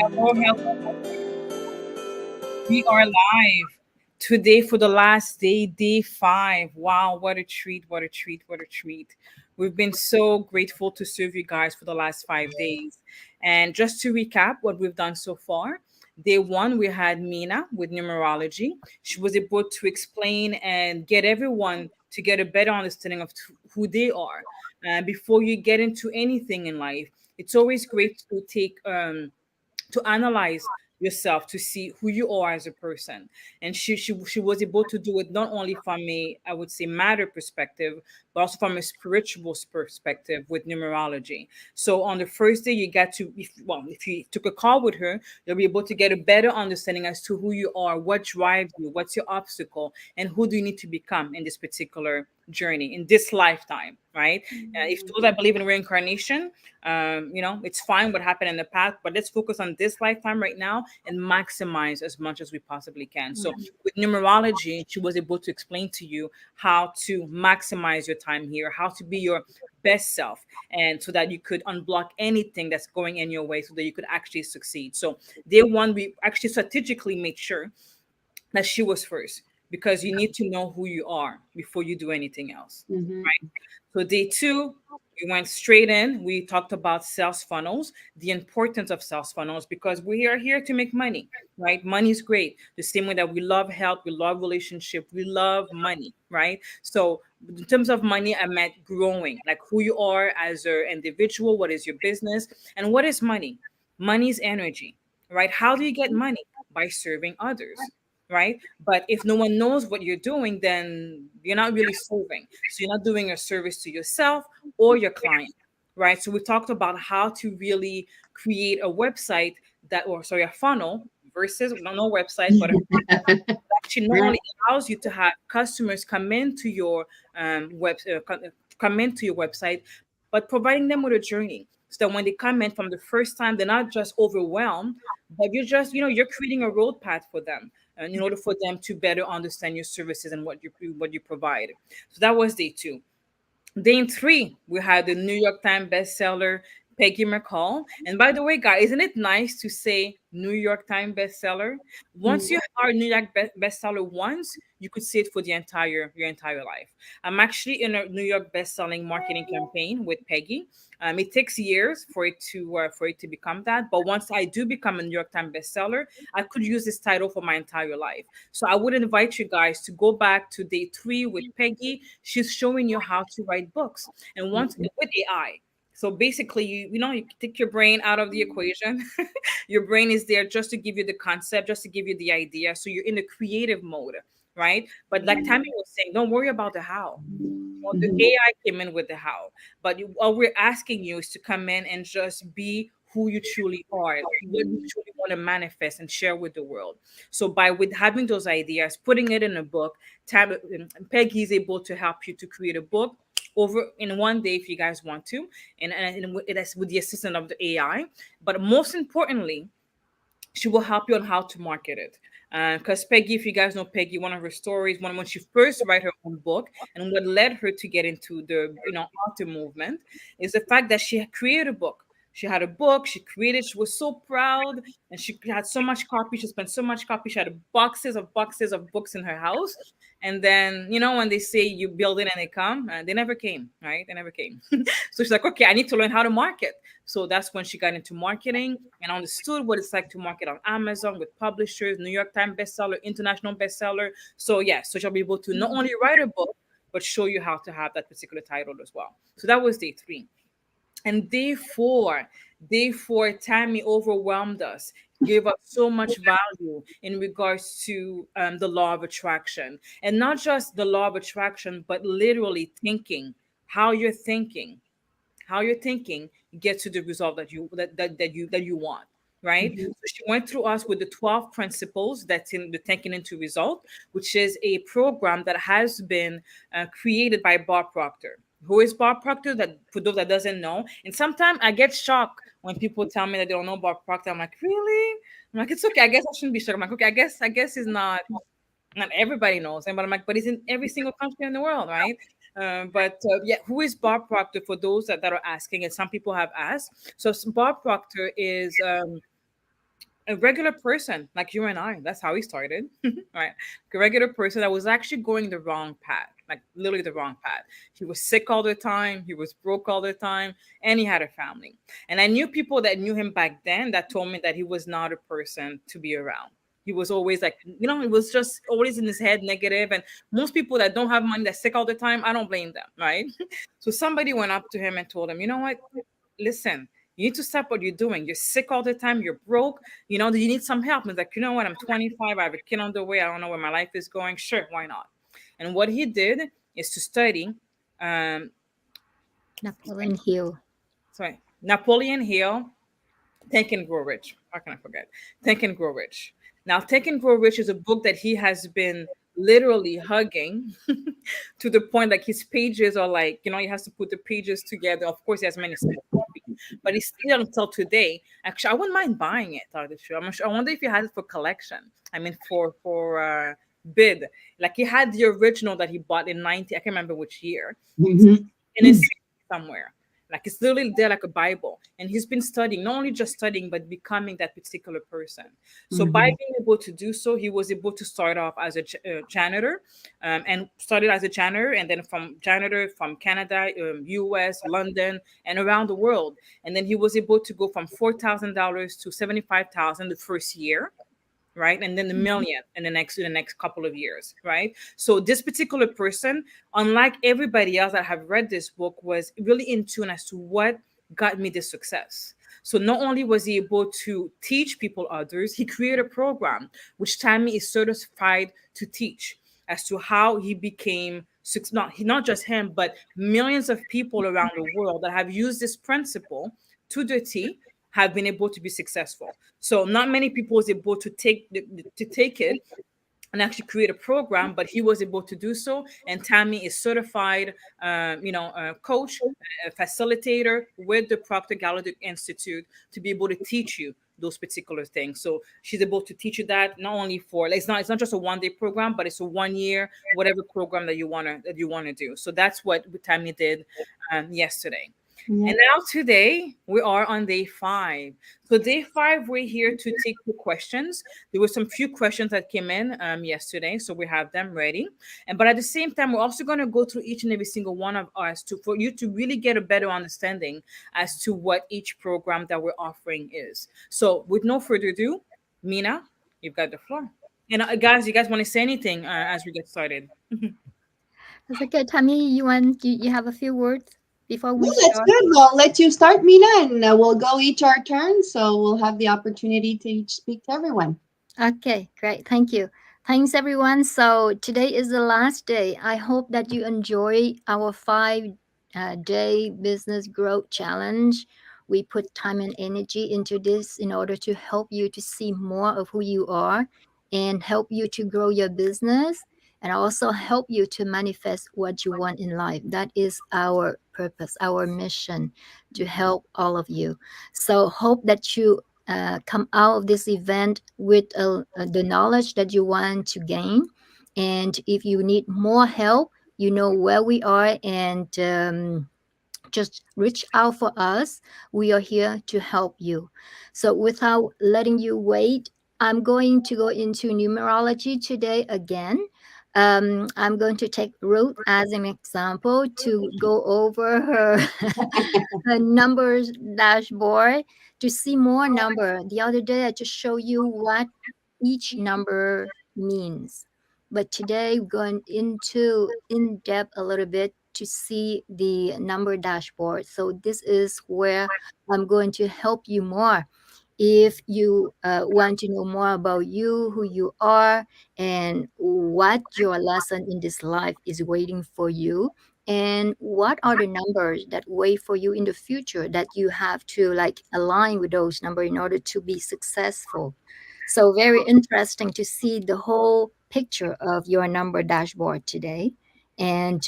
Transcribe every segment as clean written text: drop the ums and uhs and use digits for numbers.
Hello, hello. We are live today for the last day, day 5. Wow, what a treat, what a treat, what a treat. We've been so grateful to serve you guys for the last 5 days. And just to recap what we've done so far, day 1, we had Mina with numerology. She was able to explain and get everyone to get a better understanding of who they are. Before you get into anything in life, it's always great to to analyze yourself to see who you are as a person. And she was able to do it not only from a, I would say, matter perspective, but also from a spiritual perspective with numerology. So on the first day, you got to, if you took a call with her, you'll be able to get a better understanding as to who you are, what drives you, what's your obstacle, and who do you need to become in this particular journey in this lifetime, right? If those that believe in reincarnation, it's fine what happened in the past, but let's focus on this lifetime right now and maximize as much as we possibly can. So with numerology, she was able to explain to you how to maximize your time here, how to be your best self, and so that you could unblock anything that's going in your way so that you could actually succeed. So day 1, we actually strategically made sure that she was first, because you need to know who you are before you do anything else, Mhm. right? So day 2, we went straight in. We talked about sales funnels, the importance of sales funnels, because we are here to make money, right? Money is great. The same way that we love health, we love relationship, we love money, right? So in terms of money, I meant growing, like who you are as an individual, what is your business, and what is money? Money is energy, right? How do you get money? By serving others, right? But if no one knows what you're doing, then you're not really serving. So you're not doing a service to yourself or your client, right? So we talked about how to really create a website or sorry, a funnel versus not no website, but a funnel that actually not only allows you to have customers come into your website, but providing them with a journey so that when they come in from the first time, they're not just overwhelmed, but you're creating a road path for them, and in order for them to better understand your services and what you provide. So that was day 2. Day 3, we had the New York Times bestseller Peggy McCall. And by the way, guys, isn't it nice to say New York Times bestseller? Once you are New York bestseller once, you could say it for the entire your entire life. I'm actually in a New York bestselling marketing campaign with Peggy. It takes years for it to become that, but once I do become a New York Times bestseller, I could use this title for my entire life. So I would invite you guys to go back to day 3 with Peggy. She's showing you how to write books, and once with AI. So basically, you take your brain out of the equation. Your brain is there just to give you the concept, just to give you the idea. So you're in the creative mode, right? But like Tammy was saying, don't worry about the how. Well, the Mhm. AI came in with the how, but all we're asking you is to come in and just be who you truly are, what you truly want to manifest and share with the world. So by with having those ideas, putting it in a book, Peggy is able to help you to create a book over in one day if you guys want to, and it is with the assistance of the AI. But most importantly, she will help you on how to market it. Because Peggy, if you guys know Peggy, one of her stories, when she first wrote her own book, and what led her to get into the author movement, is the fact that she had created a book. She had a book. She created. She was so proud, and she had so much copy. She spent so much copy. She had boxes of books in her house. And then when they say you build it and they come, they never came. Right? They never came. So she's like, okay, I need to learn how to market. So that's when she got into marketing and understood what it's like to market on Amazon with publishers, New York Times bestseller, international bestseller. So yeah, so she'll be able to not only write a book, but show you how to have that particular title as well. So that was day 3. And day 4, Tammy overwhelmed us, gave us so much value in regards to the law of attraction. And not just the law of attraction, but literally thinking, how you're thinking how you're thinking gets to the result that you want, right? Mhm. So she went through us with the 12 principles that's in the thinking into result, which is a program that has been created by Bob Proctor. Who is Bob Proctor? That for those that doesn't know, and sometimes I get shocked when people tell me that they don't know Bob Proctor. I'm like, really? I'm like, it's okay. I guess I shouldn't be shocked. I'm like, okay, I guess it's not everybody knows him, but I'm like, but he's in every single country in the world, right? But yeah, who is Bob Proctor for those that are asking? And some people have asked. So Bob Proctor is a regular person like you and I. That's how he started, right? A regular person that was actually going the wrong path, like literally the wrong path. He was sick all the time. He was broke all the time, and he had a family. And I knew people that knew him back then that told me that he was not a person to be around. He was always like, it was just always in his head negative. And most people that don't have money, that's sick all the time, I don't blame them, right? So somebody went up to him and told him, you know what? Listen, you need to stop what you're doing. You're sick all the time. You're broke. Do you need some help? And he's like, you know what? I'm 25. I have a kid on the way. I don't know where my life is going. Sure, why not? And what he did is to study, um, Napoleon Hill. Napoleon Hill, Think and Grow Rich. How can I forget? Think and Grow Rich. Now, Think and Grow Rich is a book that he has been literally hugging to the point like his pages are like, he has to put the pages together. Of course, he has many small copies, but it's still until today. Actually, I wouldn't mind buying it. I wonder if he has it for collection. I mean, for bid. Like he had the original that he bought in 90. I can't remember which year. Mhm. In his somewhere. Like it's literally there like a Bible. And he's been studying, not only just studying, but becoming that particular person. So by Mhm. being able to do so, he was able to start off as a janitor, and started as a janitor. And then from janitor from Canada, US, London, and around the world. And then he was able to go from $4,000 to 75,000 the first year, right? And then the million in the next couple of years, right? So this particular person, unlike everybody else that have read this book, was really in tune as to what got me this success. So not only was he able to teach people others, he created a program which Tammy is certified to teach as to how he became not just him, but millions of people around the world that have used this principle to the T have been able to be successful. So not many people was able to take it and actually create a program, but he was able to do so. And Tammy is certified, coach, facilitator with the Proctor Gallaudet Institute to be able to teach you those particular things. So she's able to teach you that not only for it's not just a 1 day program, but it's a 1 year whatever program that you wanna do. So that's what Tammy did yesterday. Yeah. And now today we are on day 5. So day 5, we're here to take the questions. There were some few questions that came in yesterday, so we have them ready. But at the same time, we're also going to go through each and every single one of us for you to really get a better understanding as to what each program that we're offering is. So with no further ado, Mina, you've got the floor. And guys, you guys want to say anything as we get started? That's okay. Tammy, you have a few words before No, we that's start? good. Well, let you start, Mina, and we'll go each our turn, so we'll have the opportunity to each speak to everyone. Okay, great. Thank you. Thanks, everyone. So today is the last day. I hope that you enjoy our 5 day business growth challenge. We put time and energy into this in order to help you to see more of who you are and help you to grow your business and also help you to manifest what you want in life. That is our purpose, our mission to help all of you. So hope that you come out of this event with the knowledge that you want to gain. And if you need more help, you know where we are, and just reach out for us. We are here to help you. So, without letting you wait, I'm going to go into numerology today again. I'm going to take Ruth as an example to go over her a numbers dashboard to see more number. The other day I just show you what each number means. But today we're going into in depth a little bit to see the number dashboard. So this is where I'm going to help you more. If you want to know more about you, who you are, and what your lesson in this life is waiting for you, and what are the numbers that wait for you in the future that you have to like align with those numbers in order to be successful. So very interesting to see the whole picture of your number dashboard today. And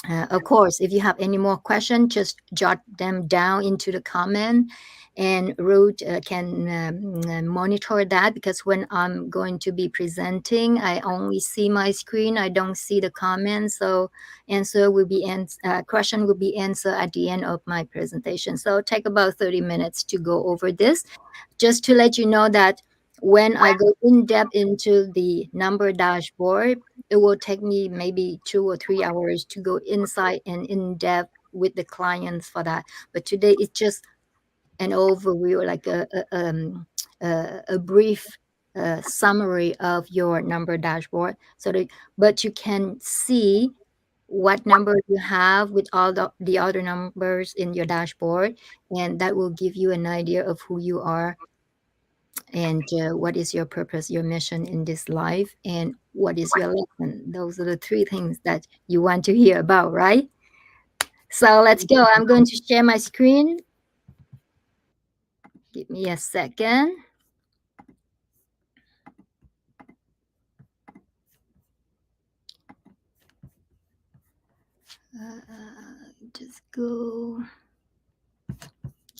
Of course, if you have any more questions, just jot them down into the comment, and Ruth can monitor that, because when I'm going to be presenting, I only see my screen. I don't see the comments. So question will be answered at the end of my presentation. So take about 30 minutes to go over this. Just to let you know that when I go in depth into the number dashboard, it will take me maybe 2 or 3 hours to go inside and in depth with the clients for that. But today it's just an overview, like a brief summary of your number dashboard. But you can see what number you have with all the other numbers in your dashboard, and that will give you an idea of who you are, and what is your purpose, your mission in this life, and what is your lesson. Those are the three things that you want to hear about, right? So let's go. I'm going to share my screen. Give me a second. Just go.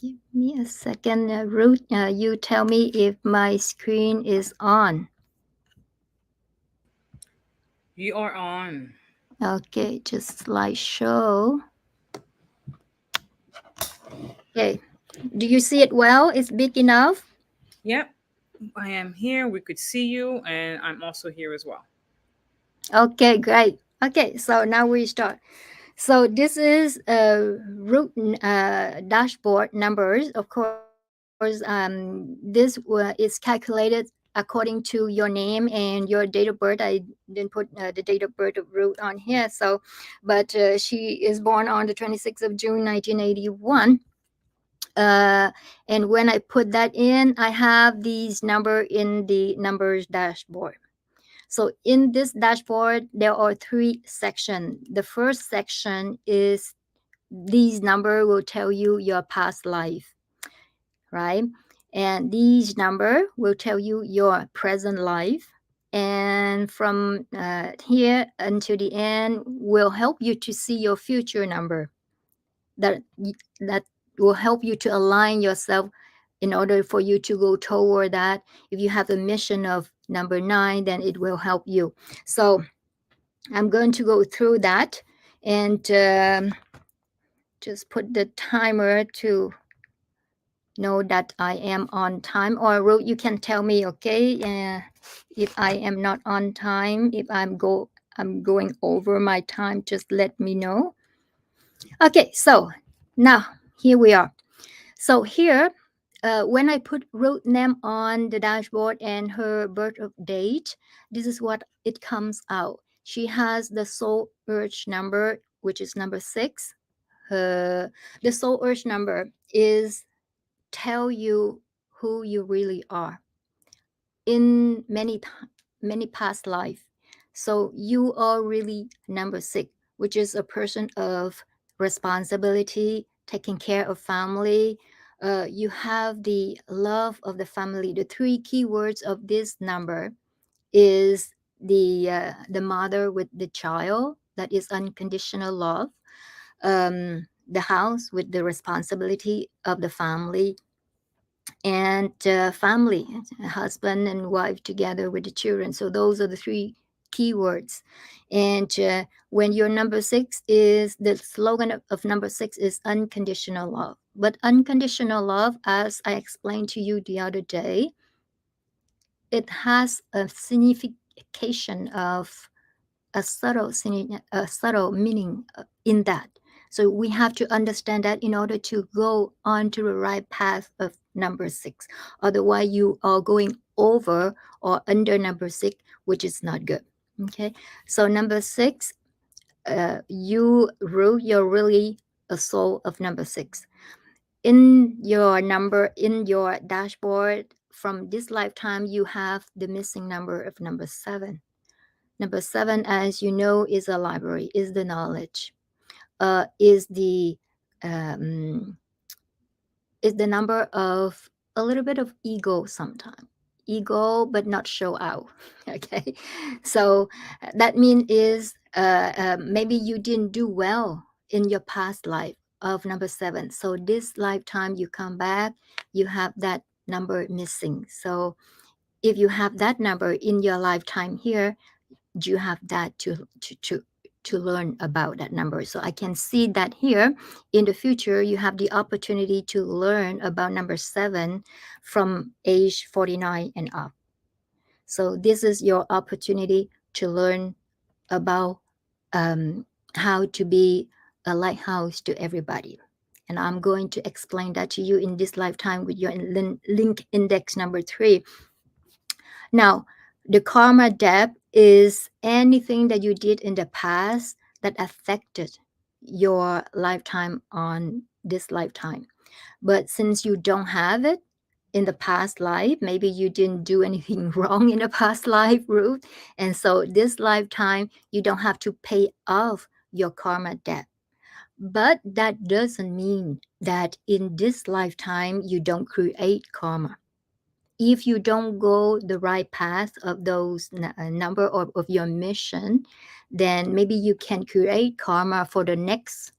Give me a second. Ruth, you tell me if my screen is on. You are on. Okay, just slideshow. Okay. Do you see it well? It's big enough? Yep, I am here. We could see you, and I'm also here as well. Okay, great. Okay, so now we start. So this is root dashboard numbers. Of course, this is calculated according to your name and your date of birth. I didn't put the date of birth of Ruth on here. So, but she is born on the 26th of June, 1981. And when I put that in, I have these number in the numbers dashboard. So in this dashboard, there are three sections. The first section is these number will tell you your past life, right? And these number will tell you your present life. And from here until the end will help you to see your future number. That that will help you to align yourself in order for you to go toward that. If you have a mission of number 9, then it will help you. So I'm going to go through that, and just put the timer to know that I am on time. Or Ruth, you can tell me, okay, if I am not on time, if I'm going over my time, just let me know. Okay, so now here we are. So here, when I put Ruth name on the dashboard and her birth of date, this is what it comes out. She has the soul urge number, which is number 6. The soul urge number is tell you who you really are in many past life. So you are really number 6, which is a person of responsibility, taking care of family. You have the love of the family. The three keywords of this number is the mother with the child, that is unconditional love. The house with the responsibility of the family, and family, husband and wife together with the children. So those are the three keywords. And when your number 6 is the slogan of number 6 is unconditional love. But unconditional love, as I explained to you the other day, it has a signification of a subtle meaning in that. So we have to understand that in order to go on to the right path of number 6. Otherwise, you are going over or under number 6, which is not good. Okay. So number 6, you're really a soul of number 6. In your dashboard from this lifetime, you have the missing number of number 7. Number 7, as you know, is a library, is the knowledge, is um, the number of a little bit of ego sometimes. Ego, but not show out. Okay, so that means is Maybe you didn't do well in your past life of number 7. So this lifetime you come back, you have that number missing. So if you have that number in your lifetime here, you have that to learn about that number. So I can see that here in the future you have the opportunity to learn about number 7 from age 49 and up. So this is your opportunity to learn about um, how to be a lighthouse to everybody. And I'm going to explain that to you in this lifetime with your link index number 3. Now, the karma debt is anything that you did in the past that affected your lifetime on this lifetime. But since you don't have it in the past life, maybe you didn't do anything wrong in the past life, Ruth. And so this lifetime, you don't have to pay off your karma debt. But that doesn't mean that in this lifetime, you don't create karma. If you don't go the right path of those number of your mission, then maybe you can create karma for the next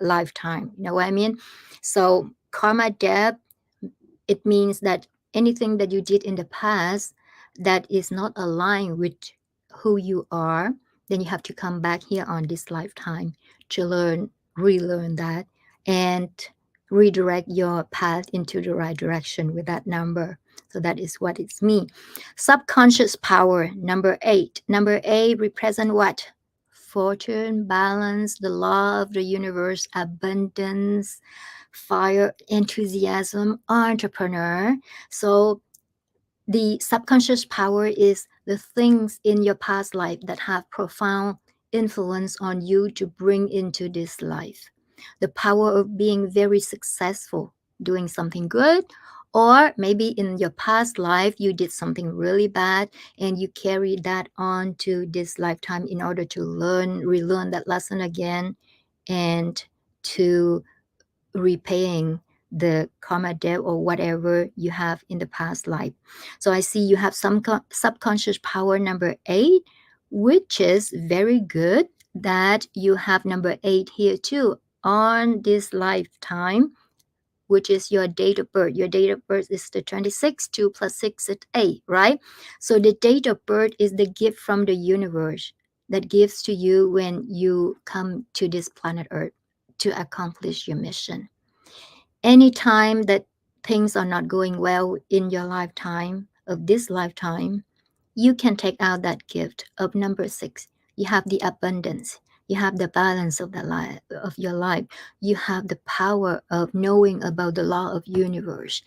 lifetime. You know what I mean? So karma debt, it means that anything that you did in the past that is not aligned with who you are, then you have to come back here on this lifetime to learn, relearn that, and redirect your path into the right direction with that number. So that is what it's mean. Subconscious power, number 8. Number 8 represent what? Fortune, balance, the law of the universe, abundance, fire, enthusiasm, entrepreneur. So the subconscious power is the things in your past life that have profound influence on you to bring into this life. The power of being very successful, doing something good, or maybe in your past life you did something really bad and you carry that on to this lifetime in order to relearn that lesson again, and to repaying the karma debt or whatever you have in the past life. So I see you have some subconscious power number 8, which is very good that you have number 8 here too on this lifetime, which is your date of birth. Your date of birth is the 26, 2 plus 6 is 8, right? So the date of birth is the gift from the universe that gives to you when you come to this planet Earth to accomplish your mission. Anytime that things are not going well in your lifetime, of this lifetime, you can take out that gift of number 6. You have the abundance, you have the balance of the life of your life, you have the power of knowing about the law of universe.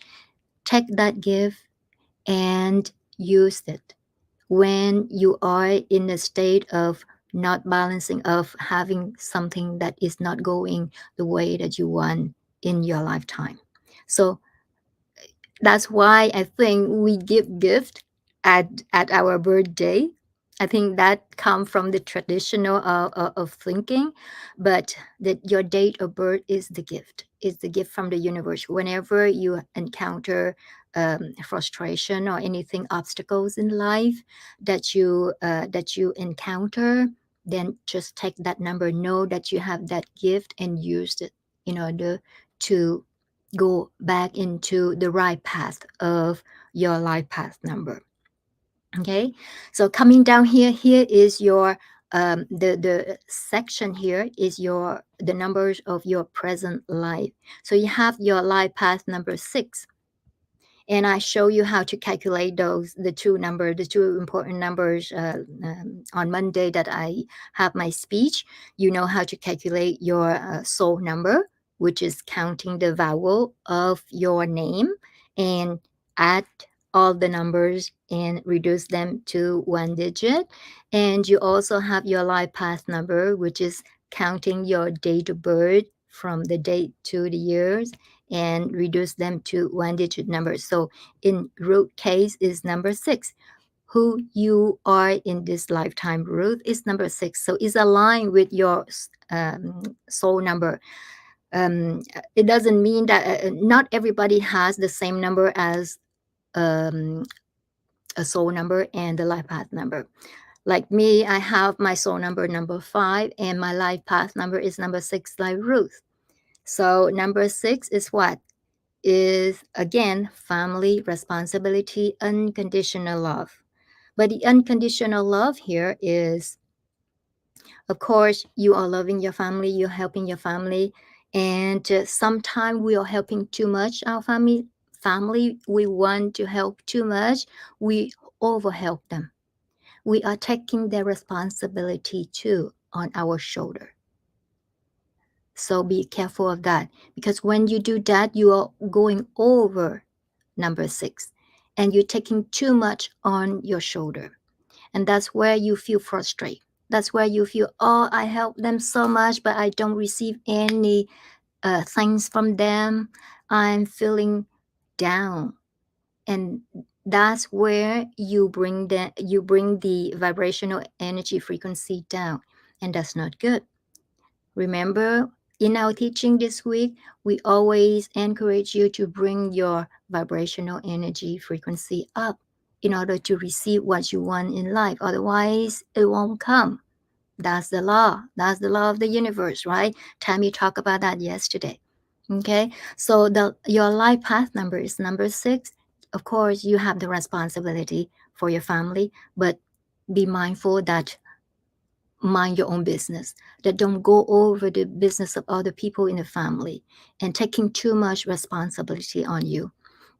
Take that gift and use it when you are in a state of not balancing, of having something that is not going the way that you want in your lifetime. So that's why I think we give gift at our birthday. I think that come from the traditional of thinking, but that your date of birth is the gift from the universe. Whenever you encounter frustration or anything obstacles in life that you encounter, then just take that number. Know that you have that gift and use it in order to go back into the right path of your life path number. Okay, so coming down here, here is your the section here is your the numbers of your present life. So you have your life path number 6, and I show you how to calculate those the two important numbers on Monday that I have my speech. You know how to calculate your soul number, which is counting the vowel of your name and add all the numbers and reduce them to 1 digit. And you also have your life path number, which is counting your date of birth from the date to the years and reduce them to 1 digit numbers. So in Ruth case is number 6. Who you are in this lifetime, Ruth, is number 6. So it's aligned with your soul number. It doesn't mean that not everybody has the same number as um, a soul number and the life path number. Like me, I have my soul number 5, and my life path number is number 6, like Ruth. So number 6 is what? Is again family, responsibility, unconditional love. But the unconditional love here is, of course, you are loving your family, you're helping your family, and sometimes we are helping too much our family. Family, we want to help too much, we overhelp them. We are taking their responsibility too on our shoulder. So be careful of that, because when you do that, you are going over number 6, and you're taking too much on your shoulder. And that's where you feel frustrated. That's where you feel, oh, I help them so much, but I don't receive any thanks from them. I'm feeling down. And that's where you bring the vibrational energy frequency down, and that's not good. Remember, in our teaching this week, we always encourage you to bring your vibrational energy frequency up in order to receive what you want in life. Otherwise, it won't come. That's the law. That's the law of the universe, right? Tammy talked about that yesterday. Okay, so your life path number is number 6. Of course, you have the responsibility for your family, but be mindful that mind your own business, that don't go over the business of other people in the family and taking too much responsibility on you,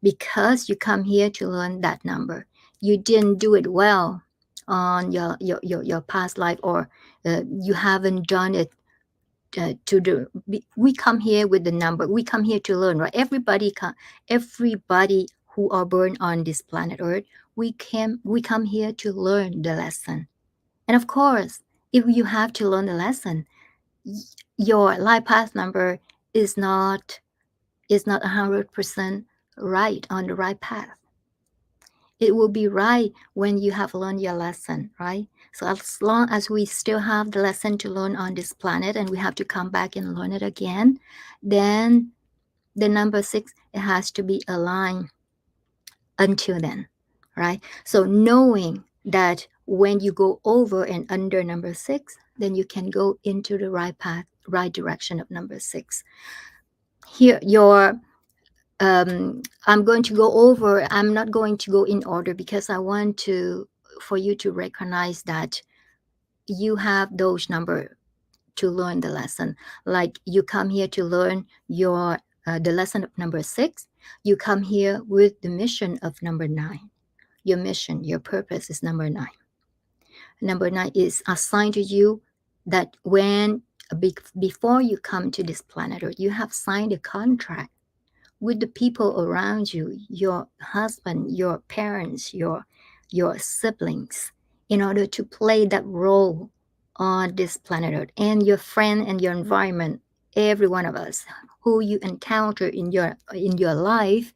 because you come here to learn that number. You didn't do it well on your past life, or you haven't done it to the we come here with the number, we come here to learn, right? Everybody who are born on this planet earth, we come here to learn the lesson. And of course, if you have to learn the lesson, your life path number is not 100% right on the right path. It will be right when you have learned your lesson, right? So as long as we still have the lesson to learn on this planet, and we have to come back and learn it again, then the number 6, it has to be aligned until then, right? So knowing that when you go over and under number 6, then you can go into the right path, right direction of number 6. Here, I'm going to go over, I'm not going to go in order, because I want to for you to recognize that you have those number to learn the lesson. Like you come here to learn your the lesson of number 6, you come here with the mission of number 9. Your mission, your purpose is number 9. Number 9 is assigned to you, that when before you come to this planet Earth, you have signed a contract with the people around you, your husband, your parents, your siblings, in order to play that role on this planet Earth, and your friend and your environment, every one of us who you encounter in your life,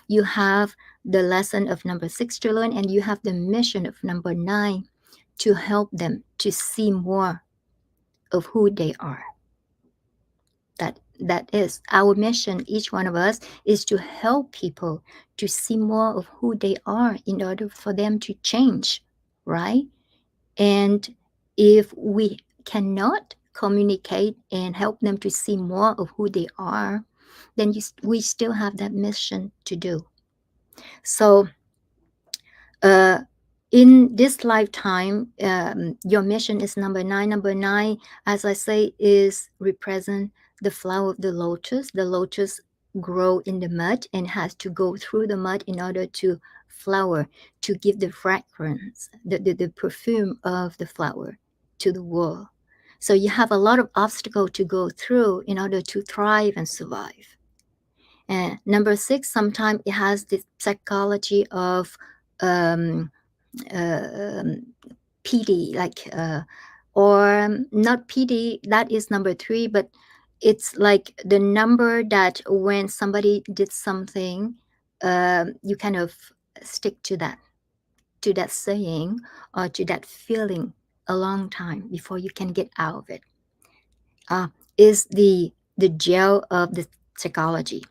you have the lesson of number 6 to learn, and you have the mission of number 9 to help them to see more of who they are. That is our mission. Each one of us is to help people to see more of who they are in order for them to change, right? And if we cannot communicate and help them to see more of who they are, then we still have that mission to do. So uh, in this lifetime, your mission is number 9. Number 9, as I say, is represent the flower of the lotus. The lotus grow in the mud and has to go through the mud in order to flower, to give the fragrance, the perfume of the flower to the world. So you have a lot of obstacle to go through in order to thrive and survive. And number 6, sometimes it has the psychology of um, um, pity, like or not pity. That is number 3, but it's like the number that when somebody did something, you kind of stick to that saying or to that feeling a long time before you can get out of it. Is the jail of the psychology,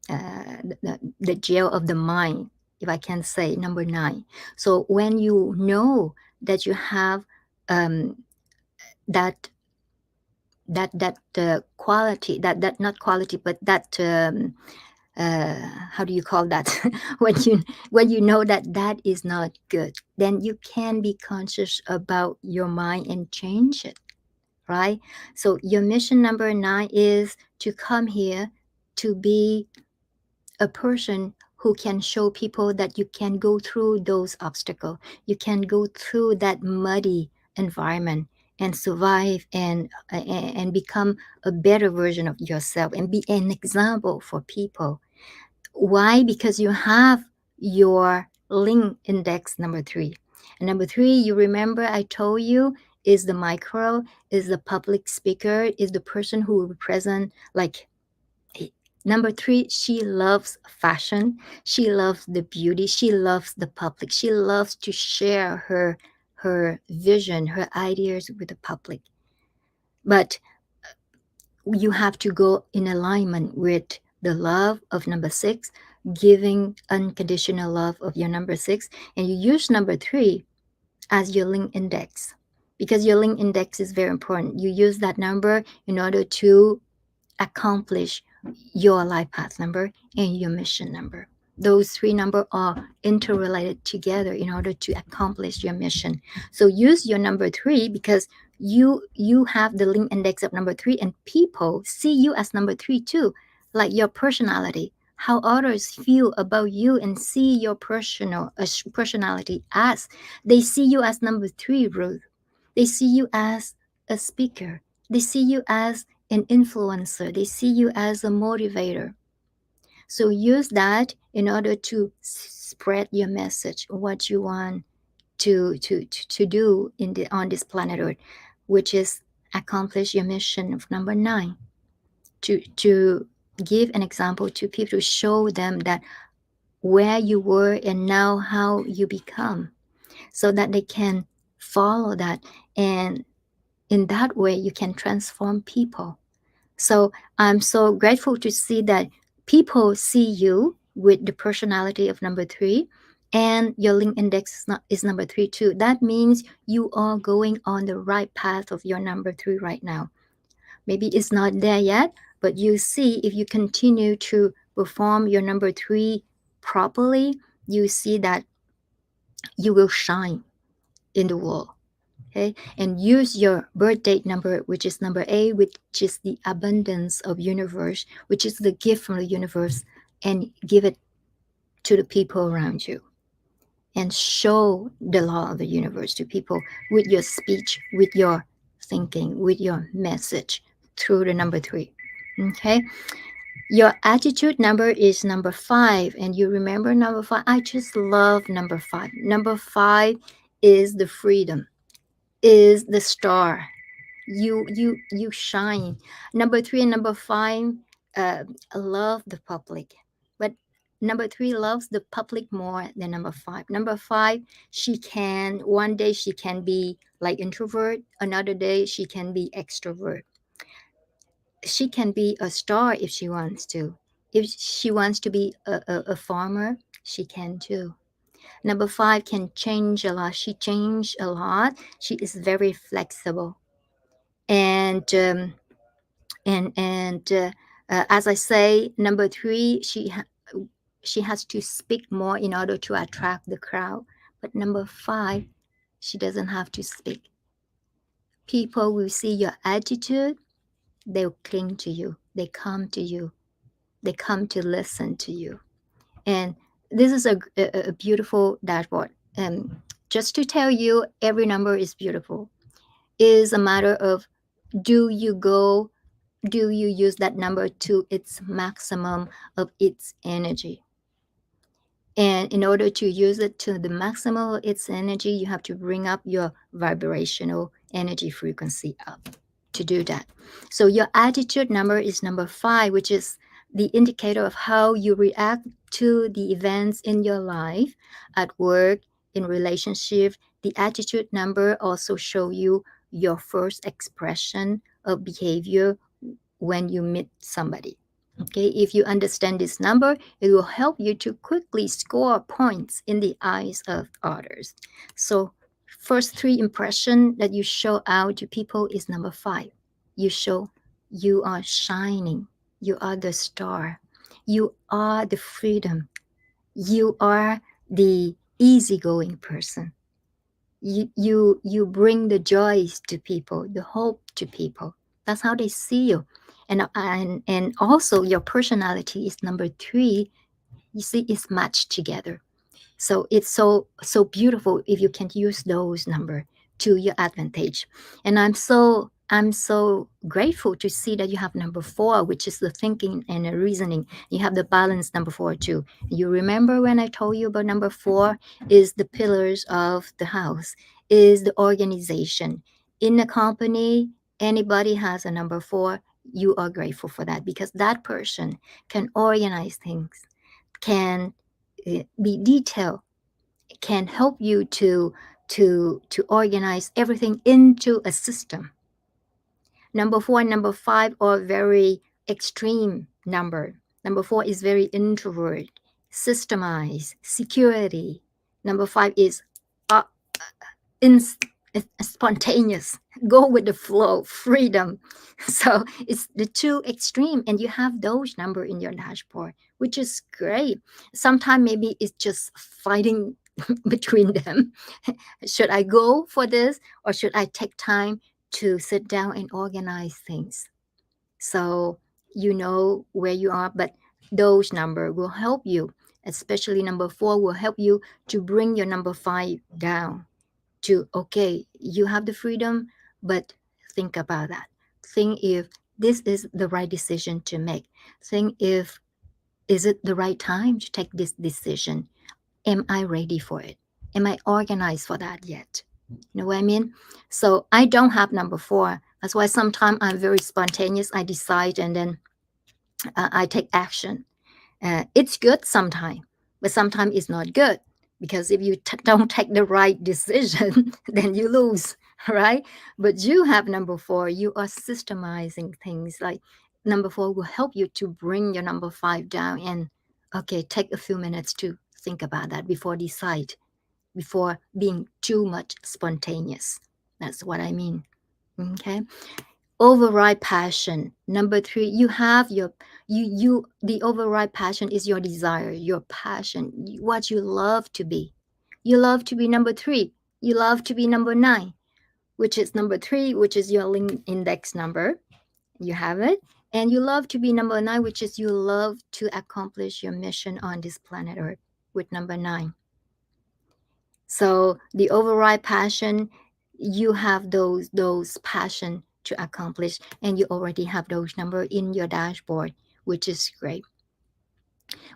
the jail of the mind, if I can say, number 9. So when you know that you have um, that quality, that not quality, but that how do you call that? When you know that that is not good, then you can be conscious about your mind and change it, right? So your mission number 9 is to come here to be a person who can show people that you can go through those obstacles, you can go through that muddy environment and survive, and become a better version of yourself and be an example for people. Why? Because you have your link index number 3. And number 3, you remember I told you, is the micro, is the public speaker, is the person who will present like. Number 3, she loves fashion. She loves the beauty. She loves the public. She loves to share her vision, her ideas with the public. But you have to go in alignment with the love of number 6, giving unconditional love of your number 6, and you use number 3 as your link index, because your link index is very important. You use that number in order to accomplish your life path number and your mission number. Those 3 numbers are interrelated together in order to accomplish your mission. So use your number 3, because you have the link index of number 3, and people see you as number 3 too, like your personality, how others feel about you and see your personality as they see you as number 3, Ruth. They see you as a speaker. They see you as an influencer. They see you as a motivator. So use that in order to spread your message, what you want to do in the on this planet Earth, which is accomplish your mission of number 9, to give an example to people, to show them that where you were and now how you become, so that they can follow that, and in that way you can transform people. So I'm so grateful to see that people see you with the personality of number 3, and your link index is number 3 too. That means you are going on the right path of your number 3 right now. Maybe it's not there yet, but you see, if you continue to perform your number 3 properly, you see that you will shine in the world. Okay, and use your birth date number, which is number 8, which is the abundance of universe, which is the gift from the universe, and give it to the people around you, and show the law of the universe to people with your speech, with your thinking, with your message through the number 3. Okay, your attitude number is number 5, and you remember number 5. I just love number 5. Number 5 is the freedom, is the star. You shine. Number 3 and number 5 uh, love the public, but number 3 loves the public more than number 5. Number 5, she can, one day she can be like introvert, another day she can be extrovert. She can be a star if she wants to. If she wants to be a farmer, she can too. Number 5 can change a lot. She changed a lot. She is very flexible, and as I say, number 3, she has to speak more in order to attract the crowd. But number 5, she doesn't have to speak. People will see your attitude, they'll cling to you, they come to you, they come to listen to you. And this is a beautiful dashboard. Just to tell you, every number is beautiful. It is a matter of, do you go, do you use that number to its maximum of its energy? And in order to use it to the maximum of its energy, you have to bring up your vibrational energy frequency up to do that. So your attitude number is number 5, which is the indicator of how you react to the events in your life, at work, in relationship. The attitude number also show you your first expression of behavior when you meet somebody. Okay, if you understand this number, it will help you to quickly score points in the eyes of others. So first three impression that you show out to people is number 5. You show you are shining, you are the star, you are the freedom, you are the easygoing person. You bring the joys to people, the hope to people. That's how they see you. And also your personality is number 3. You see, it's matched together. So it's so beautiful if you can use those number to your advantage. And I'm so grateful to see that you have number 4, which is the thinking and the reasoning. You have the balance number 4 too. You remember when I told you about number 4 is the pillars of the house, is the organization in a company. Anybody has a number 4, you are grateful for that, because that person can organize things, can be detailed, can help you to organize everything into a system. Number 4 and number 5 are very extreme number. Number 4 is very introvert, systemized, security. Number 5 is uh, in, spontaneous, go with the flow, freedom. So it's the two extreme, and you have those number in your dashboard, which is great. Sometimes maybe it's just fighting between them. Should I go for this, or should I take time to sit down and organize things? So you know where you are, but those number will help you, especially number 4 will help you to bring your number 5 down to, okay, you have the freedom, but think about that. Think if this is the right decision to make. Think if, is it the right time to take this decision? Am I ready for it? Am I organized for that yet? You know what I mean? So I don't have number 4. That's why sometimes I'm very spontaneous. I decide and then I take action. It's good sometimes, but sometimes it's not good, because if you don't take the right decision, then you lose, right? But you have number 4. You are systemizing things. Like number 4 will help you to bring your number 5 down, and okay, take a few minutes to think about that before decide, before being too much spontaneous. That's what I mean. Okay. Override passion number 3. You have your you the override passion is your desire, your passion, what you love to be. You love to be number 3. You love to be number 9, which is number 3, which is your link index number. You have it. And you love to be number 9, which is you love to accomplish your mission on this planet Earth with number 9. So the override passion, you have those passion to accomplish, and you already have those number in your dashboard, which is great.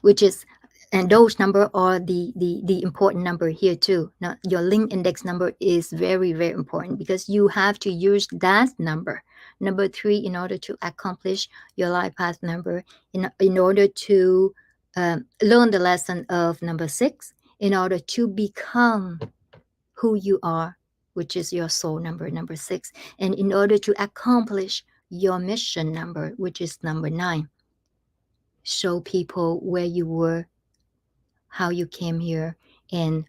Which is, and those number are the important number here too. Now your link index number is very, very important, because you have to use that number 3, in order to accomplish your life path number, in order to learn the lesson of number 6, in order to become who you are, which is your soul number 6, and in order to accomplish your mission number, which is number 9. Show people where you were, how you came here, and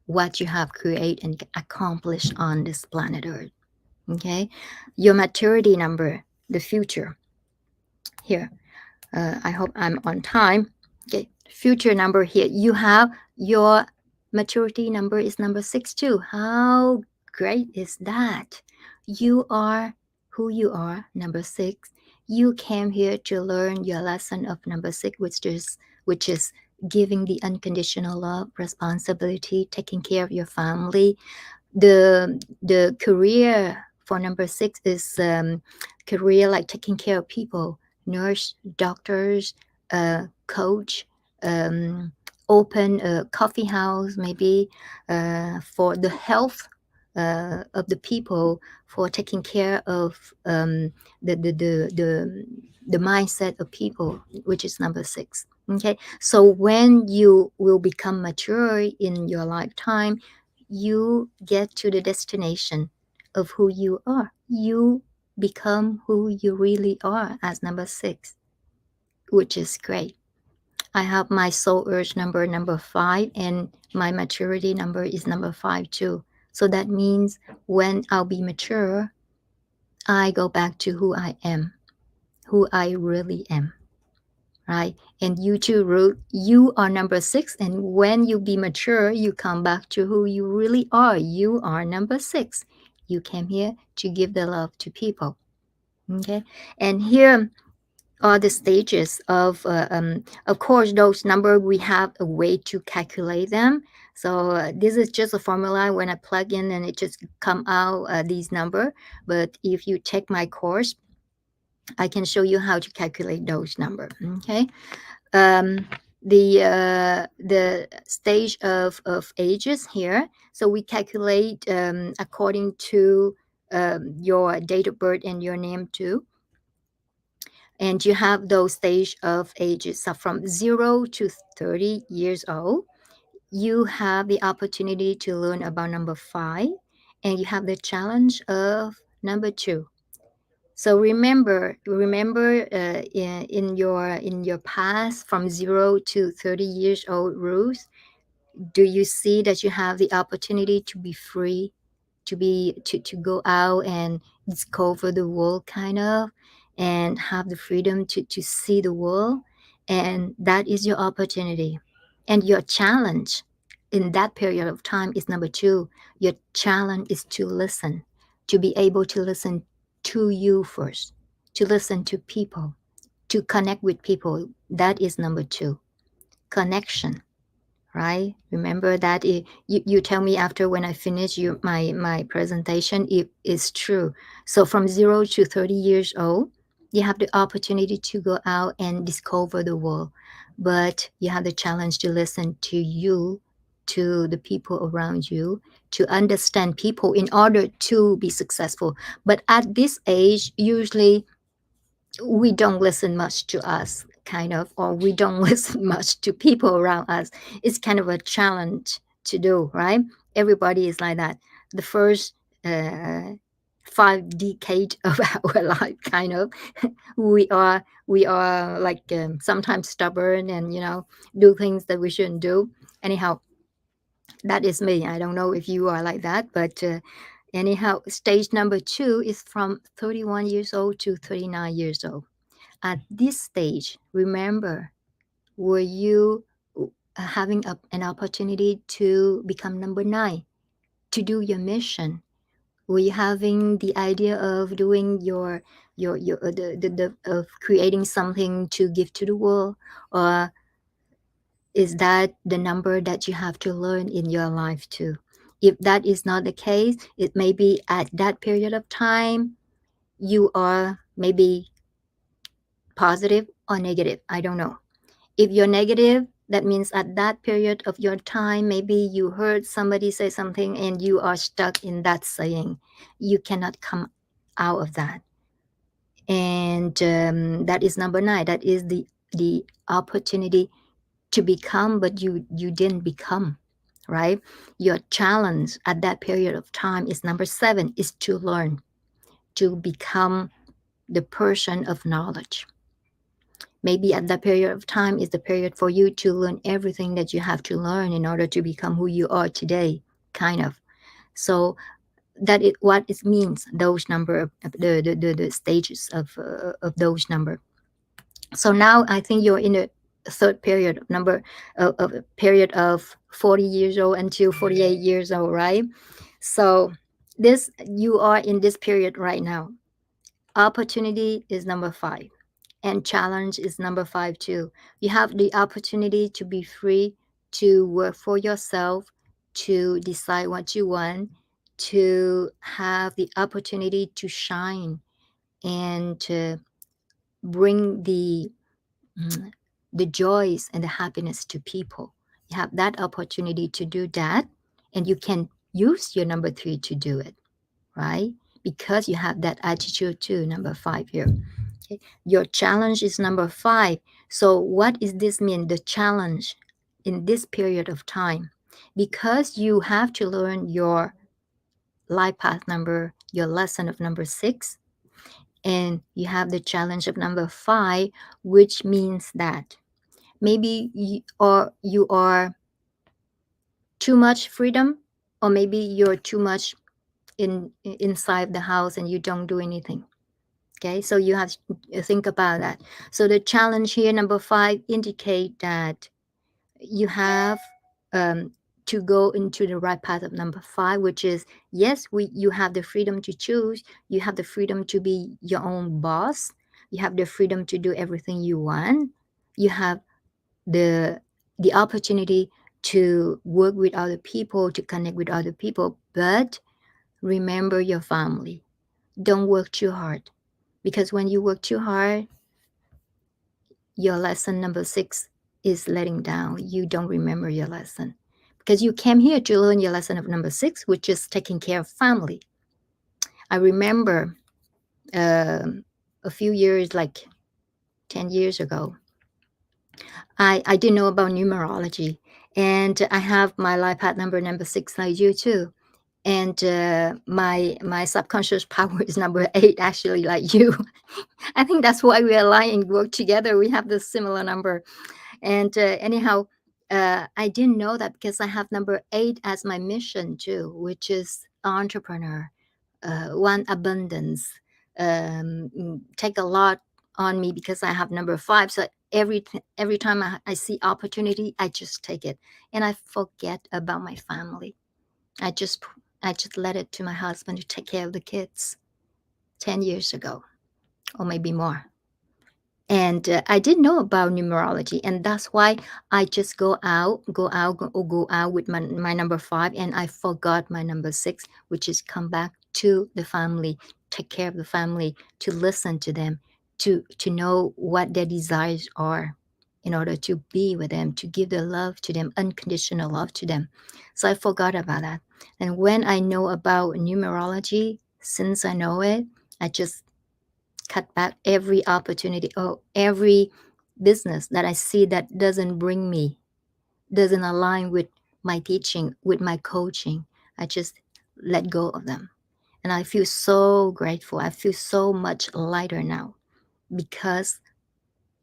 what you have created and accomplished on this planet Earth. Okay, your maturity number, the future. Here, I hope I'm on time. Okay, future number here. You have your maturity number is number 6 too. How great is that? You are who you are, number 6. You came here to learn your lesson of number 6, which is giving the unconditional love, responsibility, taking care of your family. The career for number 6 is career like taking care of people, nurse, doctors, coach, open a coffee house maybe, for the health of the people, for taking care of the mindset of people, which is number 6. Okay, so when you will become mature in your lifetime, you get to the destination of who you are. You become who you really are as number 6, which is great. I have my soul urge number 5, and my maturity number is number 5 too. So that means when I'll be mature, I go back to who I am, who I really am, right? And you too, Ruth, you are number six. And when you be mature, you come back to who you really are. You are number six. You came here to give the love to people. Okay. And here are the stages of course, those number, we have a way to calculate them. So this is just a formula when I plug in and it just come out these number. But if you take my course, I can show you how to calculate those number. Okay. um, the stage of ages here. So we calculate according to your date of birth and your name too. And you have those stage of ages. So from 0 to 30 years old, you have the opportunity to learn about number 5, and you have the challenge of number 2. So remember in your past from 0 to 30 years old, Ruth, do you see that you have the opportunity to be free, to go out and discover the world, kind of, and have the freedom to see the world? And that is your opportunity. And your challenge in that period of time is number 2. Your challenge is to listen, to be able to listen to you first, to listen to people, to connect with people. That is number 2, connection, right? Remember that you tell me after when I finish my presentation, it is true. So from 0 to 30 years old, you have the opportunity to go out and discover the world, but you have the challenge to listen to you, to the people around you, to understand people in order to be successful. But at this age, usually we don't listen much to us, kind of, or we don't listen much to people around us. It's kind of a challenge to do, right? Everybody is like that. The first 5 decade of our life, kind of, we are like sometimes stubborn and do things that we shouldn't do. Anyhow, that is me. I don't know if you are like that, but anyhow, stage number 2 is from 31 years old to 39 years old. At this stage, remember, were you having an opportunity to become number 9, to do your mission? Were you having the idea of doing your the of creating something to give to the world? Or is that the number that you have to learn in your life too? If that is not the case, it may be at that period of time you are maybe positive or negative. I don't know. If you're negative, that means at that period of your time, maybe you heard somebody say something and you are stuck in that saying. You cannot come out of that. And that is number 9. That is the opportunity to become, but you didn't become, right? Your challenge at that period of time is number 7, is to learn, to become the person of knowledge. Maybe at that period of time is the period for you to learn everything that you have to learn in order to become who you are today, kind of. So that is what it means, those number of the stages of those number. So now I think you're in the third period of number of a period of 40 years old until 48 years old, right? So this, you are in this period right now. Opportunity is number 5, and challenge is number 5 too. You have the opportunity to be free, to work for yourself, to decide what you want, to have the opportunity to shine and to bring the joys and the happiness to people. You have that opportunity to do that, and you can use your number 3 to do it, right? Because you have that attitude too, number 5 here. Okay. Your challenge is number 5. So what does this mean, the challenge in this period of time? Because you have to learn your life path number, your lesson of number 6, and you have the challenge of number 5, which means that maybe you are too much freedom or maybe you're too much inside the house and you don't do anything. Okay, so you have to think about that. So the challenge here, number 5, indicate that you have um, to go into the right path of number 5, which is, yes, you have the freedom to choose. You have the freedom to be your own boss. You have the freedom to do everything you want. You have the the opportunity to work with other people, to connect with other people, but remember your family. Don't work too hard, because when you work too hard, your lesson number 6 is letting down. You don't remember your lesson because you came here to learn your lesson of number 6, which is taking care of family. I remember a few years, like 10 years ago, I didn't know about numerology. And I have my life path number 6 like you too. And my subconscious power is number 8, actually, like you. I think that's why we align and work together. We have this similar number. And anyhow, I didn't know that because I have number 8 as my mission too, which is entrepreneur, one abundance. Take a lot on me because I have number 5. So every time I see opportunity, I just take it, and I forget about my family. I just I just let it to my husband to take care of the kids 10 years ago, or maybe more. And I didn't know about numerology, and that's why I just go out with my number 5, and I forgot my number 6, which is come back to the family, take care of the family, to listen to them, to know what their desires are, in order to be with them, to give the love to them, unconditional love to them. So I forgot about that. And when I know about numerology, since I know it, I just cut back every opportunity or every business that I see that doesn't bring me, doesn't align with my teaching, with my coaching. I just let go of them. And I feel so grateful. I feel so much lighter now because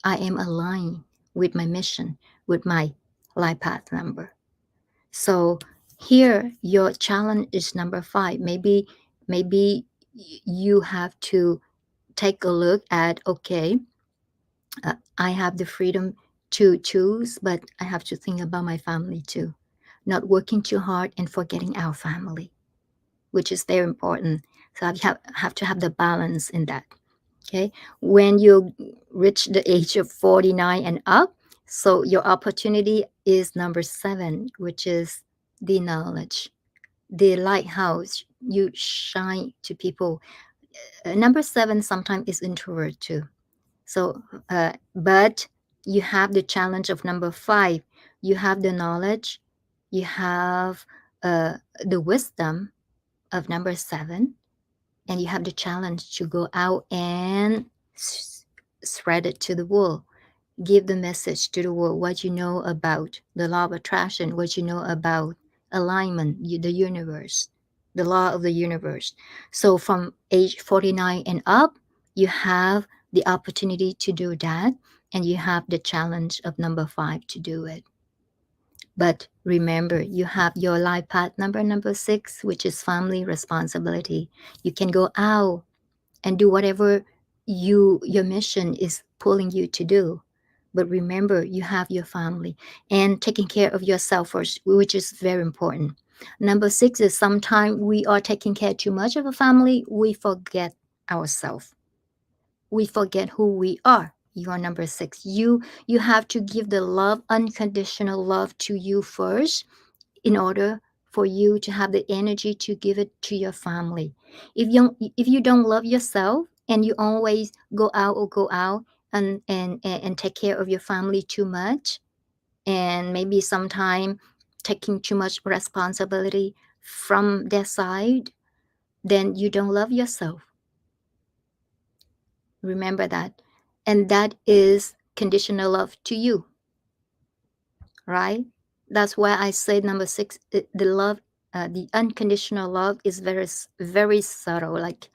I am aligned with my mission, with my life path number. So here, your challenge is number 5. Maybe you have to take a look at, okay, I have the freedom to choose, but I have to think about my family too. Not working too hard and forgetting our family, which is very important. So I have to have the balance in that. Okay. When you reach the age of 49 and up, so your opportunity is number 7, which is the knowledge, the lighthouse. You shine to people. Number 7 sometimes is introvert too. So, but you have the challenge of number 5. You have the knowledge, you have the wisdom of number 7, and you have the challenge to go out and spread it to the world. Give the message to the world what you know about the law of attraction, what you know about alignment, the universe, the law of the universe. So from age 49 and up, you have the opportunity to do that, and you have the challenge of number 5 to do it. But remember, you have your life path number 6, which is family responsibility. You can go out and do whatever your mission is pulling you to do, but remember, you have your family and taking care of yourself first, which is very important. Number 6 is sometimes we are taking care too much of a family, we forget ourselves, we forget who we are. You are number 6. You have to give the love, unconditional love, to you first, in order for you to have the energy to give it to your family. If you don't love yourself and you always go out and take care of your family too much, and maybe sometime taking too much responsibility from their side, then you don't love yourself. Remember that. And that is conditional love to you, right? That's why I say number 6, the love, the unconditional love is very subtle. Like,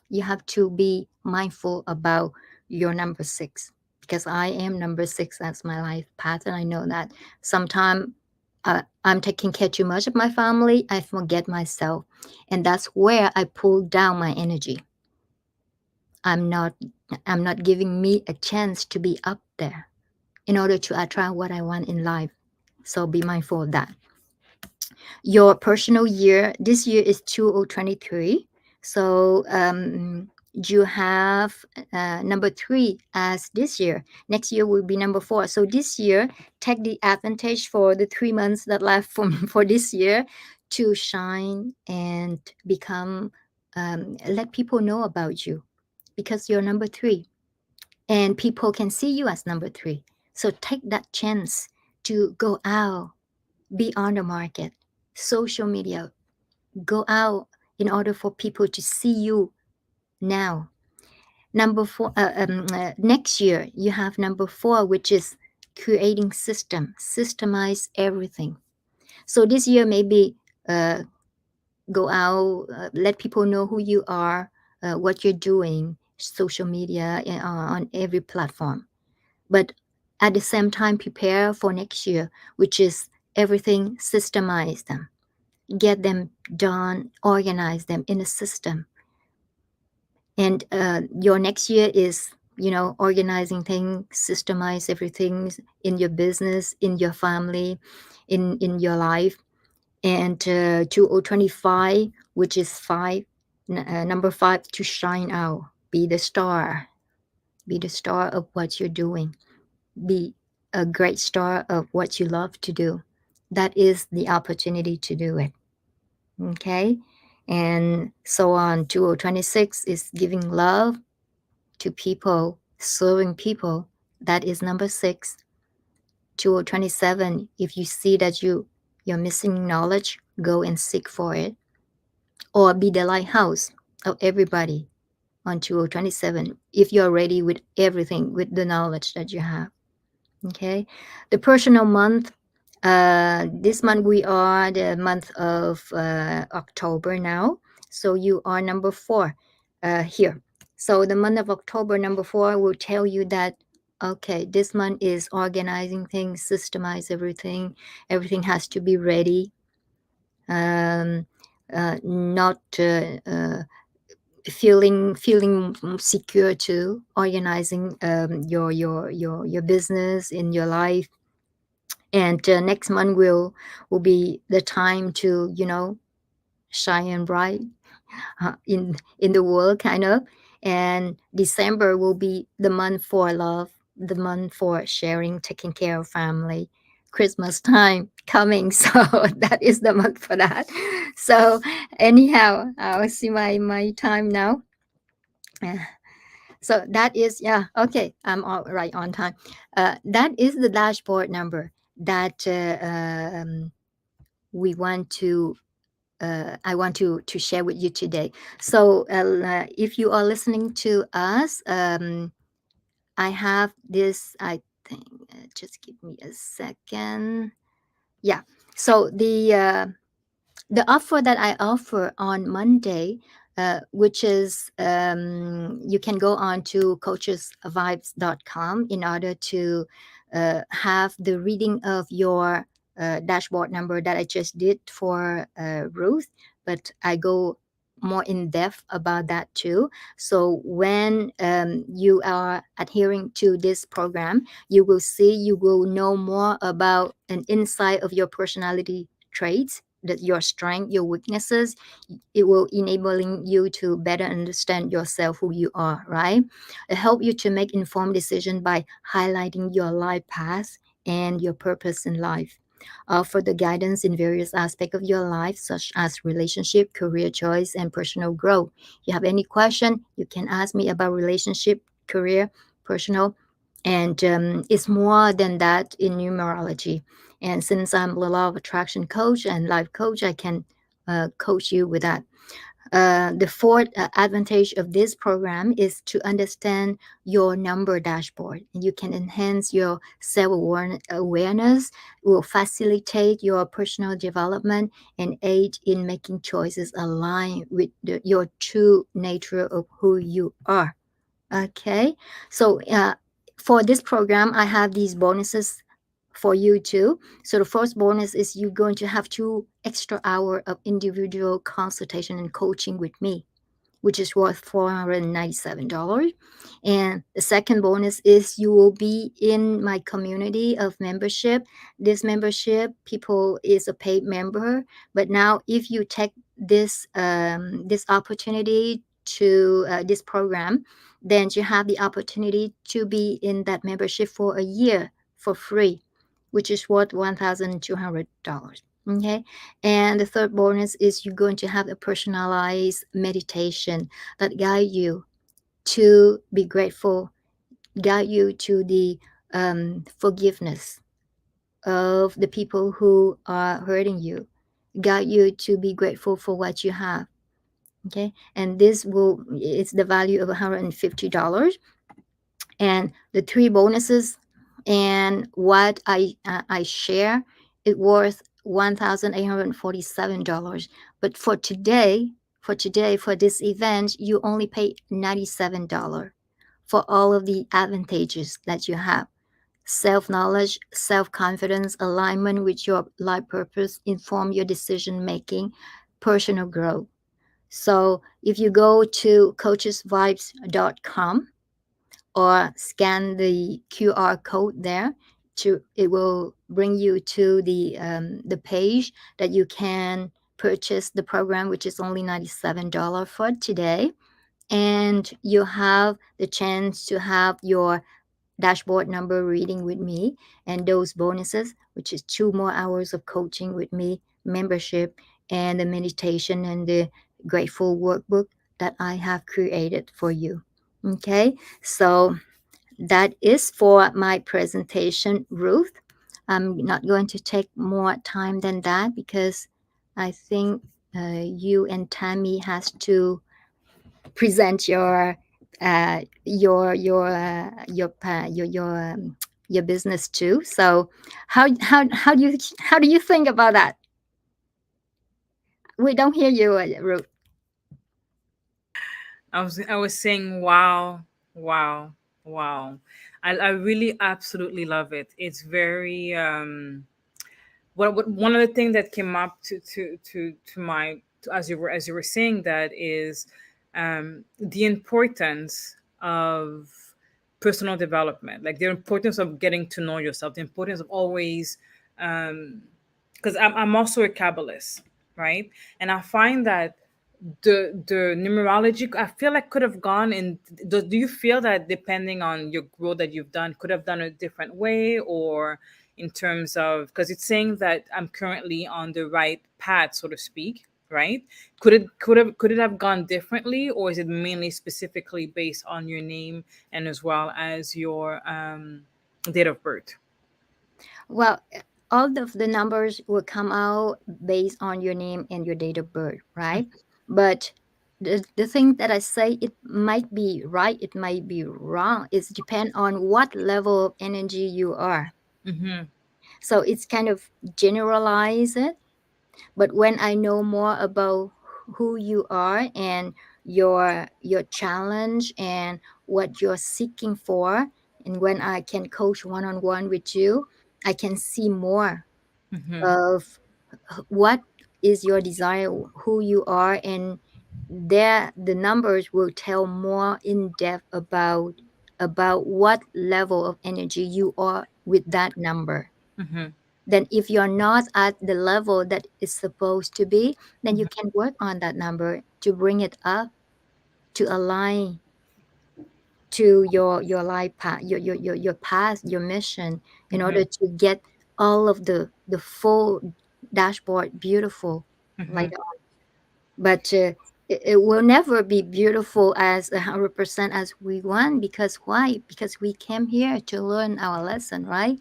you have to be mindful about your number 6, because I am number 6. That's my life path, and I know that sometimes I'm taking care too much of my family, I forget myself. And that's where I pull down my energy. I'm not I'm not giving me a chance to be up there in order to attract what I want in life. So be mindful of that. Your personal year this year is 2023. So you have number 3 as this year. Next year will be number 4. So this year, take the advantage for the 3 months that left for this year to shine and become, let people know about you, because you're number 3 and people can see you as number 3. So take that chance to go out, be on the market, social media, go out in order for people to see you now. Number 4, next year you have number 4, which is creating systemize everything. So this year maybe uh, go out, let people know who you are, what you're doing, social media, on every platform. But at the same time, prepare for next year, which is everything systemize them, get them done, organize them in a system. And your next year is, organizing things, systemize everything in your business, in your family, in your life. And 2025, which is 5, number 5, to shine out, be the star, be the star of what you're doing, be a great star of what you love to do. That is the opportunity to do it. Okay. And so on. 2026 is giving love to people, serving people. That is number 6. 2027, if you see that you're missing knowledge, go and seek for it, or be the lighthouse of everybody on 2027 if you're ready with everything, with the knowledge that you have. Okay. The personal month, this month we are the month of October now. So you are number 4 here. So the month of October, number 4, will tell you that, okay, this month is organizing things, systemize everything. Everything has to be ready. Not feeling secure to organizing your business in your life. And next month will be the time to shine bright in the world, kind of. And December will be the month for love, the month for sharing, taking care of family. Christmas time coming, so that is the month for that. So anyhow, I'll see my time now. Uh, so that is, yeah, okay, I'm all right on time. That is the dashboard number that we want to I want to share with you today. So if you are listening to us, I have this, I think, just give me a second. Yeah. So the offer that I offer on Monday, which is, you can go on to coachesvibes.com in order to have the reading of your dashboard number that I just did for Ruth, but I go more in depth about that too. So when you are adhering to this program, you will see, you will know more about an insight of your personality traits, that your strength, your weaknesses. It will enabling you to better understand yourself, who you are, right? It help you to make informed decision by highlighting your life path and your purpose in life. Offer the guidance in various aspects of your life, such as relationship, career choice, and personal growth. If you have any question, you can ask me about relationship, career, personal, and it's more than that in numerology. And since I'm a law of attraction coach and life coach, I can coach you with that. The fourth advantage of this program is to understand your number dashboard. You can enhance your self awareness, will facilitate your personal development, and aid in making choices aligned with your true nature of who you are. Okay, so for this program, I have these bonuses for you too. So the first bonus is you're going to have 2 extra hours of individual consultation and coaching with me, which is worth $497. And the second bonus is you will be in my community of membership. This membership, people is a paid member, but now if you take this opportunity to this program, then you have the opportunity to be in that membership for a year for free, which is worth $1,200. Okay. And the third bonus is you're going to have a personalized meditation that guide you to be grateful, guide you to the forgiveness of the people who are hurting you, guide you to be grateful for what you have. Okay. And this will, it's the value of $150. And the three bonuses and what I share, it worth $1,847. But for this event, you only pay $97 for all of the advantages that you have: self knowledge, self confidence, alignment with your life purpose, inform your decision making, personal growth. So if you go to coachesvibes.com or scan the QR code there, to it will bring you to the page that you can purchase the program, which is only $97 for today. And you have the chance to have your dashboard number reading with me and those bonuses, which is 2 more hours of coaching with me, membership, and the meditation and the grateful workbook that I have created for you. Okay, so that is for my presentation, Ruth. I'm not going to take more time than that because I think you and Tammy has to present your business too. So how do you think about that? We don't hear you, Ruth. I was saying, wow, wow, wow. I really absolutely love it. It's very what one of the things that came up to my as you were saying that is the importance of personal development, like the importance of getting to know yourself, the importance of always because I'm also a Kabbalist, right? And I find that the numerology, I feel like could have gone in. Do you feel that depending on your growth that you've done, could have done a different way, or in terms of, because it's saying that I'm currently on the right path, so to speak, right? Could it have gone differently, or is it mainly specifically based on your name and as well as your date of birth? Well, all of the numbers will come out based on your name and your date of birth, right? But the thing that I say, it might be right, it might be wrong. It's depend on what level of energy you are. Mm-hmm. So it's kind of generalize it. But when I know more about who you are and your challenge and what you're seeking for, and when I can coach one on one with you, I can see more Mm-hmm. of what is your desire, who you are, and there the numbers will tell more in depth about what level of energy you are with that number. Mm-hmm. Then if you're not at the level that is supposed to be, then you can work on that number to bring it up to align to your life path, your path, your mission, in Mm-hmm. order to get all of the full dashboard beautiful Mm-hmm. later on. But it will never be beautiful as 100% as we want, because why? Because we came here to learn our lesson, right?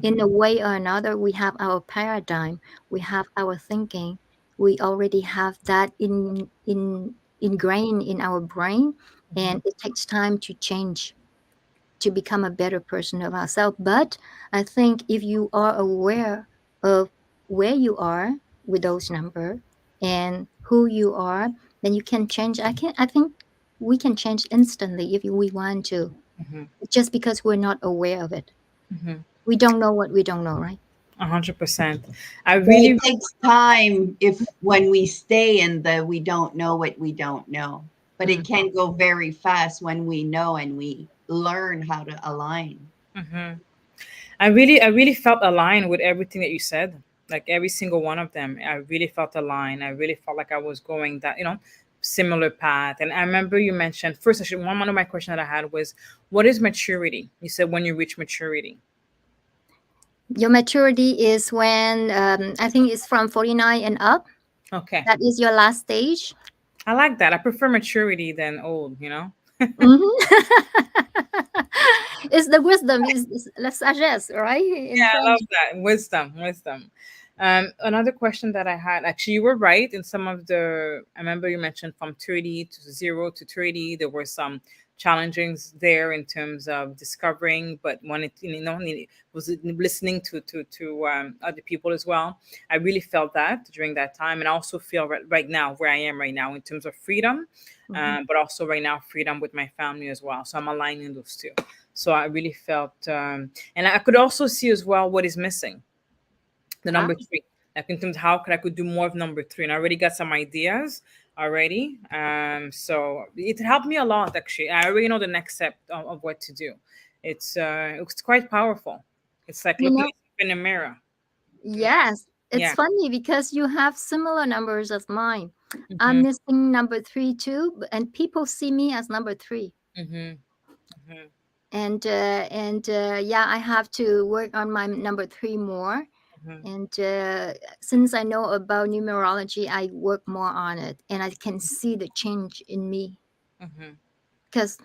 In a way or another, we have our paradigm, we have our thinking, we already have that in ingrained in our brain, Mm-hmm. and it takes time to change, to become a better person of ourselves. But I think if you are aware of where you are with those numbers and who you are, then you can change. I think we can change instantly if we want to, Mm-hmm. just because we're not aware of it. We don't know what we don't know, right? 100%. I But it really, takes time if when we stay in the we don't know what we don't know. But it Mm. can go very fast when we know and we learn how to align. mhm. I really felt aligned with everything that you said. Like every single one of them, I really felt aligned. I really felt like I was going that, similar path. And I remember you mentioned first. Actually, one of my questions that I had was, "What is maturity?" You said when you reach maturity. Your maturity is when, I think it's from 49 and up. Okay, That is your last stage. I like that. I prefer maturity than old. Mhm. It's the wisdom, is la sagesse, right? In I French. love that. Wisdom, wisdom. Another question that I had, actually, you were right in some of I remember you mentioned from 30 to 0 to 30, there were some challenges there in terms of discovering, but when it was listening to other people as well. I really felt that during that time. And I also feel right now where I am right now in terms of freedom, Mhm. but also right now freedom with my family as well. So I'm aligning those two. So I really felt, and I could also see as well what is missing. The Ah, number three, like in terms of how could do more of number three, and I already got some ideas already. So it helped me a lot actually. I already know the next step of what to do. It's quite powerful. It's like you looking know, at yourself in a mirror. yes. It's Yeah. funny because you have similar numbers as mine. I'm Mm-hmm. missing number three too, and people see me as number three. Mm-hmm. Mm-hmm. And yeah, I have to work on my number three more. Mm-hmm. And since I know about numerology, I work more on it, and I can see the change in me, Mm-hmm. because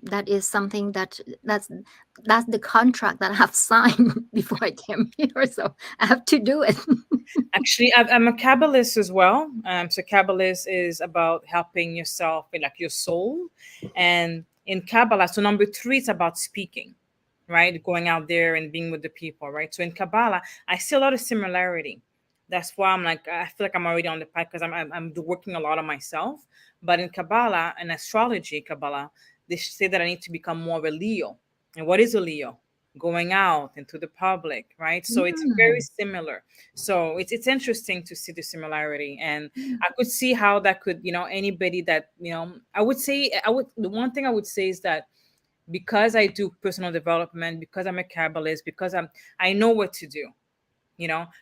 that is something that's the contract that I have signed before I came here. So I have to do it. Actually, I'm a Kabbalist as well. So Kabbalist is about helping yourself with like your soul, and in Kabbalah, so number three is about speaking, right? Going out there and being with the people, right? So in Kabbalah, I see a lot of similarity. That's why I'm like I feel like I'm already on the path because I'm working a lot on myself. But in Kabbalah and astrology, Kabbalah, they say that I need to become more of a Leo. And what is a Leo? Going out into the public, right? So it's very Mm. similar. So it's interesting to see the similarity, and I could see how that could, anybody that, I would say, the one thing I would say is that because I do personal development, because I'm a Kabbalist, because I know what to do,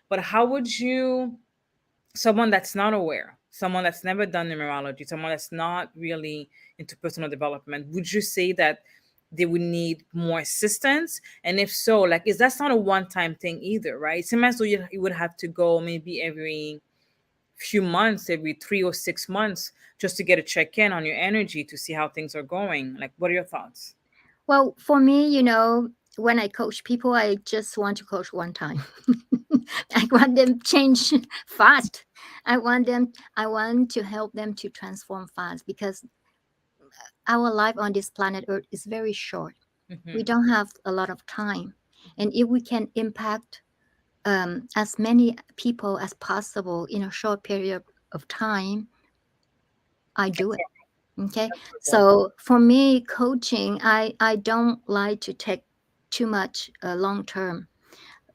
but how would you, someone that's not aware, someone that's never done numerology, someone that's not really into personal development, would you say that they would need more assistance? And if so, like, is that's not a one-time thing either, right? It seems as though you would have to go maybe every few months, every 3 or 6 months, just to get a check-in on your energy to see how things are going. Like, what are your thoughts? Well, for me, when I coach people, I just want to coach one time. I want them change fast. I want to help them to transform fast, because our life on this planet Earth is very short. We Mm-hmm. don't have a lot of time. And if we can impact as many people as possible in a short period of time, I do it. Okay. So for me, coaching, I don't like to take too much long term.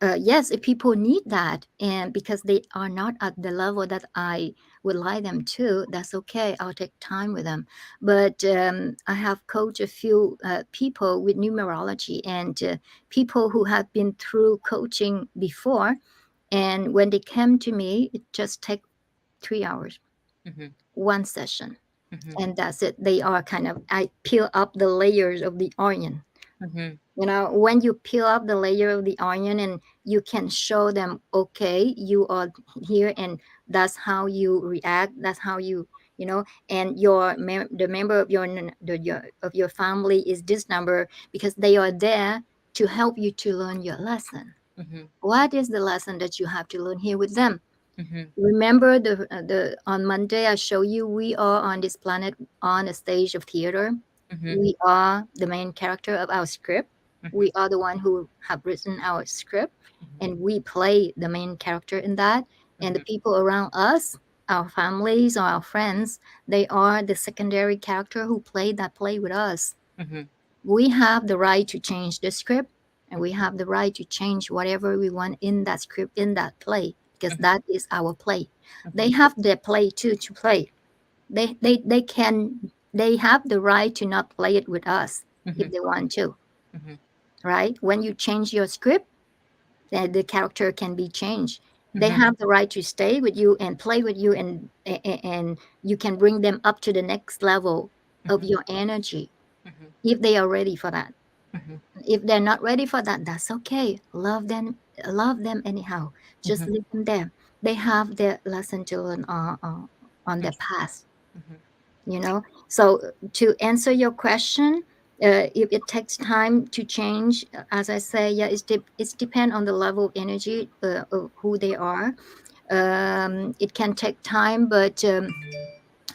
Yes, if people need that, and because they are not at the level that I would like them to, that's okay. I'll take time with them. But I have coached a few people with numerology, and people who have been through coaching before. And when they came to me, it just take 3 hours, Mm-hmm. one session, Mm-hmm. and that's it. They are kind of, I peel up the layers of the onion. Mm-hmm. When you peel up the layer of the onion, and you can show them, okay, you are here, and that's how you react, that's how and the member of of your family is this number, because they are there to help you to learn your lesson. Mm-hmm. What is the lesson that you have to learn here with them? Mm-hmm. Remember, the on Monday I show you, we are on this planet on a stage of theater. Mm-hmm. We are the main character of our script. Mm-hmm. We are the one who have written our script, and we play the main character in that. And the Mm-hmm. people around us, our families or our friends, they are the secondary character who play that play with us. Mm-hmm. We have the right to change the script. and we have the right to change whatever we want in that script, in that play, because Mhm. that is our play. They Mhm. have their play too to play. They have the right to not play it with us if Mhm. they want to, Mhm. right? When you change your script, the character can be changed. They Mhm. have the right to stay with you and play with you, and you can bring them up to the next level of Mhm. your energy Mhm. if they are ready for that. Mhm. If they're not ready for that, that's okay. Love them anyhow. Just Mhm. leave them there. They have their lesson to learn on their past, Mhm. you know. So to answer your question, if it takes time to change, as I say, yeah, it's depend on the level of energy of who they are. It can take time, but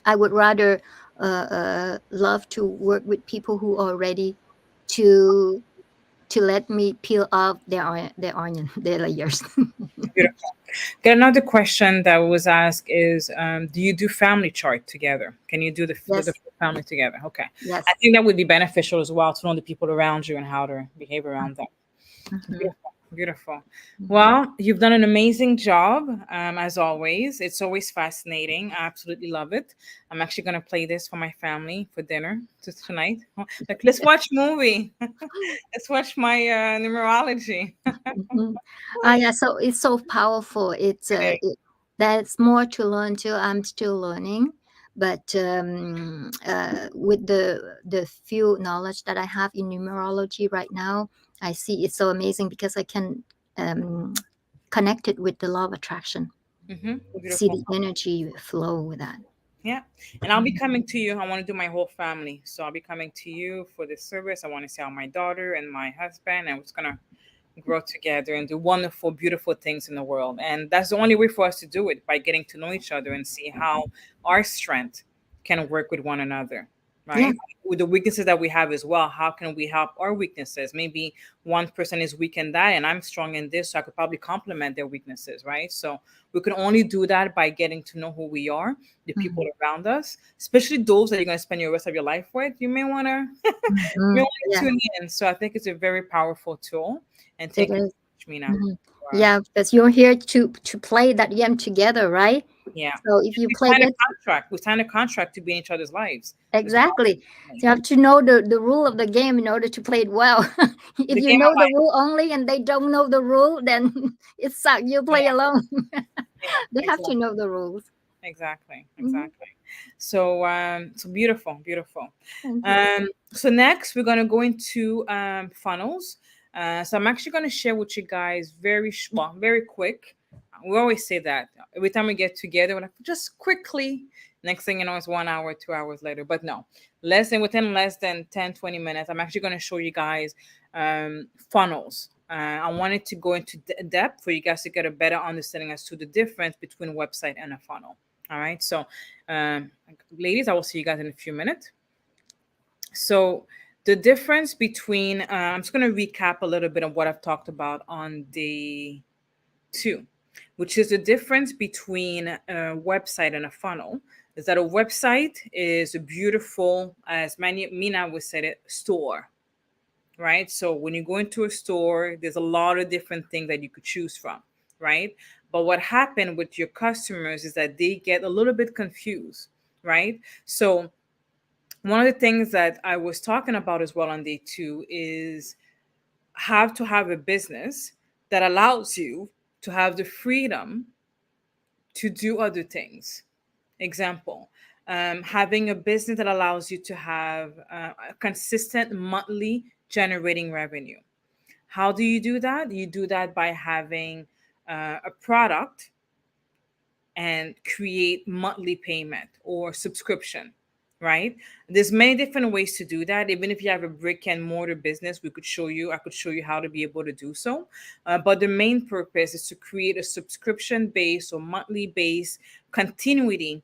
I would rather love to work with people who are ready to let me peel off their onion, their layers. Beautiful. Got another question that was asked is, do you do family chart together? Can you do the Yes, full family together? Okay. I yes. think that would be beneficial as well to know the people around you and how to behave around them. Hmm. Beautiful, beautiful. Hmm. Well, you've done an amazing job, as always. It's always fascinating. I absolutely love it. I'm actually going to play this for my family for dinner tonight. Like, let's watch movie. Let's watch my numerology. Hmm. Yeah, so it's so powerful. There's more to learn too. I'm still learning, but with the few knowledge that I have in numerology right now, I see it's so amazing because I can um, connect it with the law of attraction. See Beautiful. the energy flow with that. Yeah. And I'll be coming to you. I want to do my whole family. So I'll be coming to you for this service. I want to see how my daughter and my husband, and we're going to grow together and do wonderful, beautiful things in the world. And that's the only way for us to do it, by getting to know each other and see how our strength can work with one another, Yeah. right? With the weaknesses that we have as well, how can we help our weaknesses? Maybe one person is weak in that and I'm strong in this, so I could probably complement their weaknesses, right? So we can only do that by getting to know who we are, the people Mhm. around us, especially those that you're going to spend your rest of your life with. You may want to you may Mhm. want to Yeah, tune in. So I think it's a very powerful tool. And it thank you is. so much, Mina. Mhm. For, Yeah, because you're here to play that game together, right? yeah. So if you We play signed a that contract. We signed a contract to be in each other's lives. It's part of exactly, the you have to know the rule of the game in order to play it well. If the you game know of the life. rule only and they don't know the rule, then it sucks. You Yeah, play alone. yeah, They have to exactly. know the rules. Exactly. Mhm. Exactly. So so beautiful, beautiful. Thank you. So next we're gonna go into funnels. So I'm actually gonna share with you guys well, very quick. We always say that every time we get together, we're like, just quickly. Next thing you know, it's 1 hour, 2 hours later. But no, within less than 10, 20 minutes, I'm actually gonna show you guys funnels. I wanted to go into depth for you guys to get a better understanding as to the difference between a website and a funnel. All right. So, ladies, I will see you guys in a few minutes. So, the difference between, I'm just going to recap a little bit of what I've talked about on day two, which is the difference between a website and a funnel. Is that a website is a beautiful, as Mina would say it, store, right? So when you go into a store, there's a lot of different things that you could choose from, right? But what happened with your customers is that they get a little bit confused, right? So one of the things that I was talking about as well on day two is how to have a business that allows you to have the freedom to do other things. Example, having a business that allows you to have a consistent monthly generating revenue. How do you do that? You do that by having a product and create monthly payment or subscription, right? There's many different ways to do that. Even if you have a brick and mortar business, I could show you how to be able to do so. But the main purpose is to create a subscription based or monthly based continuity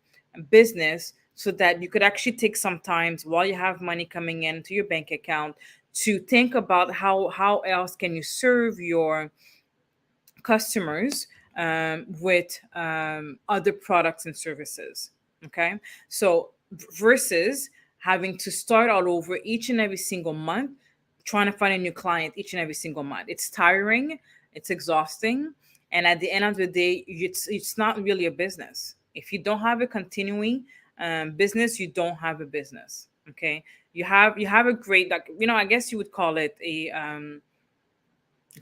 business, so that you could actually take some time while you have money coming into your bank account to think about how else can you serve your customers with other products and services. Okay. So versus having to start all over each and every single month, trying to find a new client each and every single month. It's tiring, it's exhausting, and at the end of the day, it's not really a business. If you don't have a continuing business, you don't have a business. Okay, you have a great, like, I guess you would call it a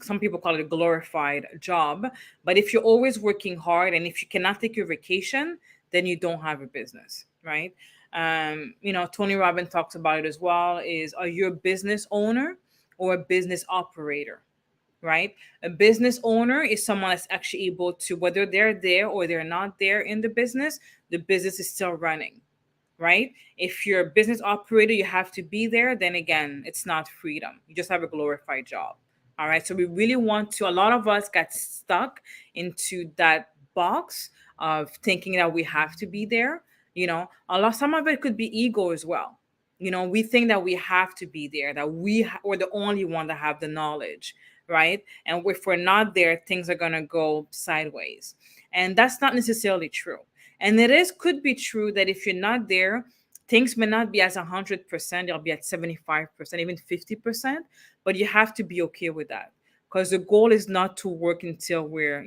some people call it a glorified job. But if you're always working hard and if you cannot take your vacation, then you don't have a business, right? Tony Robbins talks about it as well. Is, are you a business owner or a business operator? Right? A business owner is someone that's actually able to, whether they're there or they're not there in the business is still running, right? If you're a business operator, you have to be there, then again, it's not freedom. You just have a glorified job. All right. So we really want to, a lot of us got stuck into that box of thinking that we have to be there. Some of it could be ego as well. We think that we have to be there, that we're the only one that have the knowledge, right? And if we're not there, things are going to go sideways. And that's not necessarily true. And could be true that if you're not there, things may not be as 100%, they'll be at 75%, even 50%, but you have to be okay with that. Because the goal is not to work until we're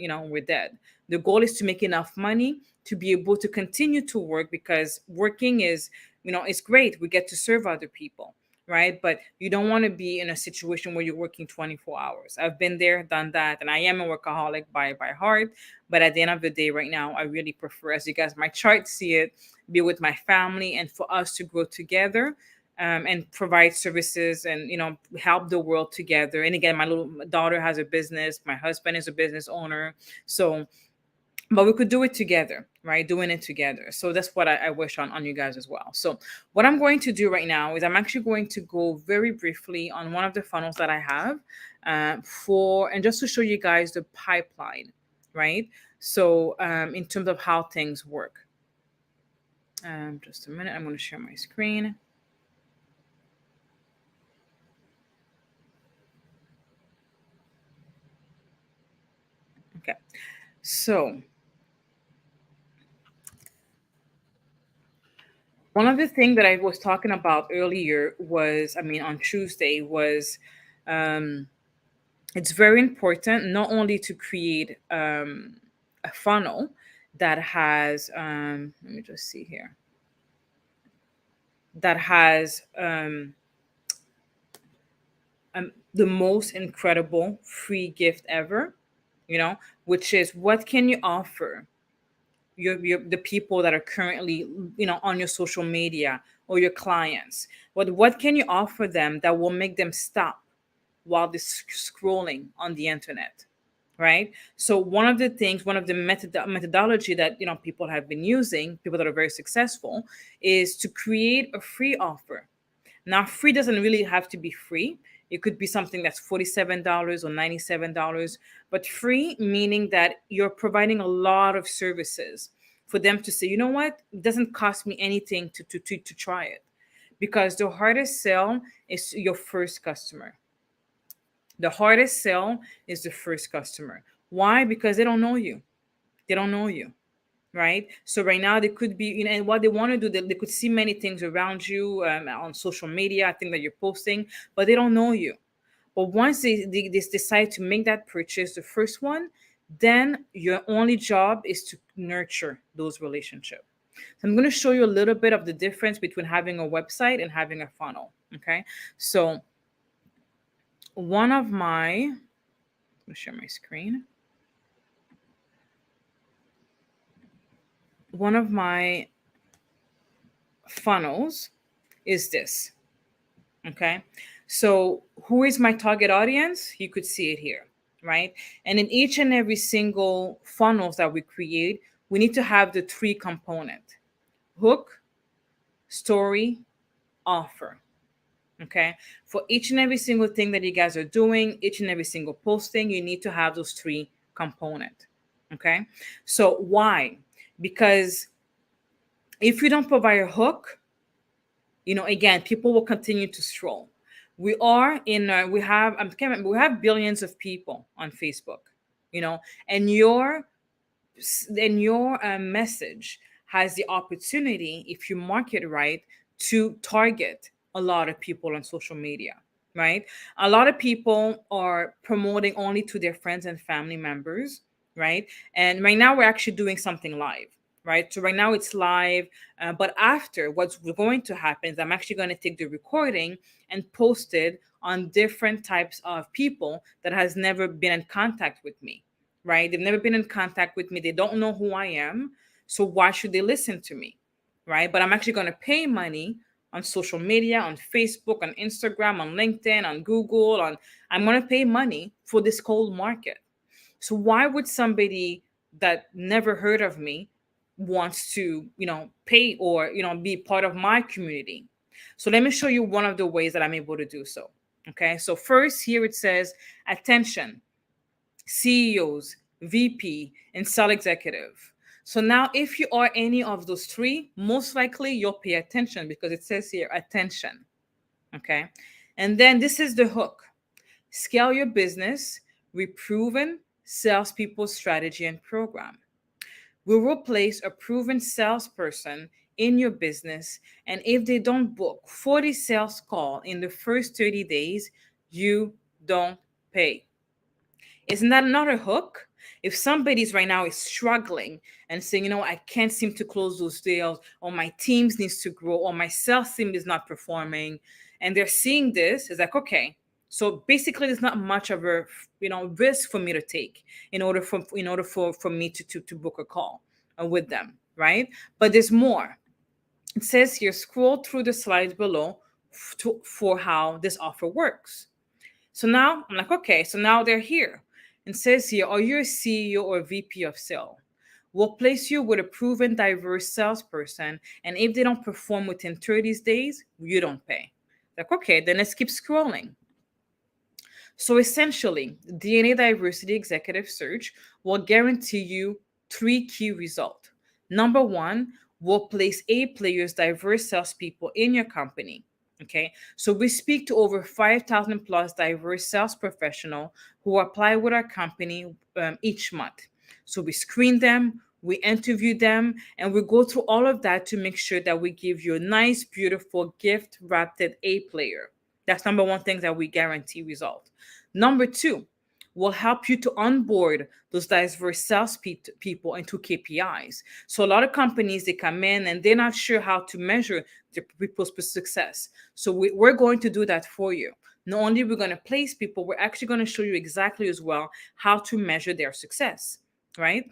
dead. The goal is to make enough money to be able to continue to work, because working is, it's great. We get to serve other people, right? But you don't want to be in a situation where you're working 24 hours. I've been there, done that, and I am a workaholic by heart. But at the end of the day, right now, I really prefer, as you guys, my chart see it, be with my family and for us to grow together, and provide services and help the world together. And again, my little daughter has a business, my husband is a business owner, so but we could do it together, right? Doing it together. So that's what I wish on you guys as well. So what I'm going to do right now is I'm actually going to go very briefly on one of the funnels that I have, and just to show you guys the pipeline, right? So in terms of how things work. Just a minute, I'm going to share my screen. Okay, so one of the things that I was talking about earlier was, on Tuesday, was it's very important not only to create a funnel that has, let me just see here, that has the most incredible free gift ever, which is, what can you offer the people that are currently on your social media or your clients? What can you offer them that will make them stop while they're scrolling on the internet, right? So one of the methodology that people have been using, people that are very successful, is to create a free offer. Now, free doesn't really have to be free. It could be something that's $47 or $97, but free meaning that you're providing a lot of services for them to say, you know what, it doesn't cost me anything to try it. Because the hardest sell is your first customer. The hardest sell is the first customer. Why? Because they don't know you. They don't know you, right? So right now they could be, and what they want to do, they could see many things around you on social media, I think that you're posting, but they don't know you. But once they decide to make that purchase, the first one, then your only job is to nurture those relationships. So I'm going to show you a little bit of the difference between having a website and having a funnel. Okay. So one of my, let me share my screen. One of my funnels is this. Okay. So who is my target audience? You could see it here, right? And in each and every single funnels that we create, we need to have the three component: hook, story, offer. Okay. For each and every single thing that you guys are doing, each and every single posting, you need to have those three component. Okay. So why? Because if you don't provide a hook, again, people will continue to scroll. We are in, we have, I can't remember, we have billions of people on Facebook, and your message has the opportunity, if you market right, to target a lot of people on social media. right? A lot of people are promoting only to their friends and family members, right? And right now we're actually doing something live, right? So right now it's live, but after what's going to happen is I'm actually going to take the recording and post it on different types of people that has never been in contact with me, right? They've never been in contact with me. They don't know who I am. So why should they listen to me? Right? But I'm actually going to pay money on social media, on Facebook, on Instagram, on LinkedIn, on Google, on I'm going to pay money for this cold market. So why would somebody that never heard of me wants to, pay or, be part of my community? So let me show you one of the ways that I'm able to do so. Okay? So first here it says attention, CEOs, VP, and sell executive. So now, if you are any of those three, most likely you'll pay attention because it says here attention. Okay. And then this is the hook: scale your business with proven salespeople strategy and program. We will place a proven salesperson in your business, and if they don't book 40 sales call in the first 30 days, you don't pay. Isn't that another hook? If somebody's right now is struggling and saying, I can't seem to close those deals, or my teams needs to grow, or my sales team is not performing, and they're seeing this, it's like, okay, so basically there's not much of a risk for me to take in order for me to book a call with them, right? But there's more. It says here, scroll through the slides below for how this offer works. So now I'm like, okay, so now they're here. And says here, are you a CEO or VP of sale? We'll place you with a proven diverse salesperson. And if they don't perform within 30 days, you don't pay. Like, okay, then let's keep scrolling. So essentially, DNA Diversity Executive Search will guarantee you three key results. Number one, we'll place A players, diverse salespeople in your company. Okay, so we speak to over 5,000 plus diverse sales professional who apply with our company each month. So we screen them, we interview them, and we go through all of that to make sure that we give you a nice, beautiful, gift wrapped A player. That's number one thing that we guarantee result. Number two, will help you to onboard those diverse sales people into KPIs. So a lot of companies, they come in and they're not sure how to measure the people's success. So we're going to do that for you. Not only are we going to place people, we're actually going to show you exactly as well how to measure their success, right?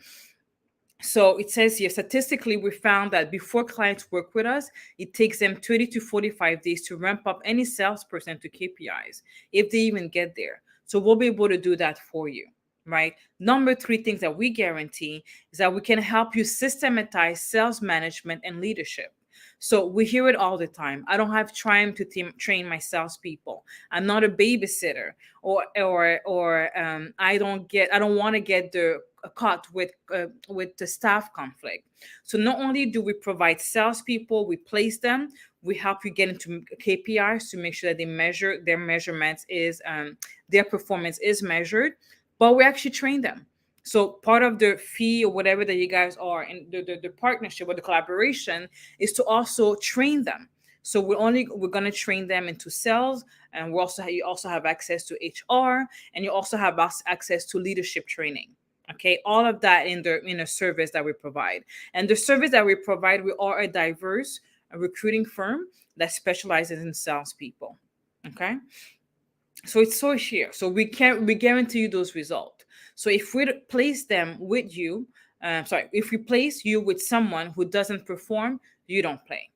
So it says here, statistically, we found that before clients work with us, it takes them 30 to 45 days to ramp up any salesperson to KPIs, if they even get there. So we'll be able to do that for you, right? Number three things that we guarantee is that we can help you systematize sales management and leadership. So we hear it all the time. I don't have time to train my salespeople. I'm not a babysitter, or I don't want to get caught with the staff conflict. So not only do we provide salespeople, we place them, we help you get into KPIs to make sure that their performance is measured, but we actually train them. So part of the fee or whatever that you guys are in the partnership or the collaboration is to also train them. So we're gonna train them into sales, and you also have access to HR, and you also have access to leadership training. Okay, all of that in a service that we provide. And the service that we provide, we are a diverse recruiting firm that specializes in salespeople. Okay, so it's so here. So we guarantee you those results. So if we place them with you, if we place you with someone who doesn't perform, you don't pay.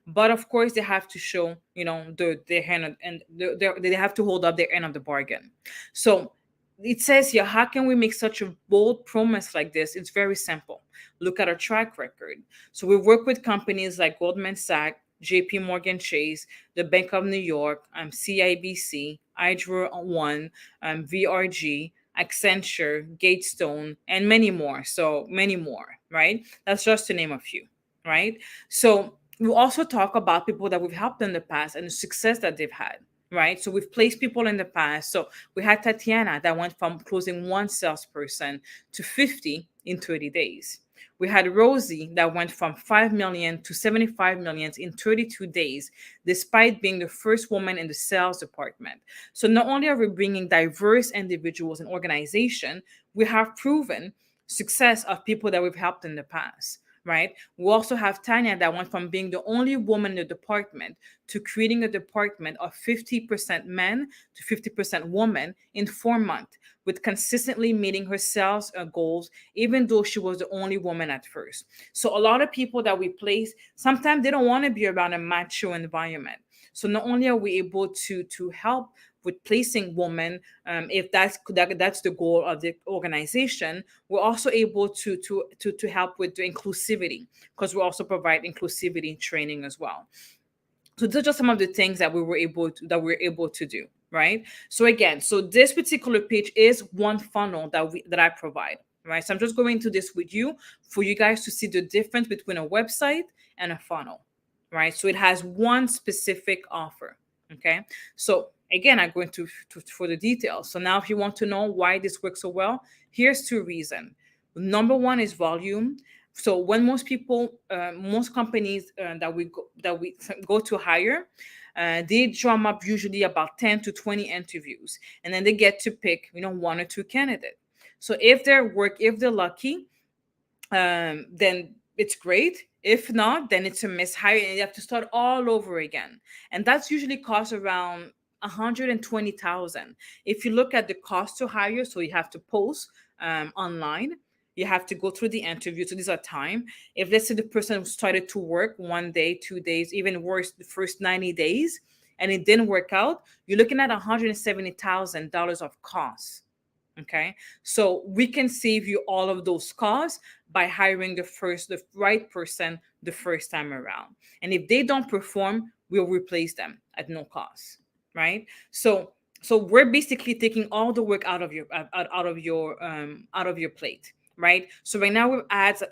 But of course, they have to show, their hand, and they have to hold up their end of the bargain. So it says here, how can we make such a bold promise like this? It's very simple. Look at our track record. So we work with companies like Goldman Sachs, JP Morgan Chase, the Bank of New York, CIBC, Hydro One, VRG, Accenture, Gatestone, and many more. So many more, right? That's just to name a few, right? So we also talk about people that we've helped in the past and the success that they've had, right? So we've placed people in the past. So we had Tatiana that went from closing one salesperson to 50 in 30 days. We had Rosie that went from 5 million to 75 million in 32 days, despite being the first woman in the sales department. So not only are we bringing diverse individuals and organization, we have proven success of people that we've helped in the past, right? We also have Tanya that went from being the only woman in the department to creating a department of 50% men to 50% women in 4 months, with consistently meeting her sales goals, even though she was the only woman at first. So a lot of people that we place, sometimes they don't want to be around a macho environment. So not only are we able to help with placing women, if that's the goal of the organization, we're also able to help with the inclusivity, because we also provide inclusivity training as well. So those are just some of the things that we're able to do, right? So again, so this particular page is one funnel that I provide, right? So I'm just going to this with you for you guys to see the difference between a website and a funnel, right? So it has one specific offer. Okay, so again, I'm going to for the details. So now if you want to know why this works so well, here's two reasons. Number one is volume. So when most companies that we go to hire, they drum up usually about 10 to 20 interviews, and then they get to pick, one or two candidates. So if they're lucky, then it's great. If not, then it's a mishire and you have to start all over again. And that's usually costs around 120,000. If you look at the cost to hire, so you have to post online, you have to go through the interview. So these are time. If let's say the person started to work 1 day, 2 days, even worse, the first 90 days, and it didn't work out, you're looking at $170,000 of costs. Okay, so we can save you all of those costs by hiring the right person the first time around. And if they don't perform, we'll replace them at no cost, right? So we're basically taking all the work out of your plate, right? So right now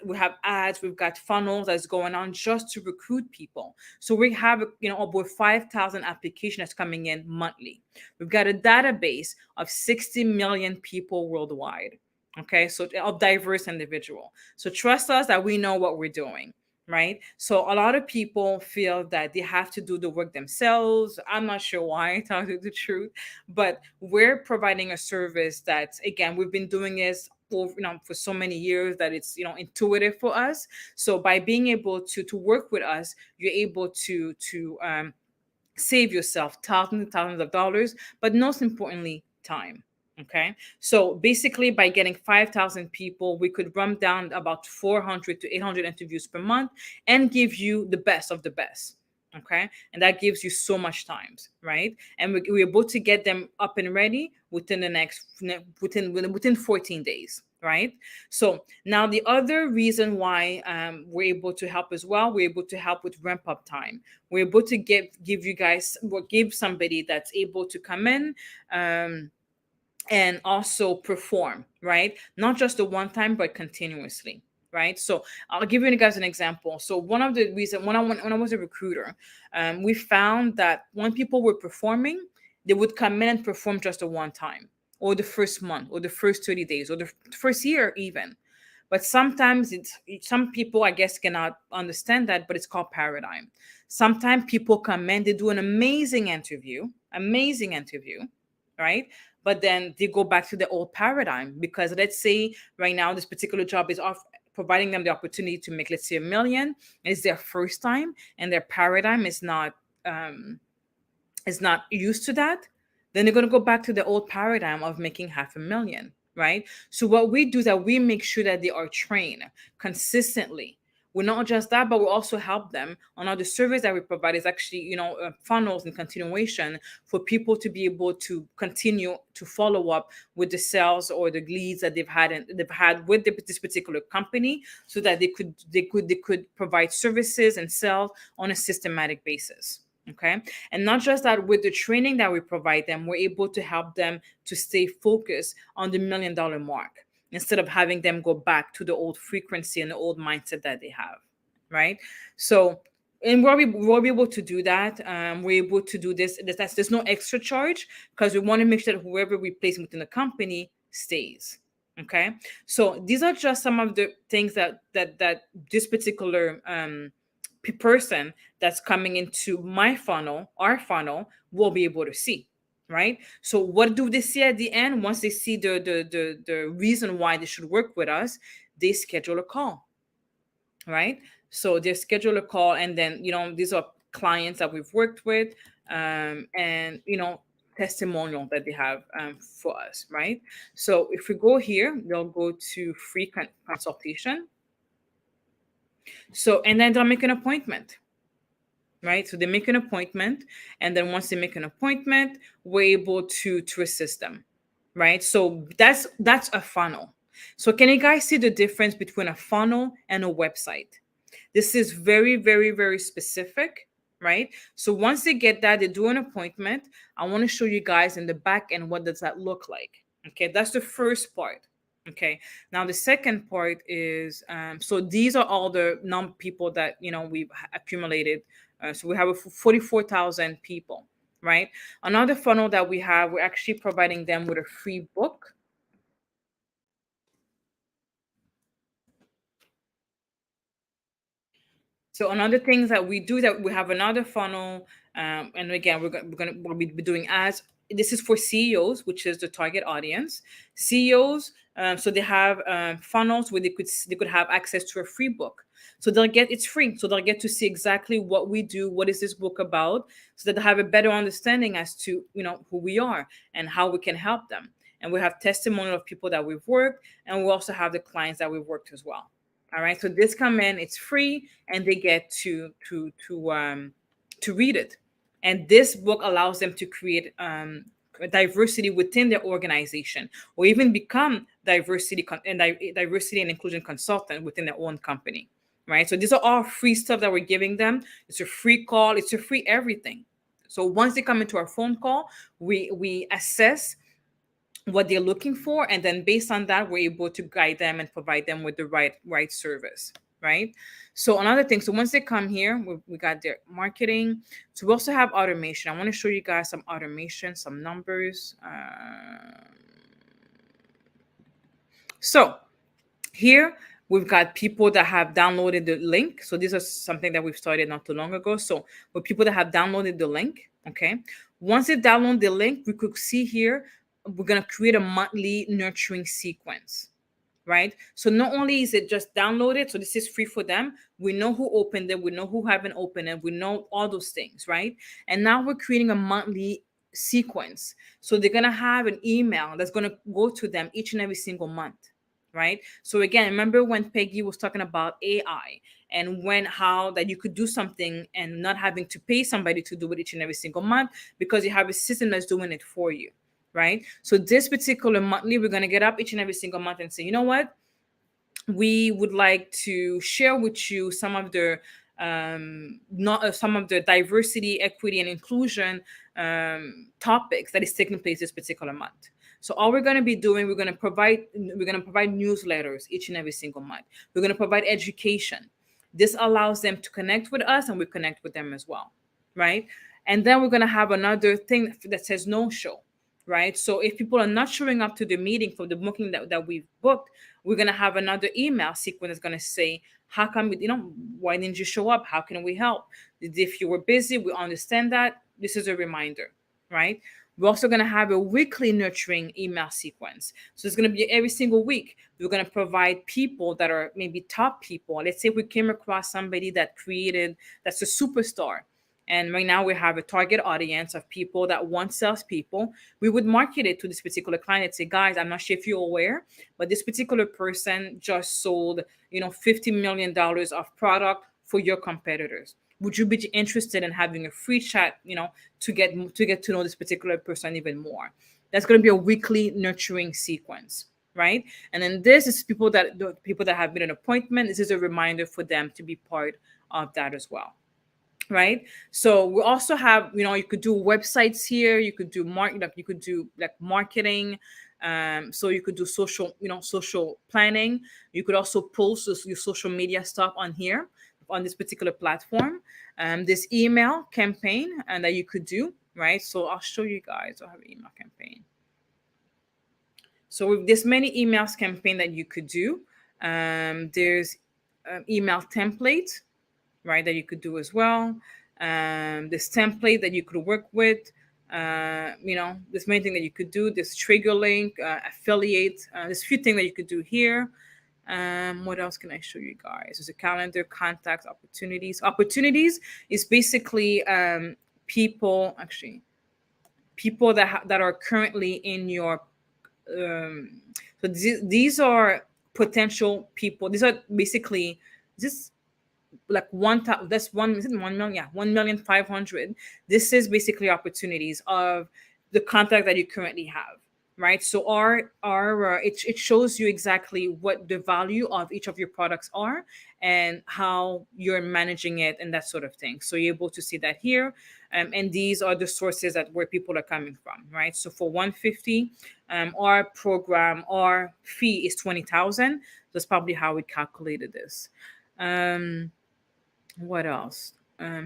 we have ads, we've got funnels that's going on just to recruit people. So we have over 5,000 applications that's coming in monthly. We've got a database of 60 million people worldwide. Okay, so of diverse individual. So trust us that we know what we're doing, right? So a lot of people feel that they have to do the work themselves. I'm not sure why, tell you the truth, but we're providing a service that, again, we've been doing this for so many years that it's intuitive for us. So by being able to work with us, you're able to save yourself thousands and thousands of dollars, but most importantly, time. Okay, so basically, by getting 5,000 people, we could run down about 400 to 800 interviews per month and give you the best of the best. Okay, and that gives you so much time, right? And we're able to get them up and ready within 14 days. Right. So now the other reason why we're able to help as well, we're able to help with ramp up time. We're able to give somebody that's able to come in and also perform, right? Not just the one time, but continuously, right? So I'll give you guys an example. So one of the reasons when I was a recruiter, we found that when people were performing, they would come in and perform just the one time, or the first month, or the first 30 days, or the first year even. But sometimes some people, I guess, cannot understand that, but it's called paradigm. Sometimes people come in, they do an amazing interview, right? But then they go back to the old paradigm, because let's say right now this particular job is providing them the opportunity to make, let's say, $1 million. It's their first time, and their paradigm is not used to that. Then they're going to go back to the old paradigm of making $500,000, right? So what we do is that we make sure that they are trained consistently. We're not just that, but we also help them on all the service that we provide is actually, funnels and continuation for people to be able to continue to follow up with the sales or the leads that they've had with this particular company, so that they could provide services and sell on a systematic basis. Okay. And not just that, with the training that we provide them, we're able to help them to stay focused on the $1 million mark, instead of having them go back to the old frequency and the old mindset that they have. Right. So, and we're able to do that. We're able to do this. There's no extra charge, because we want to make sure that whoever we place within the company stays. Okay, so these are just some of the things that this particular person that's coming into my funnel, our funnel, will be able to see. Right. So what do they see at the end? Once they see the reason why they should work with us, they schedule a call. Right. So they schedule a call, and then these are clients that we've worked with, and testimonial that they have for us. Right. So if we go here, they'll go to free consultation. So, and then they'll make an appointment. Right. So they make an appointment, and then once they make an appointment, we're able to assist them. Right. So that's a funnel. So can you guys see the difference between a funnel and a website? This is very, very, very specific, right? So once they get that, they do an appointment. I want to show you guys in the back end, what does that look like? Okay, that's the first part. Okay, now the second part is so these are all the people that we've accumulated. So we have 44,000 people, right? Another funnel that we have, we're actually providing them with a free book. So another things that we do, that we have another funnel, and again we'll be doing ads. This is for CEOs, which is the target audience. CEOs, so they have funnels where they could have access to a free book. So it's free, so they'll get to see exactly what we do, what is this book about, so that they have a better understanding as to who we are and how we can help them. And we have testimonial of people that we've worked, and we also have the clients that we've worked as well. All right, so this come in, it's free, and they get to read it. And this book allows them to create diversity within their organization, or even become diversity and inclusion consultant within their own company. Right, so these are all free stuff that we're giving them. It's a free call, it's a free everything. So once they come into our phone call, we assess what they're looking for, and then based on that, we're able to guide them and provide them with the right service. Right. So another thing, so once they come here, we got their marketing. So we also have automation. I want to show you guys some automation, some numbers. So here we've got people that have downloaded the link. So this is something that we've started not too long ago. So with people that have downloaded the link, okay, once they download the link, we could see here, we're going to create a monthly nurturing sequence. Right. So not only is it just downloaded, so this is free for them. We know who opened it. We know who haven't opened it. We know all those things. Right. And now we're creating a monthly sequence. So they're going to have an email that's going to go to them each and every single month. Right. So again, remember when Peggy was talking about AI, and how that you could do something and not having to pay somebody to do it each and every single month, because you have a system that's doing it for you. Right. So this particular monthly, we're going to get up each and every single month and say, you know what? We would like to share with you some of the not some of the diversity, equity, and inclusion topics that is taking place this particular month. So all we're going to be doing, we're going to provide newsletters each and every single month. We're going to provide education. This allows them to connect with us, and we connect with them as well. Right. And then we're going to have another thing that says no show. Right. So if people are not showing up to the meeting for the booking that we've booked, we're going to have another email sequence that's going to say, how come, why didn't you show up? How can we help? If you were busy, we understand that. This is a reminder. Right. We're also going to have a weekly nurturing email sequence. So it's going to be every single week. We're going to provide people that are maybe top people. Let's say we came across somebody that's a superstar. And right now we have a target audience of people that want salespeople. We would market it to this particular client and say, guys, I'm not sure if you're aware, but this particular person just sold, $50 million of product for your competitors. Would you be interested in having a free chat, to get to know this particular person even more? That's going to be a weekly nurturing sequence, right? And then this is people that have made an appointment. This is a reminder for them to be part of that as well. Right. So we also have, you could do websites here. You could do marketing. So you could do social planning. You could also post your social media stuff on here, on this particular platform. This email campaign and that you could do. Right. So I'll show you guys. I'll have an email campaign. So with this many emails campaign that you could do, there's email template, right, that you could do as well. This template that you could work with. There's many things that you could do. This trigger link, affiliate. There's a few things that you could do here. What else can I show you guys? There's a calendar, contacts, opportunities. Opportunities is basically people that are currently in your so these are potential people. These are basically just like that's 1 million, yeah, 1,500,000. This is basically opportunities of the contact that you currently have, right? So it shows you exactly what the value of each of your products are and how you're managing it and that sort of thing. So you're able to see that here. And these are the sources that where people are coming from, right? So for 150, our program, our fee is 20,000. That's probably how we calculated this. What else?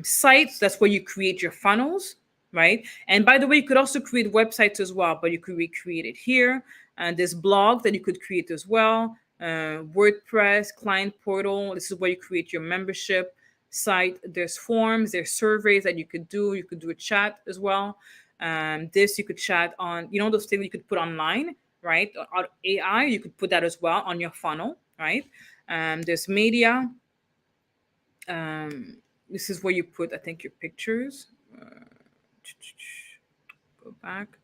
Sites, that's where you create your funnels, right? And by the way, you could also create websites as well, but you could recreate it here. And there's blog that you could create as well. WordPress, client portal. This is where you create your membership site. There's forms, there's surveys that you could do. You could do a chat as well. This you could chat on, those things you could put online, right? On AI, you could put that as well on your funnel, right? There's media. This is where you put, I think, your pictures. Go back.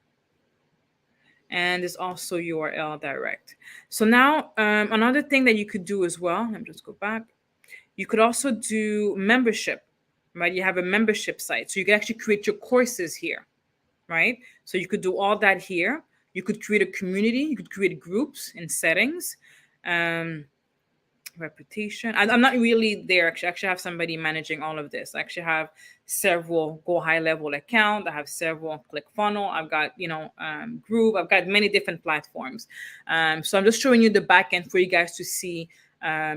And there's also URL direct. So now another thing that you could do as well, let me just go back. You could also do membership, right? You have a membership site. So you can actually create your courses here, right? So you could do all that here. You could create a community. You could create groups and settings. Reputation. I'm not really there. I actually have somebody managing all of this. I actually have several Go High Level account. I have several ClickFunnels. I've got Group. I've got many different platforms. So I'm just showing you the back end for you guys to see.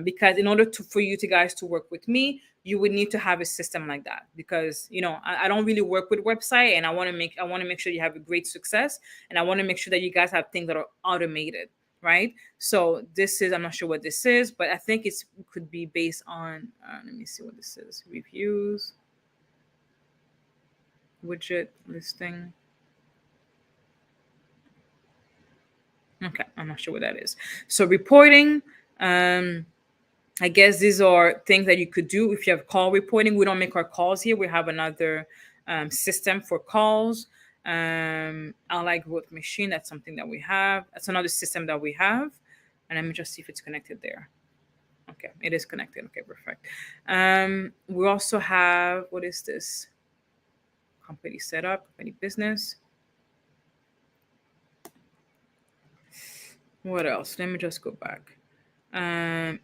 Because in order for you guys to work with me, you would need to have a system like that. Because I don't really work with website, and I want to make sure you have a great success, and I want to make sure that you guys have things that are automated. Right. So I'm not sure what this is, but I think it could be based on, let me see what this is. Reviews, widget, listing. Okay. I'm not sure what that is. So reporting, I guess these are things that you could do if you have call reporting. We don't make our calls here. We have another system for calls. Like growth machine, that's something that we have. That's another system that we have. And let me just see if it's connected there. Okay, it is connected. Okay, perfect. We also have, what is this? Company setup, company business. What else? Let me just go back.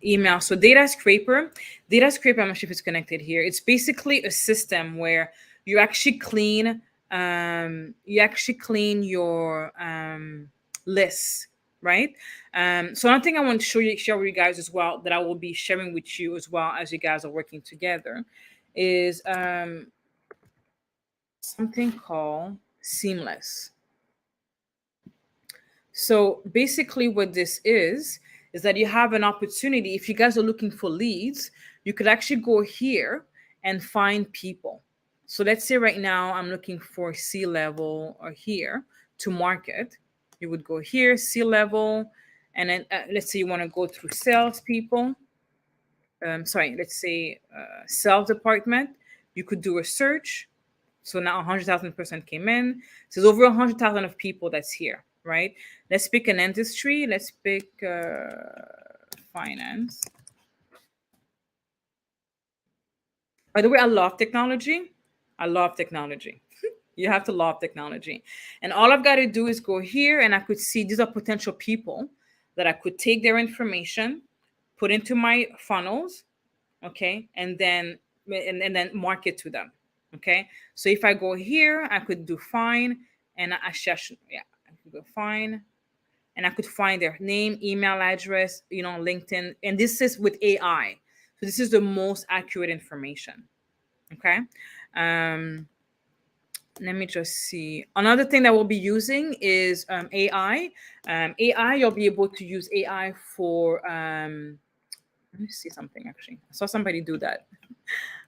Email. So data scraper, I'm not sure if it's connected here. It's basically a system where you actually clean your lists, right? So another thing I want to share with you guys as well, that I will be sharing with you as well as you guys are working together, is something called Seamless. So basically what this is that you have an opportunity. If you guys are looking for leads, you could actually go here and find people. So let's say right now I'm looking for C-level or here to market. You would go here, C-level, and then let's say you want to go through salespeople. Let's say sales department. You could do a search. So now 100,000% came in. So there's over 100,000 of people that's here, right? Let's pick an industry. Let's pick finance. By the way, I love technology. You have to love technology. And all I've got to do is go here, and I could see these are potential people that I could take their information, put into my funnels, okay, and then market to them. Okay, so if I go here, I could do find, and I could go find, and I could find their name, email address, LinkedIn, and this is with AI. So this is the most accurate information. Okay, Let me just see. Another thing that we'll be using is AI. AI, you'll be able to use AI for. Let me see something actually. I saw somebody do that.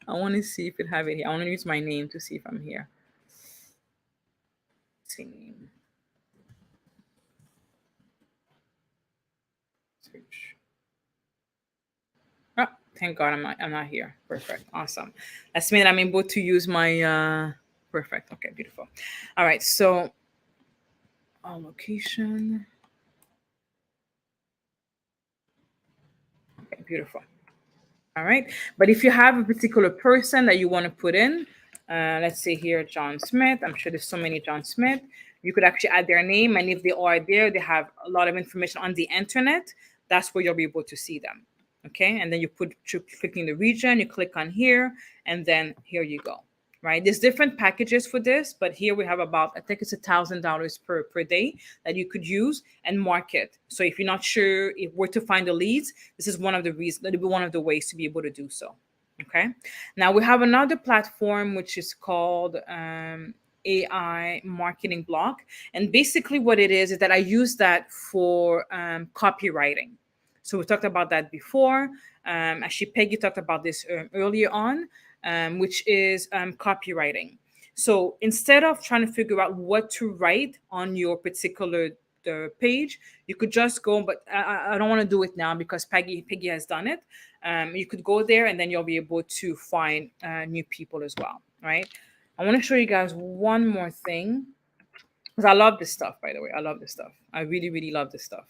I want to see if it have it here. I want to use my name to see if I'm here. Let's see. Search. Oh, thank God I'm not here. Perfect. Awesome. That's mean I'm able to use my perfect. Okay, beautiful. All right, so location. Okay, beautiful. All right. But if you have a particular person that you want to put in, let's say here, John Smith. I'm sure there's so many John Smith. You could actually add their name. And if they are there, they have a lot of information on the internet. That's where you'll be able to see them. Okay. And then you click in the region, you click on here, and then here you go. Right. There's different packages for this, but here we have about, I think it's $1,000 per day that you could use and market. So if you're not sure if where to find the leads, this is one of the reasons, that'll be one of the ways to be able to do so. Okay. Now we have another platform which is called AI Marketing Block, and basically what it is that I use that for copywriting. So we talked about that before. Actually, Peggy talked about this earlier on, which is copywriting. So instead of trying to figure out what to write on your particular page, you could just go. But I don't want to do it now because Peggy has done it. You could go there and then you'll be able to find new people as well, right? I want to show you guys one more thing because I love this stuff. By the way, I love this stuff. I really, really love this stuff.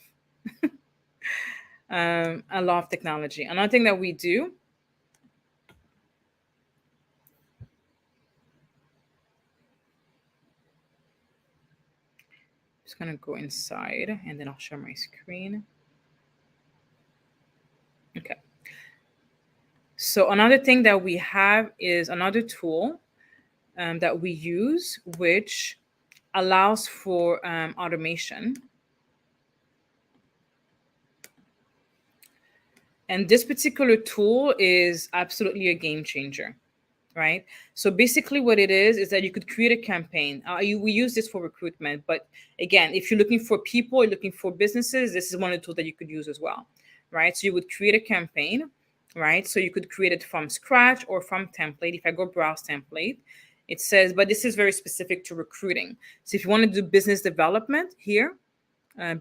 I love technology. Another thing that we do. Just gonna go inside and then I'll share my screen. Okay. So another thing that we have is another tool that we use, which allows for automation. And this particular tool is absolutely a game changer, right? So basically what it is that you could create a campaign. We use this for recruitment, but again, if you're looking for people, you're looking for businesses, this is one of the tools that you could use as well, right? So you would create a campaign, right? So you could create it from scratch or from template. If I go browse template, it says, but this is very specific to recruiting. So if you want to do business development here,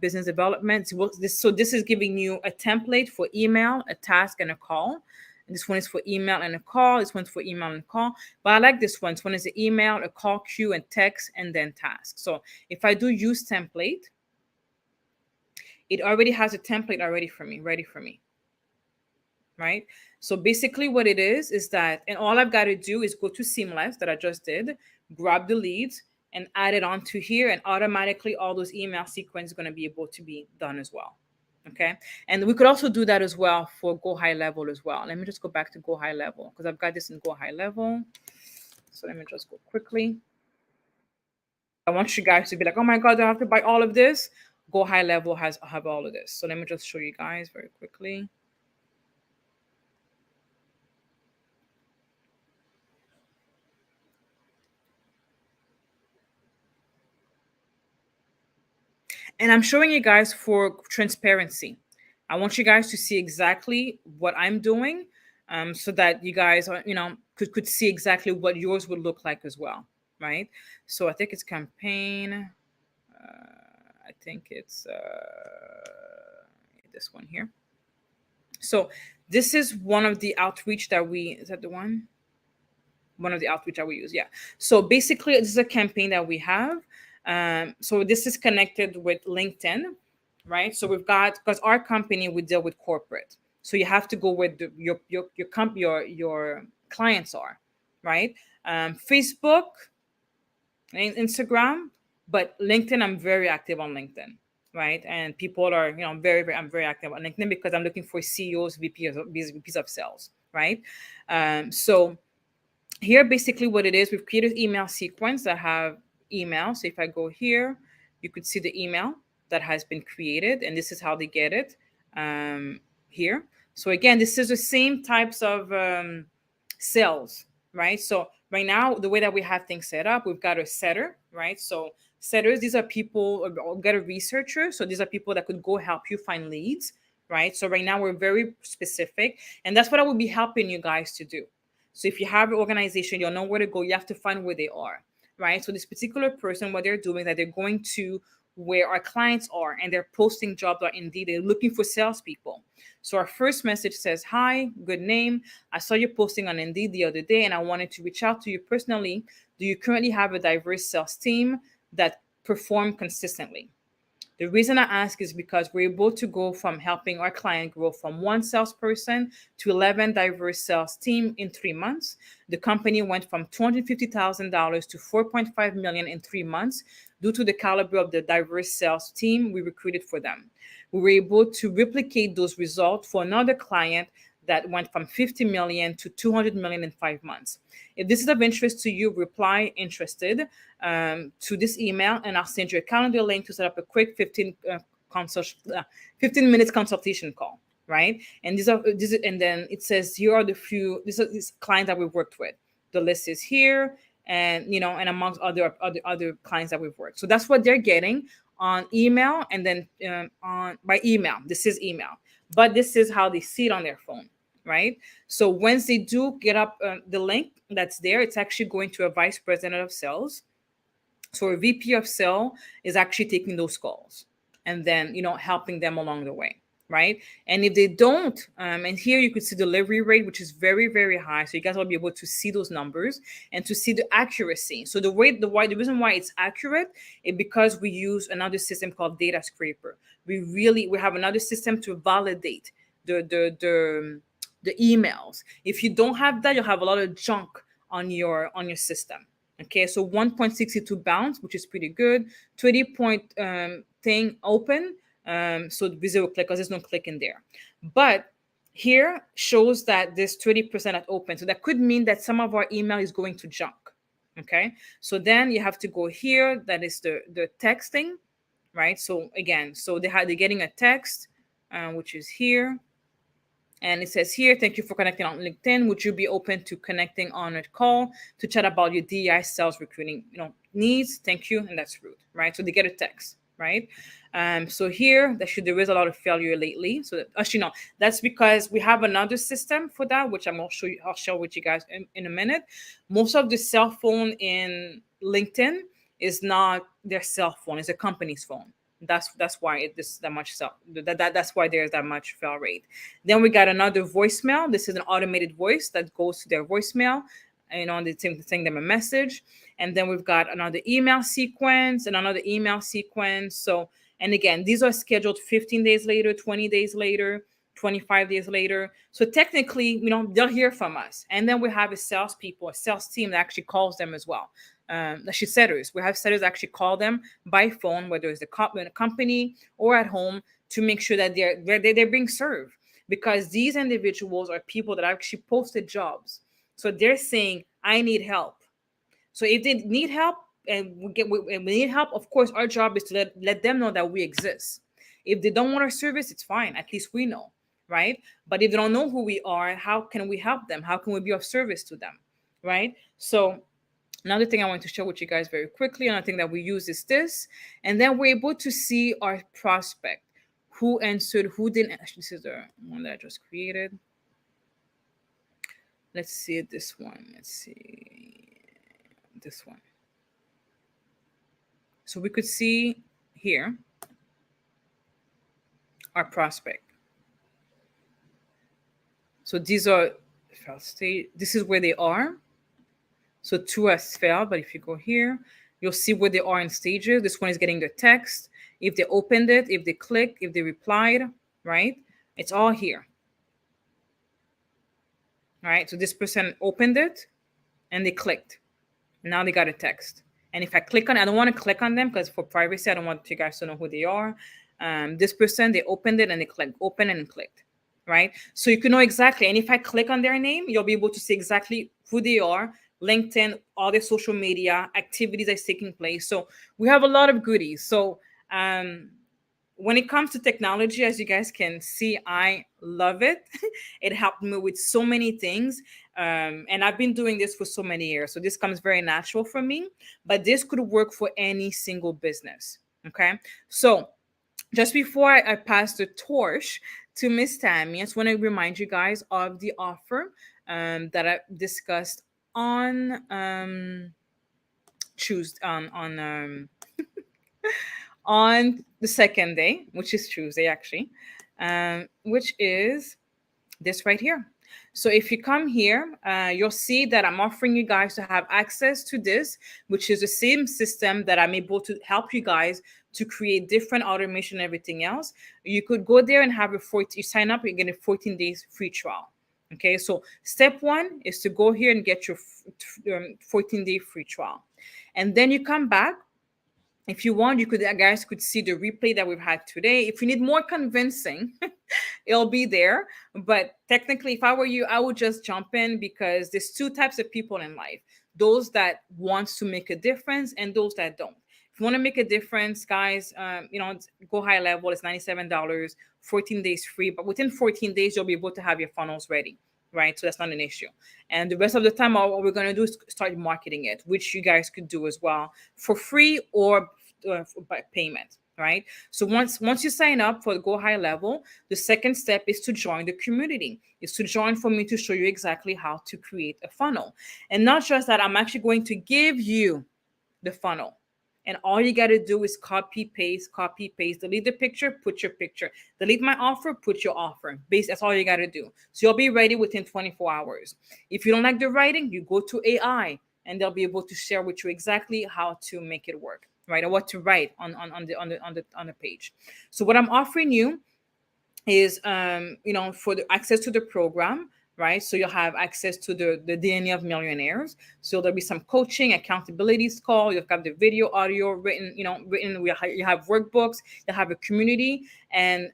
business development. So this is giving you a template for email, a task, and a call. And this one is for email and a call. This one's for email and a call. But I like this one. This one is an email, a call queue, and text, and then task. So if I do use template, it already has a template already for me, ready for me. Right? So basically what it is that, and all I've got to do is go to Seamless that I just did, grab the leads, and add it onto here, and automatically all those email sequences are going to be able to be done as well. Okay. And we could also do that as well for Go High Level as well. Let me just go back to Go High Level because I've got this in Go High Level. So let me just go quickly. I want you guys to be like, oh my God, do I have to buy all of this? Go High Level have all of this. So let me just show you guys very quickly. And I'm showing you guys for transparency. I want you guys to see exactly what I'm doing, so that you guys are, could see exactly what yours would look like as well, right? So I think it's campaign. I think it's this one here. So this is one of the outreach that is that the one? One of the outreach that we use, yeah. So basically, this is a campaign that we have. So this is connected with LinkedIn, right? So we've got, because our company, we deal with corporate, so you have to go where your clients are, right? Facebook and Instagram, but LinkedIn, I'm very active on LinkedIn, right? And people are, I'm very active on LinkedIn because I'm looking for CEOs, VPs of sales, right? So here, basically what it is, we've created email sequence that have email. So if I go here, you could see the email that has been created, and this is how they get it here. So again, this is the same types of sales, right? So Right now, the way that we have things set up, we've got a setter, right? So setters, these are people, or get a researcher. So these are people that could go help you find leads, right? So right now we're very specific, and that's what I would be helping you guys to do. So if you have an organization, you'll know where to go. You have to find where they are, right? So this particular person, what they're doing is that they're going to where our clients are, and they're posting jobs on Indeed. They're looking for salespeople. So our first message says, "Hi, good name. I saw you posting on Indeed the other day, and I wanted to reach out to you personally. Do you currently have a diverse sales team that perform consistently?" The reason I ask is because we're able to go from helping our client grow from one salesperson to 11 diverse sales team in 3 months. The company went from $250,000 to $4.5 million in 3 months due to the caliber of the diverse sales team we recruited for them. We were able to replicate those results for another client that went from 50 million to 200 million in 5 months. If this is of interest to you, reply interested to this email, and I'll send you a calendar link to set up a quick 15 minutes consultation call, right? And and then it says here are the few, this clients that we've worked with. The list is here, and and amongst other clients that we've worked. So that's what they're getting on email, and then on by email. This is email, but this is how they see it on their phone, right? So once they do get up the link that's there, it's actually going to a vice president of sales. So a VP of sale is actually taking those calls, and then helping them along the way, right? And if they don't, and here you could see delivery rate, which is very, very high. So you guys will be able to see those numbers and to see the accuracy. So the reason why it's accurate is because we use another system called Data Scraper. We have another system to validate the emails. If you don't have that, you'll have a lot of junk on your system. Okay, so 1.62 bounce, which is pretty good. 20 point thing open. So zero click, because there's no click in there. But here shows that there's 20% at open. So that could mean that some of our email is going to junk. Okay, so then you have to go here. That is the texting, right? So again, so they're getting a text, which is here. And it says here, "Thank you for connecting on LinkedIn. Would you be open to connecting on a call to chat about your DEI sales recruiting needs? Thank you." And that's Ruth, right? So they get a text, right? So here, there is a lot of failure lately. So actually, no, that's because we have another system for that, which I'll share with you guys in a minute. Most of the cell phone in LinkedIn is not their cell phone; it's a company's phone. That's why that's why there's that much fail rate. Then we got another voicemail. This is an automated voice that goes to their voicemail, and they send them a message. And then we've got another email sequence and another email sequence. So, and again, these are scheduled 15 days later, 20 days later, 25 days later. So technically, they'll hear from us. And then we have a sales team that actually calls them as well. Actually, setters. We have setters actually call them by phone, whether it's the company or at home, to make sure that they're being served. Because these individuals are people that actually posted jobs. So they're saying, "I need help." So if they need help, and we need help, of course, our job is to let them know that we exist. If they don't want our service, it's fine. At least we know, right? But if they don't know who we are, how can we help them? How can we be of service to them, right? So another thing I want to share with you guys very quickly, another thing that we use is this, and then we're able to see our prospect, who answered, who didn't. Actually, this is the one that I just created. Let's see this one. Let's see this one. So we could see here our prospect. So these are this is where they are. So 2 has failed, but if you go here, you'll see where they are in stages. This one is getting the text. If they opened it, if they click, if they replied, right? It's all here. All right, so this person opened it and they clicked. Now they got a text. And if I click on it, I don't want to click on them because for privacy, I don't want you guys to know who they are. This person, they opened it and they clicked, open and clicked, right? So you can know exactly. And if I click on their name, you'll be able to see exactly who they are, LinkedIn, all their social media activities that's taking place. So we have a lot of goodies. So when it comes to technology, as you guys can see, I love it. It helped me with so many things. And I've been doing this for so many years. So this comes very natural for me, but this could work for any single business. Okay. So just before I pass the torch to Miss Tammy, I just want to remind you guys of the offer that I discussed on Tuesday on the second day, which is Tuesday actually, which is this right here. So if you come here, you'll see that I'm offering you guys to have access to this, which is the same system that I'm able to help you guys to create different automation and everything else. You could go there and have a 14, you sign up, you get a 14 days free trial. Okay, so step one is to go here and get your 14-day free trial. And then you come back. If you want, you could, guys could see the replay that we've had today. If you need more convincing, it'll be there. But technically, if I were you, I would just jump in, because there's two types of people in life: those that wants to make a difference and those that don't. If you want to make a difference, guys, go high level. It's $97, 14 days free. But within 14 days, you'll be able to have your funnels ready, right? So that's not an issue. And the rest of the time, all we're going to do is start marketing it, which you guys could do as well for free or by payment, right? So once you sign up for the Go High Level, the second step is to join the community, is to join for me to show you exactly how to create a funnel. And not just that, I'm actually going to give you the funnel. And all you got to do is copy, paste, delete the picture, put your picture, delete my offer, put your offer. That's all you got to do. So you'll be ready within 24 hours. If you don't like the writing, you go to AI and they'll be able to share with you exactly how to make it work, right? Or what to write on the page. So what I'm offering you is for the access to the program, right? So you'll have access to the DNA of millionaires. So there'll be some coaching, accountability call. You've got the video, audio, written. You have workbooks. You have a community and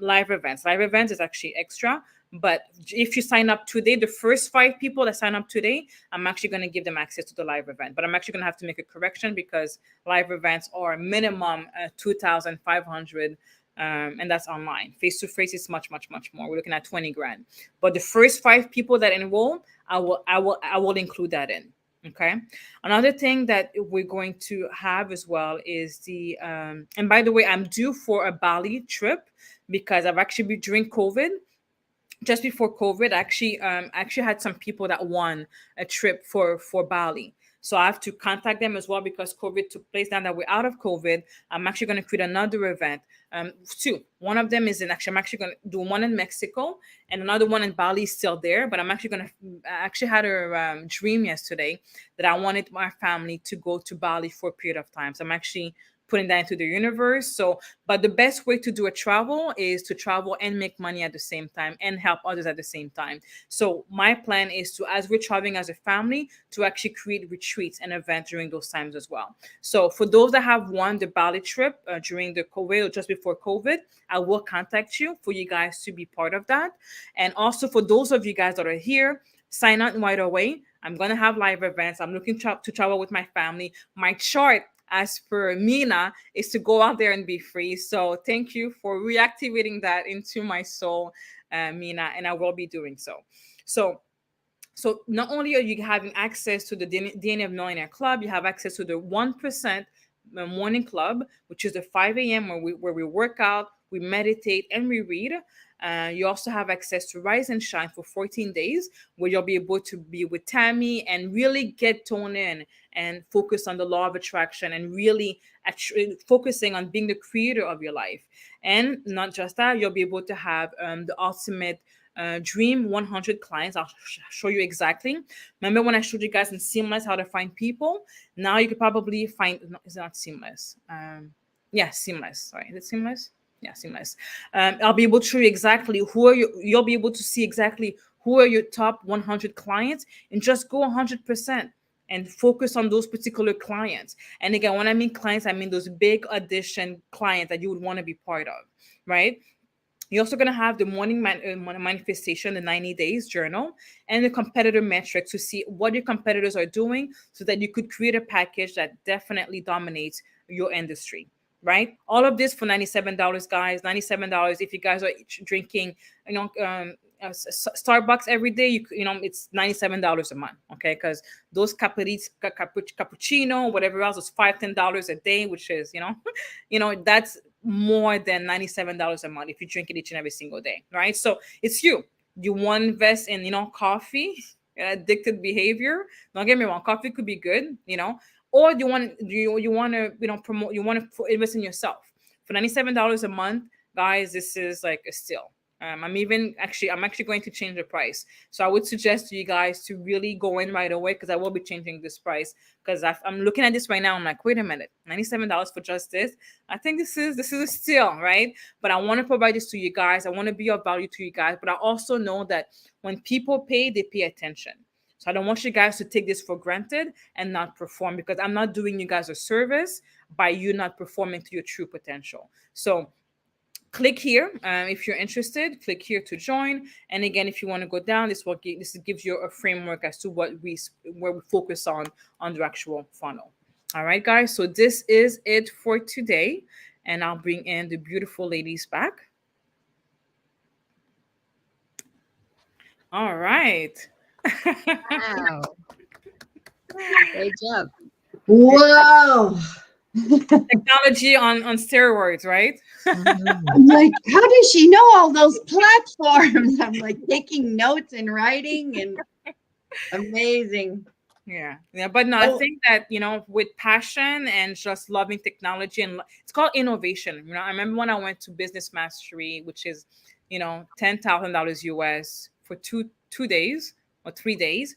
live events. Live events is actually extra. But if you sign up today, the first 5 people that sign up today, I'm actually going to give them access to the live event. But I'm actually going to have to make a correction, because live events are minimum 2,500. And that's online. Face to face is much more. We're looking at 20 grand. But the first 5 people that enroll, I will include that in. Okay. Another thing that we're going to have as well is the and by the way, I'm due for a Bali trip, because I've actually been during COVID. Just before COVID, I actually had some people that won a trip for Bali. So I have to contact them as well, because COVID took place. Now that we're out of COVID, I'm actually going to create another event. 2. One of them is I'm actually going to do one in Mexico, and another one in Bali is still there. But I'm actually going to, I actually had a dream yesterday that I wanted my family to go to Bali for a period of time. So I'm actually putting that into the universe. So, but the best way to do a travel is to travel and make money at the same time and help others at the same time. So my plan is to, as we're traveling as a family, to actually create retreats and events during those times as well. So for those that have won the Bali trip during the COVID or just before COVID, I will contact you for you guys to be part of that. And also for those of you guys that are here, sign up right away. I'm going to have live events. I'm looking to travel with my family. My chart, as per Mina, is to go out there and be free. So thank you for reactivating that into my soul, Mina, and I will be doing so. So not only are you having access to the DNA of Millionaire Club, you have access to the 1% morning club, which is the 5 a.m. where we work out, we meditate, and we read. You also have access to Rise and Shine for 14 days, where you'll be able to be with Tammy and really get toned in and focus on the law of attraction and really focusing on being the creator of your life. And not just that, you'll be able to have the ultimate Dream 100 clients. I'll show you exactly. Remember when I showed you guys in Seamless how to find people? Now you could probably find, no, it's not Seamless. Seamless. Sorry, is it Seamless? Yeah, Seamless. I'll be able to show you exactly who are you. You'll be able to see exactly who are your top 100 clients and just go 100% and focus on those particular clients. And again, when I mean clients, I mean those big audition clients that you would want to be part of, right? You're also going to have the morning manifestation, the 90 days journal, and the competitor metrics to see what your competitors are doing so that you could create a package that definitely dominates your industry. right? All of this for $97, guys. $97. If you guys are drinking, you know, Starbucks every day, it's $97 a month, okay? Because those cappuccino, whatever else, is $5-10 a day, which is, that's more than $97 a month if you drink it each and every single day, right? So it's you. You want to invest in, coffee, addicted behavior. Don't get me wrong, coffee could be good, or you want to promote, you want to invest in yourself for $97 a month, guys. This is like a steal. I'm actually going to change the price. So I would suggest to you guys to really go in right away, because I will be changing this price, because I'm looking at this right now. I'm like, wait a minute, $97 for just this. I think this is a steal, right? But I want to provide this to you guys. I want to be of value to you guys. But I also know that when people pay, they pay attention. So I don't want you guys to take this for granted and not perform, because I'm not doing you guys a service by you not performing to your true potential. So click here if you're interested. Click here to join. And again, if you want to go down, this gives you a framework as to where we focus on the actual funnel. All right, guys. So this is it for today, and I'll bring in the beautiful ladies back. All right. Wow. Great job. Whoa. Technology on steroids, right? Mhm. I'm like, how does she know all those platforms? I'm like taking notes and writing, and amazing. Yeah, but no, I Oh, think that with passion and just loving technology, and it's called innovation. I remember when I went to Business Mastery, which is $10,000 US for two days or 3 days,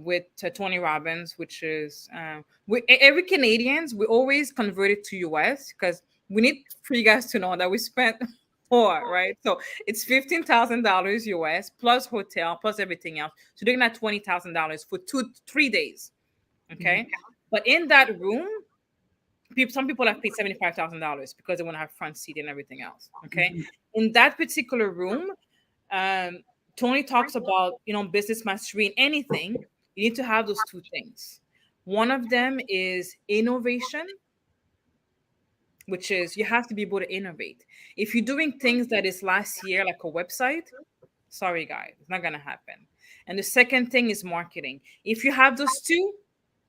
with Tony Robbins, which is every Canadians, we always convert it to US, because we need for you guys to know that we spent more, right? So it's $15,000 US plus hotel plus everything else. So they're at $20,000 for 3 days. mhm. Okay. But in that room, some people have paid $75,000 because they want to have front seat and everything else. Okay. Mhm. In that particular room, um, Tony talks about, business mastery in anything. You need to have those two things. One of them is innovation, which is you have to be able to innovate. If you're doing things that is last year, like a website, sorry guys, it's not gonna happen. And the second thing is marketing. If you have those two,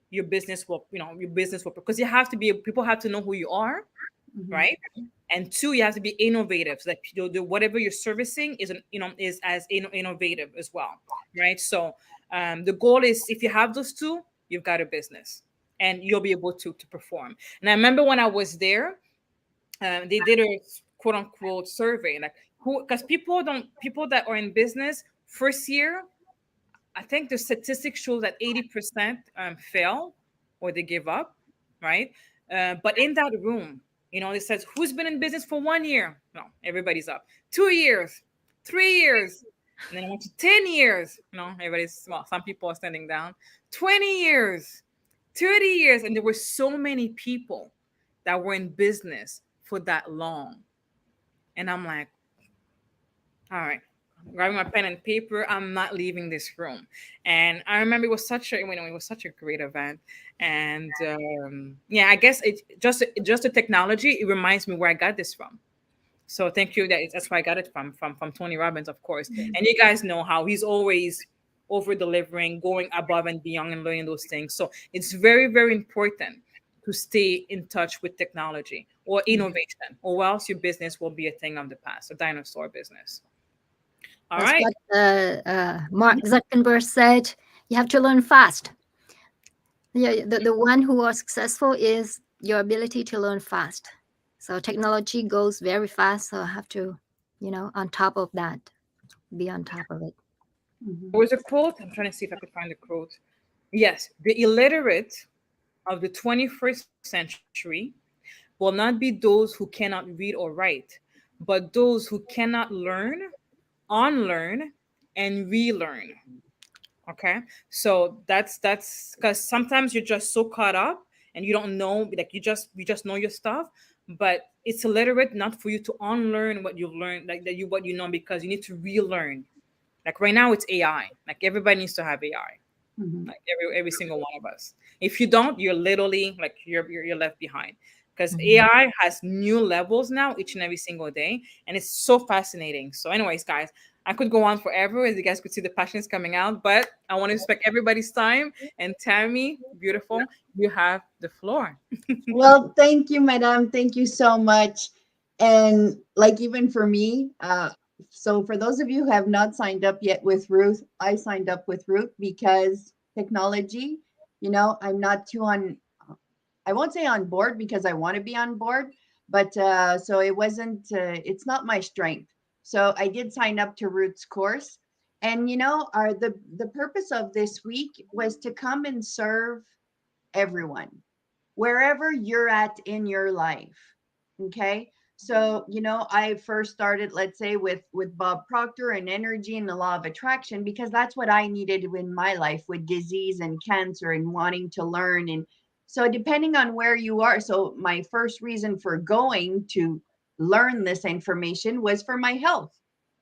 your business will, because you have to be, people have to know who you are, Mhm. right? And two, you have to be innovative, so that whatever you're servicing is as innovative as well, right? So the goal is, if you have those two, you've got a business, and you'll be able to perform. And I remember when I was there, they did a quote unquote survey, like, who, because people that are in business first year, I think the statistics show that 80% fail or they give up, right? But in that room, it says, who's been in business for 1 year? No, everybody's up. 2 years, 3 years, and then I went to 10 years. No, everybody's, well, some people are standing down. 20 years, 30 years, and there were so many people that were in business for that long. And I'm like, all right, grabbing my pen and paper, I'm not leaving this room. And I remember it was such a great event. And yeah, I guess it just the technology. It reminds me where I got this from. So thank you. That's where I got it from Tony Robbins, of course. And you guys know how he's always over delivering, going above and beyond, and learning those things. So it's very, very important to stay in touch with technology or innovation, or else your business will be a thing of the past, a dinosaur business. All That's right. what Mark Zuckerberg said. You have to learn fast. Yeah, the one who was successful is your ability to learn fast. So technology goes very fast. So I have to, on top of that, be on top of it. Mhm. There was a quote. I'm trying to see if I could find the quote. Yes, the illiterate of the 21st century will not be those who cannot read or write, but those who cannot learn, unlearn, and relearn. Okay. So that's because sometimes you're just so caught up and you don't know, like, you just know your stuff, but it's illiterate not for you to unlearn what you've learned, like that you what you know, because you need to relearn. Like right now it's AI. Like everybody needs to have AI. Mhm. Like every single one of us. If you don't, you're literally like you're left behind. because Mhm. AI has new levels now each and every single day, and it's so fascinating. So, anyways, guys, I could go on forever, as you guys could see the passion is coming out, but I want to respect everybody's time. And Tammy, beautiful, you have the floor. Well, thank you, madam. Thank you so much. And like even for me, so for those of you who have not signed up yet with Ruth, I signed up with Ruth because technology, I'm not too on, I won't say on board because I want to be on board, but so it wasn't, it's not my strength. So I did sign up to Ruth's course. And the purpose of this week was to come and serve everyone wherever you're at in your life. Okay, so I first started, let's say, with Bob Proctor and energy and the law of attraction, because that's what I needed in my life with disease and cancer and wanting to learn. And so depending on where you are, so my first reason for going to learn this information was for my health.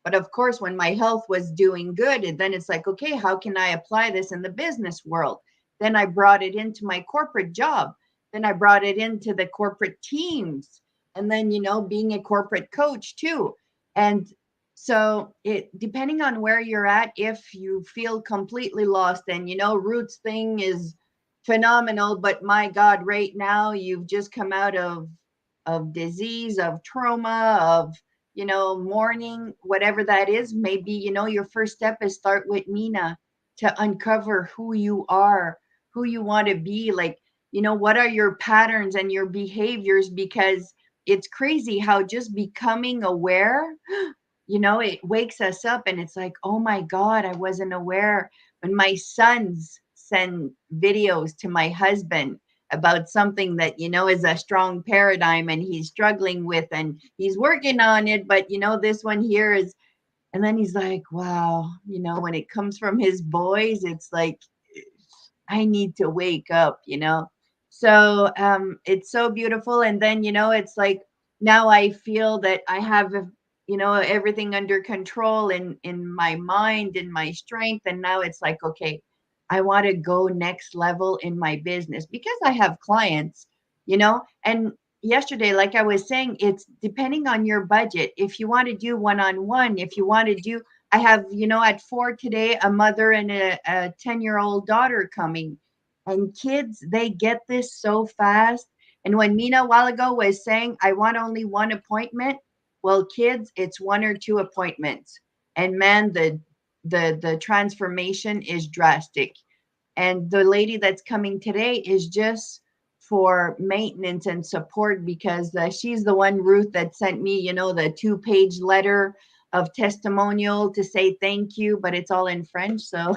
But of course, when my health was doing good, and then it's like, okay, how can I apply this in the business world? Then I brought it into my corporate job. Then I brought it into the corporate teams. And then, being a corporate coach too. And so it depending on where you're at, if you feel completely lost, and Roots thing is phenomenal, but my God, right now you've just come out of disease, of trauma, of mourning, whatever that is. Maybe your first step is start with Mina to uncover who you are, who you want to be. Like, what are your patterns and your behaviors? Because it's crazy how just becoming aware, it wakes us up, and it's like, oh my God, I wasn't aware. When my sons send videos to my husband about something that, is a strong paradigm and he's struggling with and he's working on it, but, this one here is, and then he's like, wow, when it comes from his boys, it's like, I need to wake up. So it's so beautiful. And then, it's like now I feel that I have, everything under control in my mind, in my strength. And now it's like, okay, I want to go next level in my business because I have clients. And yesterday, like I was saying, it's depending on your budget. If you want to do one-on-one, if you want to do, I have, at 4 today, a mother and a 10-year-old daughter coming. And kids, they get this so fast. And when Mina a while ago was saying, I want only one appointment, well, kids, it's one or two appointments. And man, the transformation is drastic. And the lady that's coming today is just for maintenance and support, because she's the one, Ruth, that sent me, the 2-page letter of testimonial to say thank you, but it's all in French. So,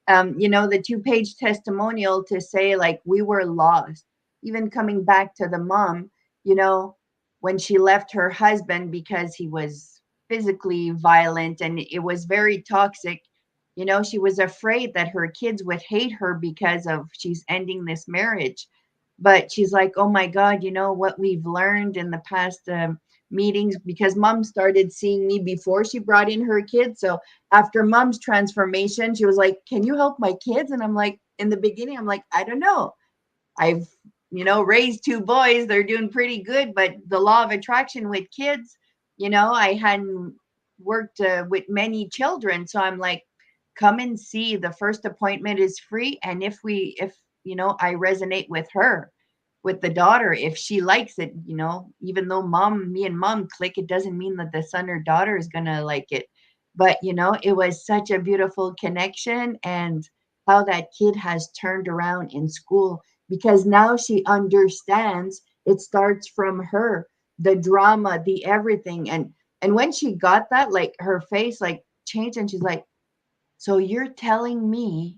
the 2-page testimonial to say, like, we were lost. Even coming back to the mom, you know, when she left her husband because he was physically violent and it was very toxic. She was afraid that her kids would hate her because of she's ending this marriage. But she's like, oh my God, what we've learned in the past meetings, because mom started seeing me before she brought in her kids. So after mom's transformation, she was like, can you help my kids? And I'm like, in the beginning, I'm like, I don't know. I've, raised 2 boys. They're doing pretty good. But the law of attraction with kids, I hadn't worked with many children. So I'm like, come and see. The first appointment is free. And if, I resonate with her, with the daughter, if she likes it, even though me and mom click, it doesn't mean that the son or daughter is going to like it. But, it was such a beautiful connection, and how that kid has turned around in school, because now she understands it starts from her, the drama, the everything. And when she got that, like her face like changed, and she's like, so you're telling me,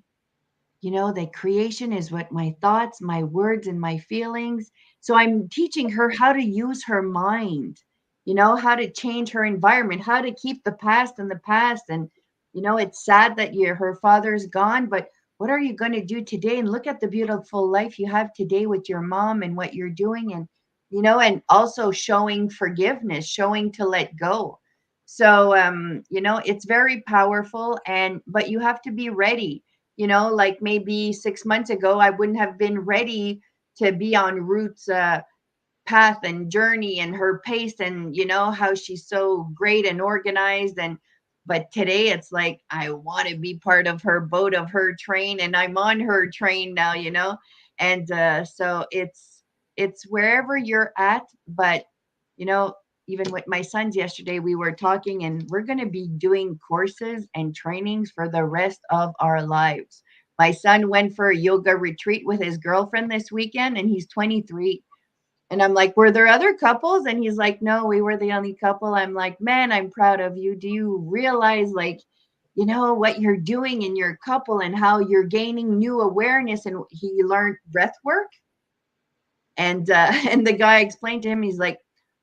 that creation is what my thoughts, my words, and my feelings. So I'm teaching her how to use her mind, how to change her environment, how to keep the past in the past. And, it's sad that her father's gone, but what are you going to do today? And look at the beautiful life you have today with your mom and what you're doing. And, and also showing forgiveness, showing to let go. So, it's very powerful. But you have to be ready. Like maybe 6 months ago, I wouldn't have been ready to be on Roots path and journey and her pace, and how she's so great and organized. And but today it's like I want to be part of her boat, of her train, and I'm on her train now, and so it's wherever you're at. But you know even with my sons yesterday, we were talking, and we're going to be doing courses and trainings for the rest of our lives. My son went for a yoga retreat with his girlfriend this weekend, and he's 23. And I'm like, were there other couples? And he's like, no, we were the only couple. I'm like, man, I'm proud of you. Do you realize, like, what you're doing in your couple and how you're gaining new awareness? And he learned breath work. And and the guy explained to him, he's like,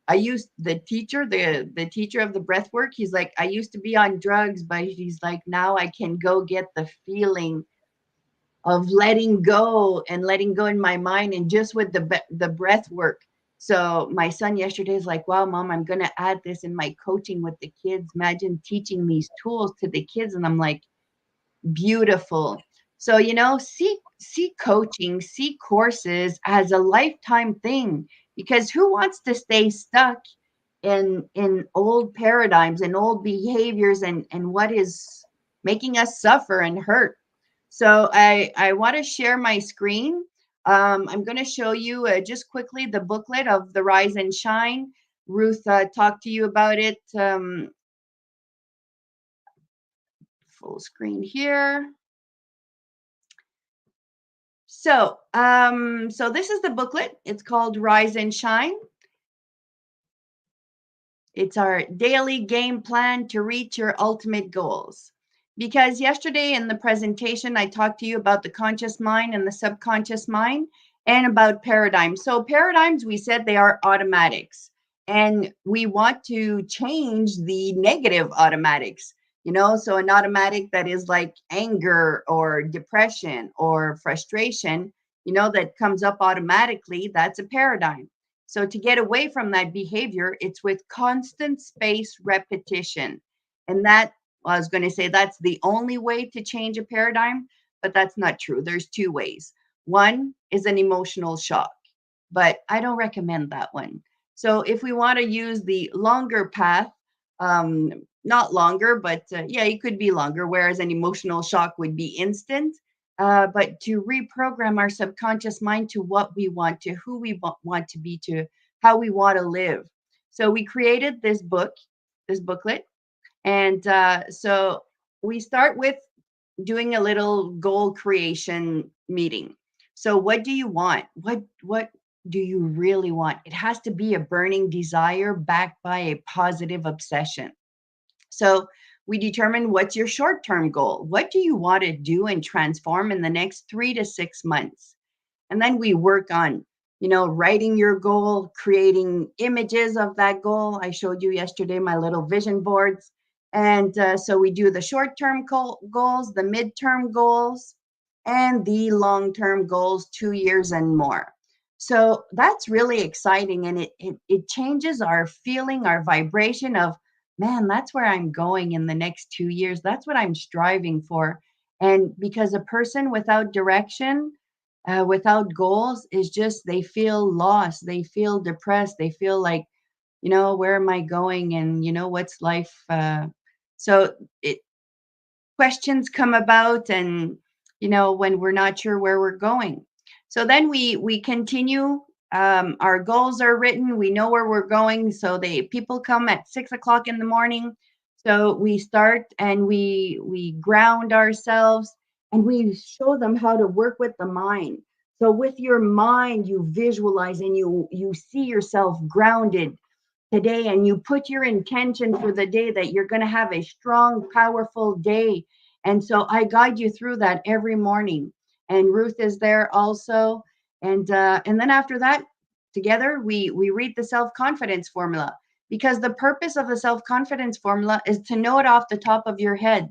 I used the teacher of the breath work. He's like, I used to be on drugs, but he's like, now I can go get the feeling of letting go in my mind, and just with the breath work. So my son yesterday is like, wow, mom, I'm going to add this in my coaching with the kids. Imagine teaching these tools to the kids. And I'm like, beautiful. So see coaching, see courses as a lifetime thing, because who wants to stay stuck in old paradigms and old behaviors, and what is making us suffer and hurt? So I want to share my screen. I'm going to show you just quickly the booklet of the Rise and Shine. Ruth talked to you about it. Full screen here. So this is the booklet. It's called Rise and Shine. It's our daily game plan to reach your ultimate goals. Because yesterday in the presentation, I talked to you about the conscious mind and the subconscious mind, and about paradigms. So paradigms, we said they are automatics, and we want to change the negative automatics. So an automatic that is like anger or depression or frustration, that comes up automatically, that's a paradigm. So to get away from that behavior, it's with constant space repetition. And that, well, I was going to say that's the only way to change a paradigm, but that's not true. There's two ways. One is an emotional shock, but I don't recommend that one. So if we want to use the longer path, not longer, but yeah, it could be longer, whereas an emotional shock would be instant. But to reprogram our subconscious mind to what we want, to who we want to be, to how we want to live. So we created this booklet, and so we start with doing a little goal creation meeting. So what do you want? What do you really want? It has to be a burning desire backed by a positive obsession. So we determine what's your short-term goal. What do you want to do and transform in the next 3 to 6 months? And then we work on, writing your goal, creating images of that goal. I showed you yesterday my little vision boards. And so we do the short-term goals, the midterm goals, and the long-term goals, 2 years and more. So that's really exciting. And it changes our feeling, our vibration of, man, that's where I'm going in the next 2 years. That's what I'm striving for. And because a person without direction, without goals, is just, they feel lost, they feel depressed, they feel like, where am I going, and what's life? So it questions come about, and when we're not sure where we're going. So then we continue. Our goals are written, we know where we're going. So people come at 6 o'clock in the morning. So we start, and we ground ourselves, and we show them how to work with the mind. So with your mind, you visualize, and you see yourself grounded today, and you put your intention for the day that you're going to have a strong, powerful day. And so I guide you through that every morning. And Ruth is there also. And then after that, together we read the self-confidence formula, because the purpose of the self-confidence formula is to know it off the top of your head.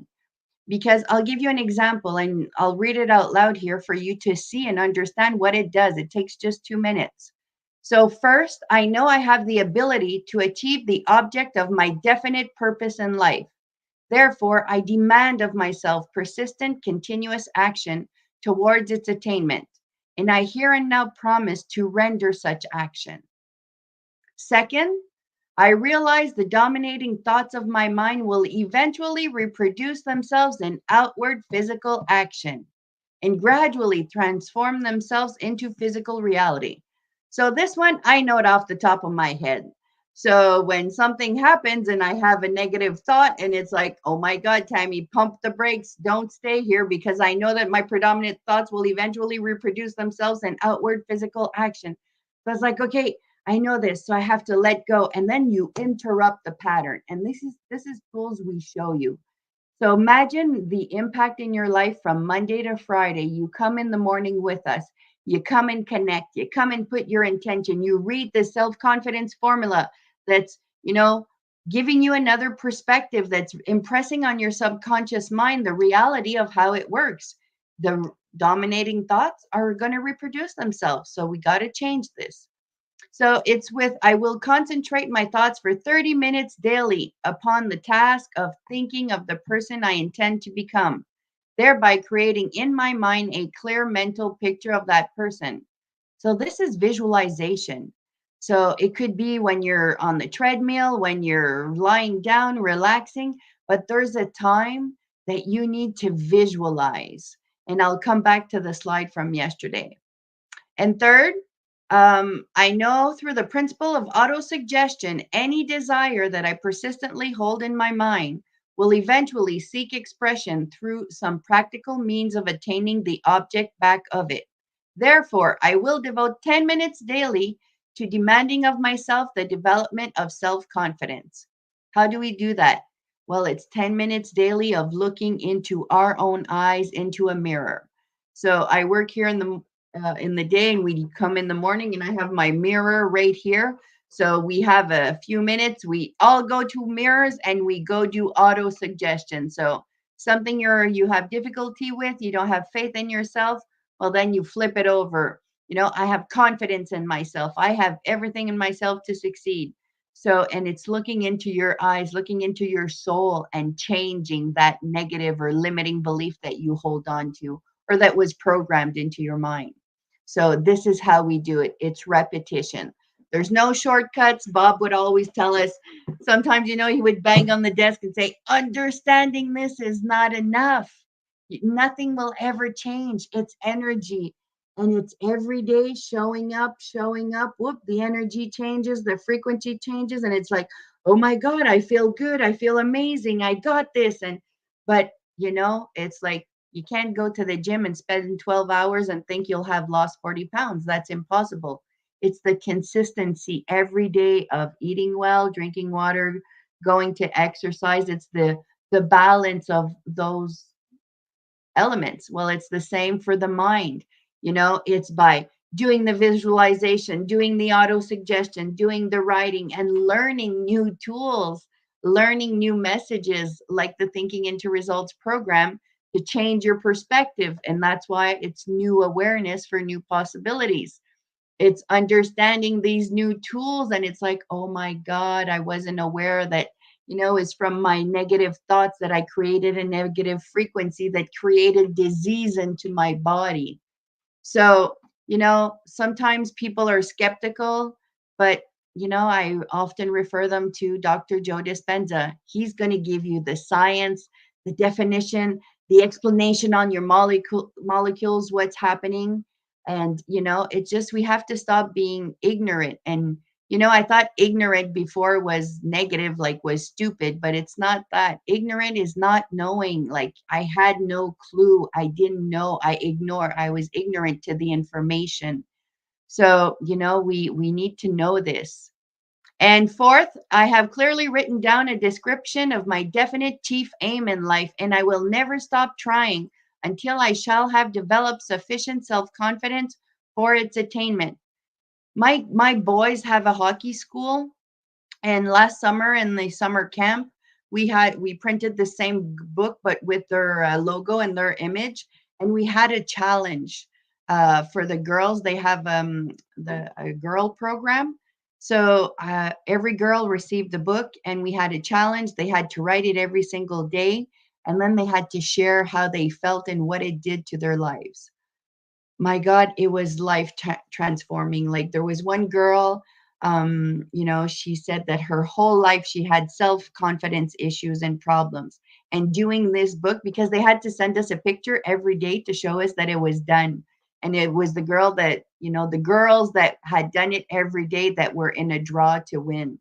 Because I'll give you an example, and I'll read it out loud here for you to see and understand what it does. It takes just 2 minutes. So first, I know I have the ability to achieve the object of my definite purpose in life. Therefore, I demand of myself persistent, continuous action towards its attainment. And I here and now promise to render such action. Second, I realize the dominating thoughts of my mind will eventually reproduce themselves in outward physical action and gradually transform themselves into physical reality. So, this one, I know it off the top of my head. So, when something happens and I have a negative thought, and it's like, oh my God, Tammy, pump the brakes, don't stay here, because I know that my predominant thoughts will eventually reproduce themselves in outward physical action. So, it's like, okay, I know this, so I have to let go. And then you interrupt the pattern. And this is tools we show you. So imagine the impact in your life from Monday to Friday. You come in the morning with us. You come and connect. You come and put your intention. You read the self-confidence formula that's, giving you another perspective, that's impressing on your subconscious mind the reality of how it works. The dominating thoughts are going to reproduce themselves. So we got to change this. So it's with, I will concentrate my thoughts for 30 minutes daily upon the task of thinking of the person I intend to become, thereby creating in my mind a clear mental picture of that person. So this is visualization. So it could be when you're on the treadmill, when you're lying down, relaxing, but there's a time that you need to visualize. And I'll come back to the slide from yesterday. And third, I know through the principle of autosuggestion, any desire that I persistently hold in my mind will eventually seek expression through some practical means of attaining the object back of it. Therefore, I will devote 10 minutes daily to demanding of myself the development of self confidence. How do we do that? Well, it's 10 minutes daily of looking into our own eyes into a mirror. So I work here in the day, and we come in the morning, and I have my mirror right here. So we have a few minutes, we all go to mirrors and we go do auto suggestion. So something you have difficulty with, you don't have faith in yourself, well, then you flip it over. I have confidence in myself, I have everything in myself to succeed. So, and it's looking into your eyes, looking into your soul, and changing that negative or limiting belief that you hold on to, or that was programmed into your mind. So this is how we do it. It's repetition. There's no shortcuts. Bob would always tell us, sometimes, he would bang on the desk and say, understanding this is not enough. Nothing will ever change. It's energy. And it's every day showing up, showing up. Whoop, the energy changes, the frequency changes. And it's like, oh my God, I feel good. I feel amazing. I got this. But, it's like, you can't go to the gym and spend 12 hours and think you'll have lost 40 pounds. That's impossible. It's the consistency every day of eating well, drinking water, going to exercise. It's the balance of those elements. Well, it's the same for the mind. It's by doing the visualization, doing the auto suggestion, doing the writing, and learning new tools, learning new messages like the Thinking into Results program to change your perspective. And that's why it's new awareness for new possibilities. It's understanding these new tools, and it's like, oh my God, I wasn't aware that, is from my negative thoughts that I created a negative frequency that created disease into my body. So, sometimes people are skeptical, but, I often refer them to Dr. Joe Dispenza. He's going to give you the science, the definition, the explanation on your molecules, what's happening. And, it's just, we have to stop being ignorant. And, I thought ignorant before was negative, like was stupid, but it's not that. Ignorant is not knowing. Like, I had no clue. I didn't know. I was ignorant to the information. So, we need to know this. And fourth, I have clearly written down a description of my definite chief aim in life, and I will never stop trying until I shall have developed sufficient self-confidence for its attainment. My boys have a hockey school, and last summer in the summer camp, we printed the same book but with their logo and their image, and we had a challenge for the girls. They have the a girl program. So every girl received the book, and we had a challenge. They had to write it every single day, and then they had to share how they felt and what it did to their lives. My God, it was life transforming. Like, there was one girl, She said that her whole life she had self-confidence issues and problems. And doing this book, because they had to send us a picture every day to show us that it was done. And it was the girl that, the girls that had done it every day that were in a draw to win.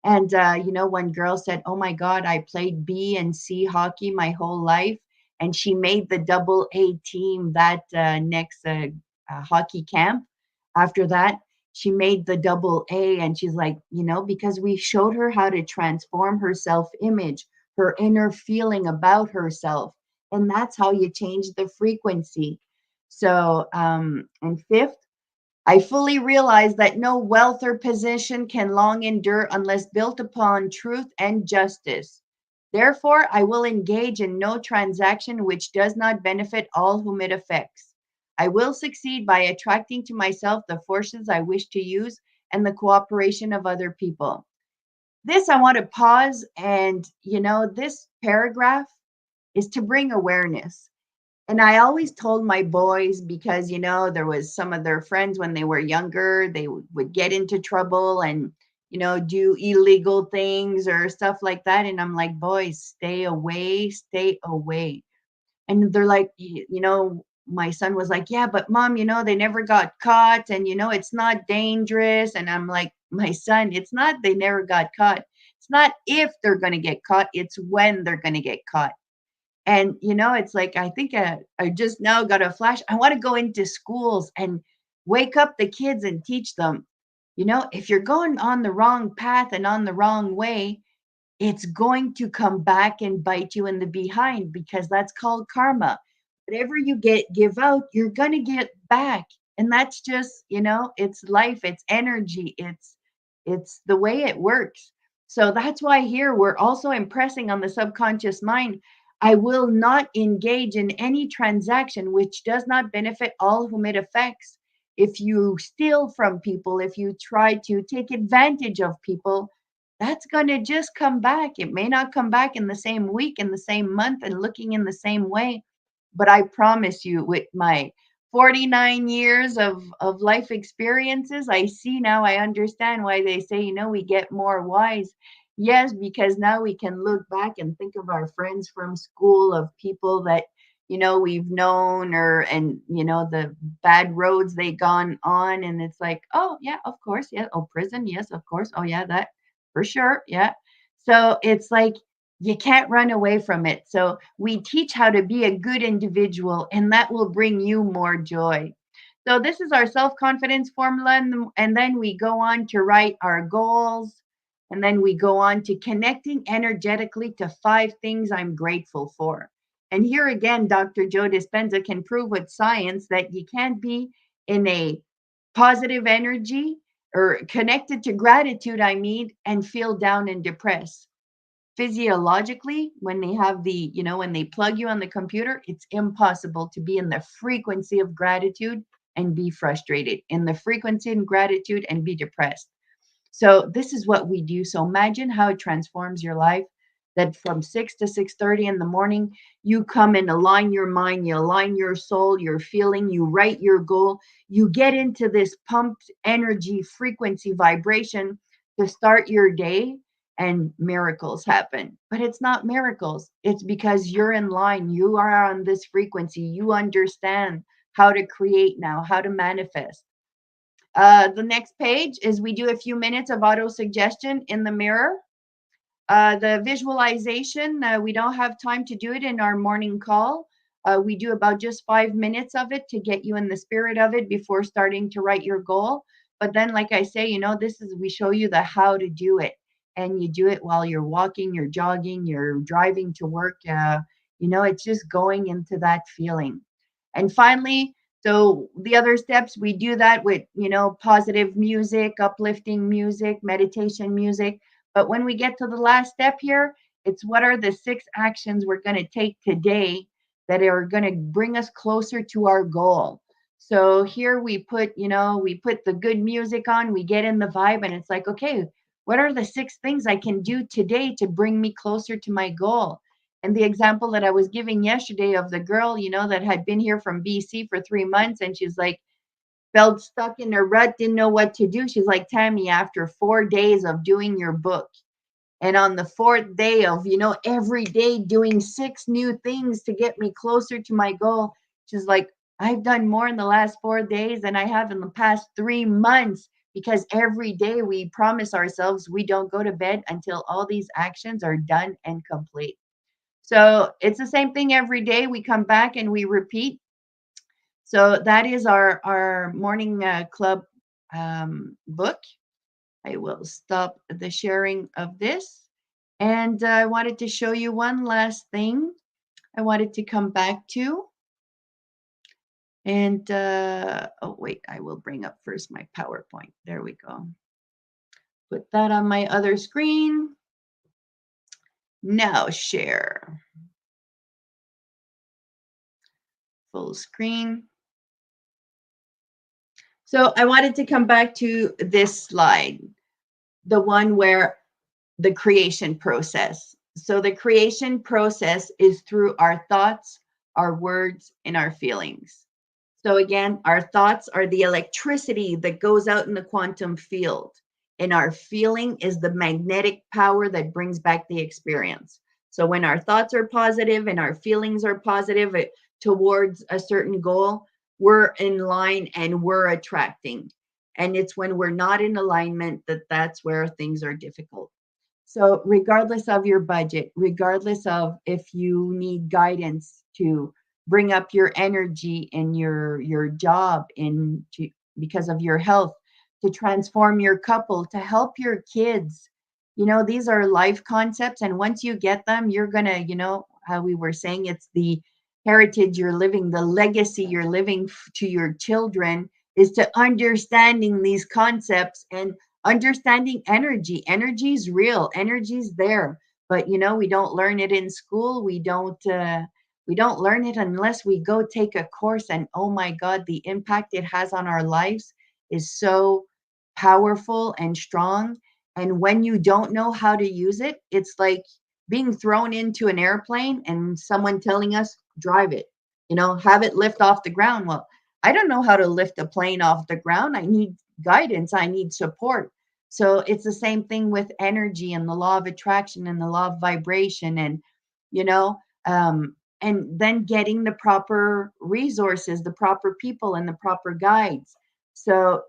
And, one girl said, "Oh my God, I played B and C hockey my whole life." And she made the double A team that next hockey camp. After that, she made the double A. And she's like, because we showed her how to transform her self image, her inner feeling about herself. And that's how you change the frequency. So, and fifth, I fully realize that no wealth or position can long endure unless built upon truth and justice. Therefore, I will engage in no transaction which does not benefit all whom it affects. I will succeed by attracting to myself the forces I wish to use and the cooperation of other people. This I want to pause, and this paragraph is to bring awareness. And I always told my boys, because, there was some of their friends when they were younger, they would get into trouble and, do illegal things or stuff like that. And I'm like, boys, stay away, stay away. And they're like, my son was like, yeah, but mom, they never got caught and, it's not dangerous. And I'm like, my son, it's not they never got caught. It's not if they're going to get caught, it's when they're going to get caught. And, it's like, I think I just now got a flash. I want to go into schools and wake up the kids and teach them, if you're going on the wrong path and on the wrong way, it's going to come back and bite you in the behind, because that's called karma. Whatever you give out, you're going to get back. And that's just, it's life, it's energy, it's the way it works. So that's why here we're also impressing on the subconscious mind. I will not engage in any transaction which does not benefit all whom it affects. If you steal from people, if you try to take advantage of people, that's going to just come back. It may not come back in the same week, in the same month, and looking in the same way. But I promise you, with my 49 years of life experiences, I see now, I understand why they say, we get more wise. Yes, because now we can look back and think of our friends from school, of people that, we've known, and, the bad roads they gone on. And it's like, oh, yeah, of course. Yeah. Oh, prison. Yes, of course. Oh, yeah, that for sure. Yeah. So it's like, you can't run away from it. So we teach how to be a good individual, and that will bring you more joy. So this is our self-confidence formula, and then we go on to write our goals, and then we go on to connecting energetically to 5 things I'm grateful for. And here again, Dr. Joe Dispenza can prove with science that you can't be in a positive energy or connected to gratitude, I mean, and feel down and depressed. Physiologically, when they have when they plug you on the computer, it's impossible to be in the frequency of gratitude and be frustrated, in the frequency of gratitude and be depressed. So this is what we do. So imagine how it transforms your life, that from 6 to 6:30 in the morning, you come and align your mind, you align your soul, your feeling, you write your goal, you get into this pumped energy, frequency, vibration to start your day, and miracles happen. But it's not miracles. It's because you're in line. You are on this frequency. You understand how to create now, how to manifest. The next page is we do a few minutes of auto suggestion in the mirror. The visualization, we don't have time to do it in our morning call. We do about just 5 minutes of it to get you in the spirit of it before starting to write your goal. But then, like I say, we show you the how to do it. And you do it while you're walking, you're jogging, you're driving to work. It's just going into that feeling. And finally, so the other steps, we do that with, positive music, uplifting music, meditation music. But when we get to the last step here, it's what are the 6 actions we're going to take today that are going to bring us closer to our goal. So here we put the good music on, we get in the vibe, and it's like, okay, what are the 6 things I can do today to bring me closer to my goal? And the example that I was giving yesterday of the girl, that had been here from BC for 3 months, and she's like, felt stuck in a rut, didn't know what to do. She's like, Tammy, after 4 days of doing your book, and on the fourth day of, every day doing six new things to get me closer to my goal, she's like, I've done more in the last 4 days than I have in the past 3 months, because every day we promise ourselves we don't go to bed until all these actions are done and complete. So it's the same thing every day. We come back and we repeat. So that is our morning club book. I will stop the sharing of this. And I wanted to show you one last thing I wanted to come back to. And oh, wait, I will bring up first my PowerPoint. There we go. Put that on my other screen. Now share. Full screen. So I wanted to come back to this slide, the one where the creation process. So the creation process is through our thoughts, our words, and our feelings. So again, our thoughts are the electricity that goes out in the quantum field, and our feeling is the magnetic power that brings back the experience. So when our thoughts are positive and our feelings are positive towards a certain goal, we're in line and we're attracting. And it's when we're not in alignment that's where things are difficult. So, regardless of your budget, regardless of if you need guidance to bring up your energy in your job, because of your health, to transform your couple, to help your kids, these are life concepts. And once you get them, you're gonna, how we were saying, it's the heritage you're living, the legacy you're living to your children, is to understanding these concepts and understanding energy. Energy is real, energy's there, but we don't learn it in school. We don't learn it unless we go take a course. And oh my god, the impact it has on our lives is so powerful and strong. And when you don't know how to use it, it's like being thrown into an airplane and someone telling us drive it, have it lift off the ground. Well, I don't know how to lift a plane off the ground. I need guidance, I need support. So it's the same thing with energy and the law of attraction and the law of vibration, and you know and then getting the proper resources, the proper people, and the proper guides. So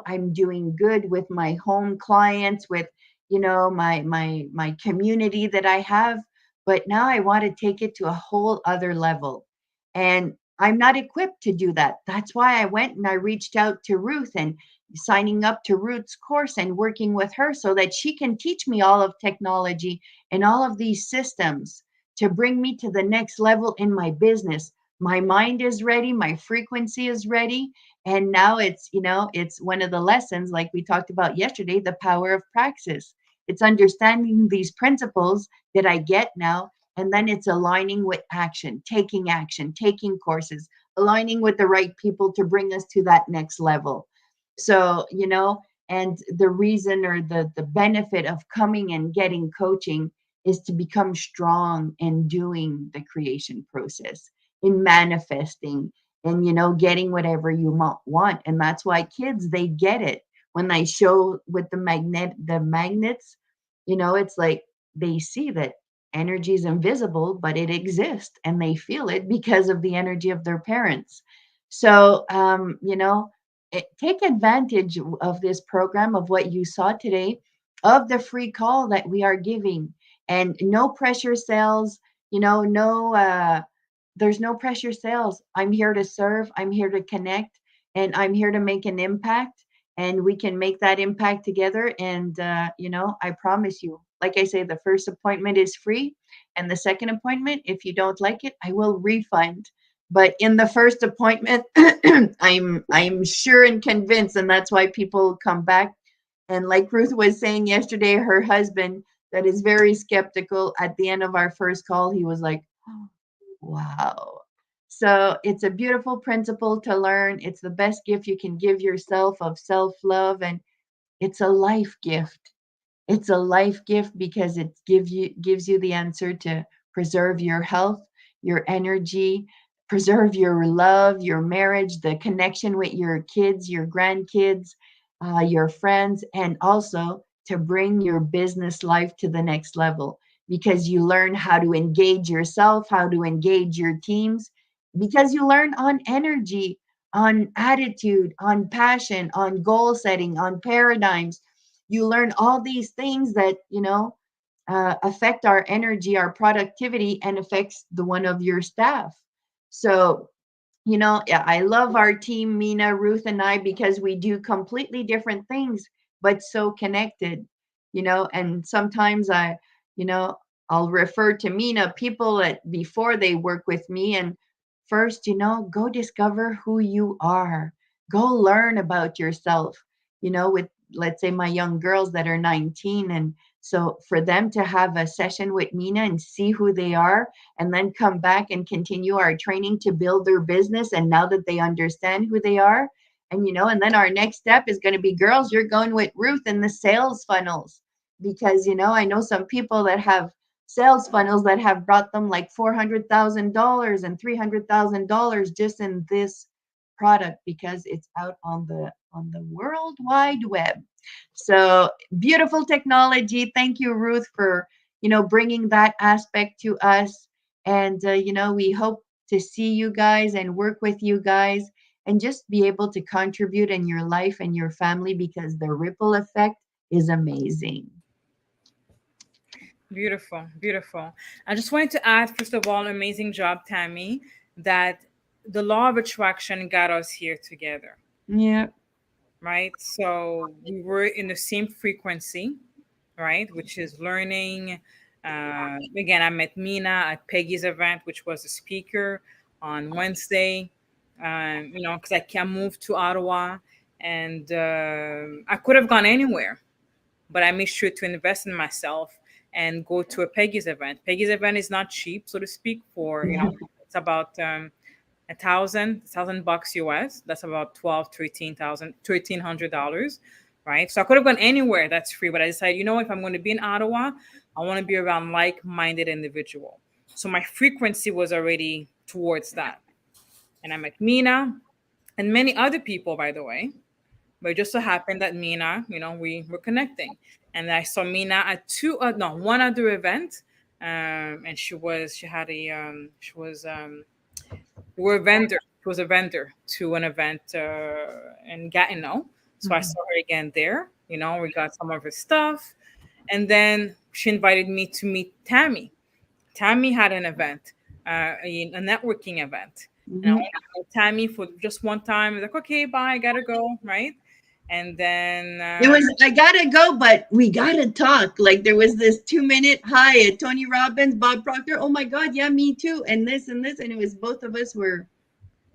I'm doing good with my home clients, with my community that I have, but now I want to take it to a whole other level. And I'm not equipped to do that. That's why I went and I reached out to Ruth, and signing up to Ruth's course and working with her so that she can teach me all of technology and all of these systems to bring me to the next level in my business. My mind is ready, my frequency is ready. And now it's one of the lessons, like we talked about yesterday, the power of praxis. It's understanding these principles that I get now, and then it's aligning with action, taking courses, aligning with the right people to bring us to that next level. So, and the reason or the benefit of coming and getting coaching is to become strong in doing the creation process, in manifesting, and getting whatever you want. And that's why kids, they get it when they show with the magnets. It's like they see that energy is invisible, but it exists, and they feel it because of the energy of their parents. So take advantage of this program, of what you saw today, of the free call that we are giving. And no pressure sales, no there's no pressure sales. I'm here to serve, I'm here to connect, and I'm here to make an impact. And we can make that impact together. And I promise you, like I say, the first appointment is free, and the second appointment, if you don't like it, I will refund. But in the first appointment, I'm sure and convinced, and that's why people come back. And like Ruth was saying yesterday, her husband, that is very skeptical, at the end of our first call, he was like, wow. So it's a beautiful principle to learn. It's the best gift you can give yourself, of self-love, and it's a life gift. It's a life gift because it gives you the answer to preserve your health, your energy, preserve your love, your marriage, the connection with your kids, your grandkids, your friends, and also to bring your business life to the next level because you learn how to engage yourself, how to engage your teams, because you learn on energy, on attitude, on passion, on goal setting, on paradigms. You learn all these things that, affect our energy, our productivity, and affects the one of your staff. So, yeah, I love our team, Mina, Ruth, and I, because we do completely different things, but so connected, and sometimes you know, I'll refer to Mina, people that before they work with me, and first, go discover who you are, go learn about yourself, with, let's say, my young girls that are 19. And so for them to have a session with Mina and see who they are, and then come back and continue our training to build their business. And now that they understand who they are, and then our next step is going to be, girls, you're going with Ruth in the sales funnels. Because, I know some people that have sales funnels that have brought them like $400,000 and $300,000 just in this product because it's out on the World Wide Web. So beautiful technology. Thank you, Ruth, for bringing that aspect to us. And we hope to see you guys and work with you guys and just be able to contribute in your life and your family because the ripple effect is amazing. Beautiful, beautiful. I just wanted to add, first of all, amazing job, Tammy, that the law of attraction got us here together, Yeah. right? So we were in the same frequency, right? Which is learning. Again, I met Mina at Peggy's event, which was a speaker on Wednesday. Because I can't move to Ottawa, and I could have gone anywhere, but I made sure to invest in myself and go to a Peggy's event. Peggy's event is not cheap, so to speak. For it's about a thousand bucks US. That's about 1300 $1,300, right? So I could have gone anywhere that's free, but I decided, if I'm going to be in Ottawa, I want to be around like-minded individual. So my frequency was already towards that, and I met Mina and many other people, by the way. But it just so happened that Mina, we were connecting, and I saw Mina at one other event, and she had she was we were a vendor. She was a vendor to an event in Gatineau. So I Mhm. saw her again there. We got some of her stuff. And then she invited me to meet Tammy. Tammy had an event, a networking event. And I Mhm. went to meet Tammy for just one time. I was like, okay, bye, I gotta go, right? And then It was, I gotta go, but we gotta talk. Like there was this 2 minute hi, Tony Robbins, Bob Proctor. Oh my God, yeah, me too. And this and this. And it was both of us were.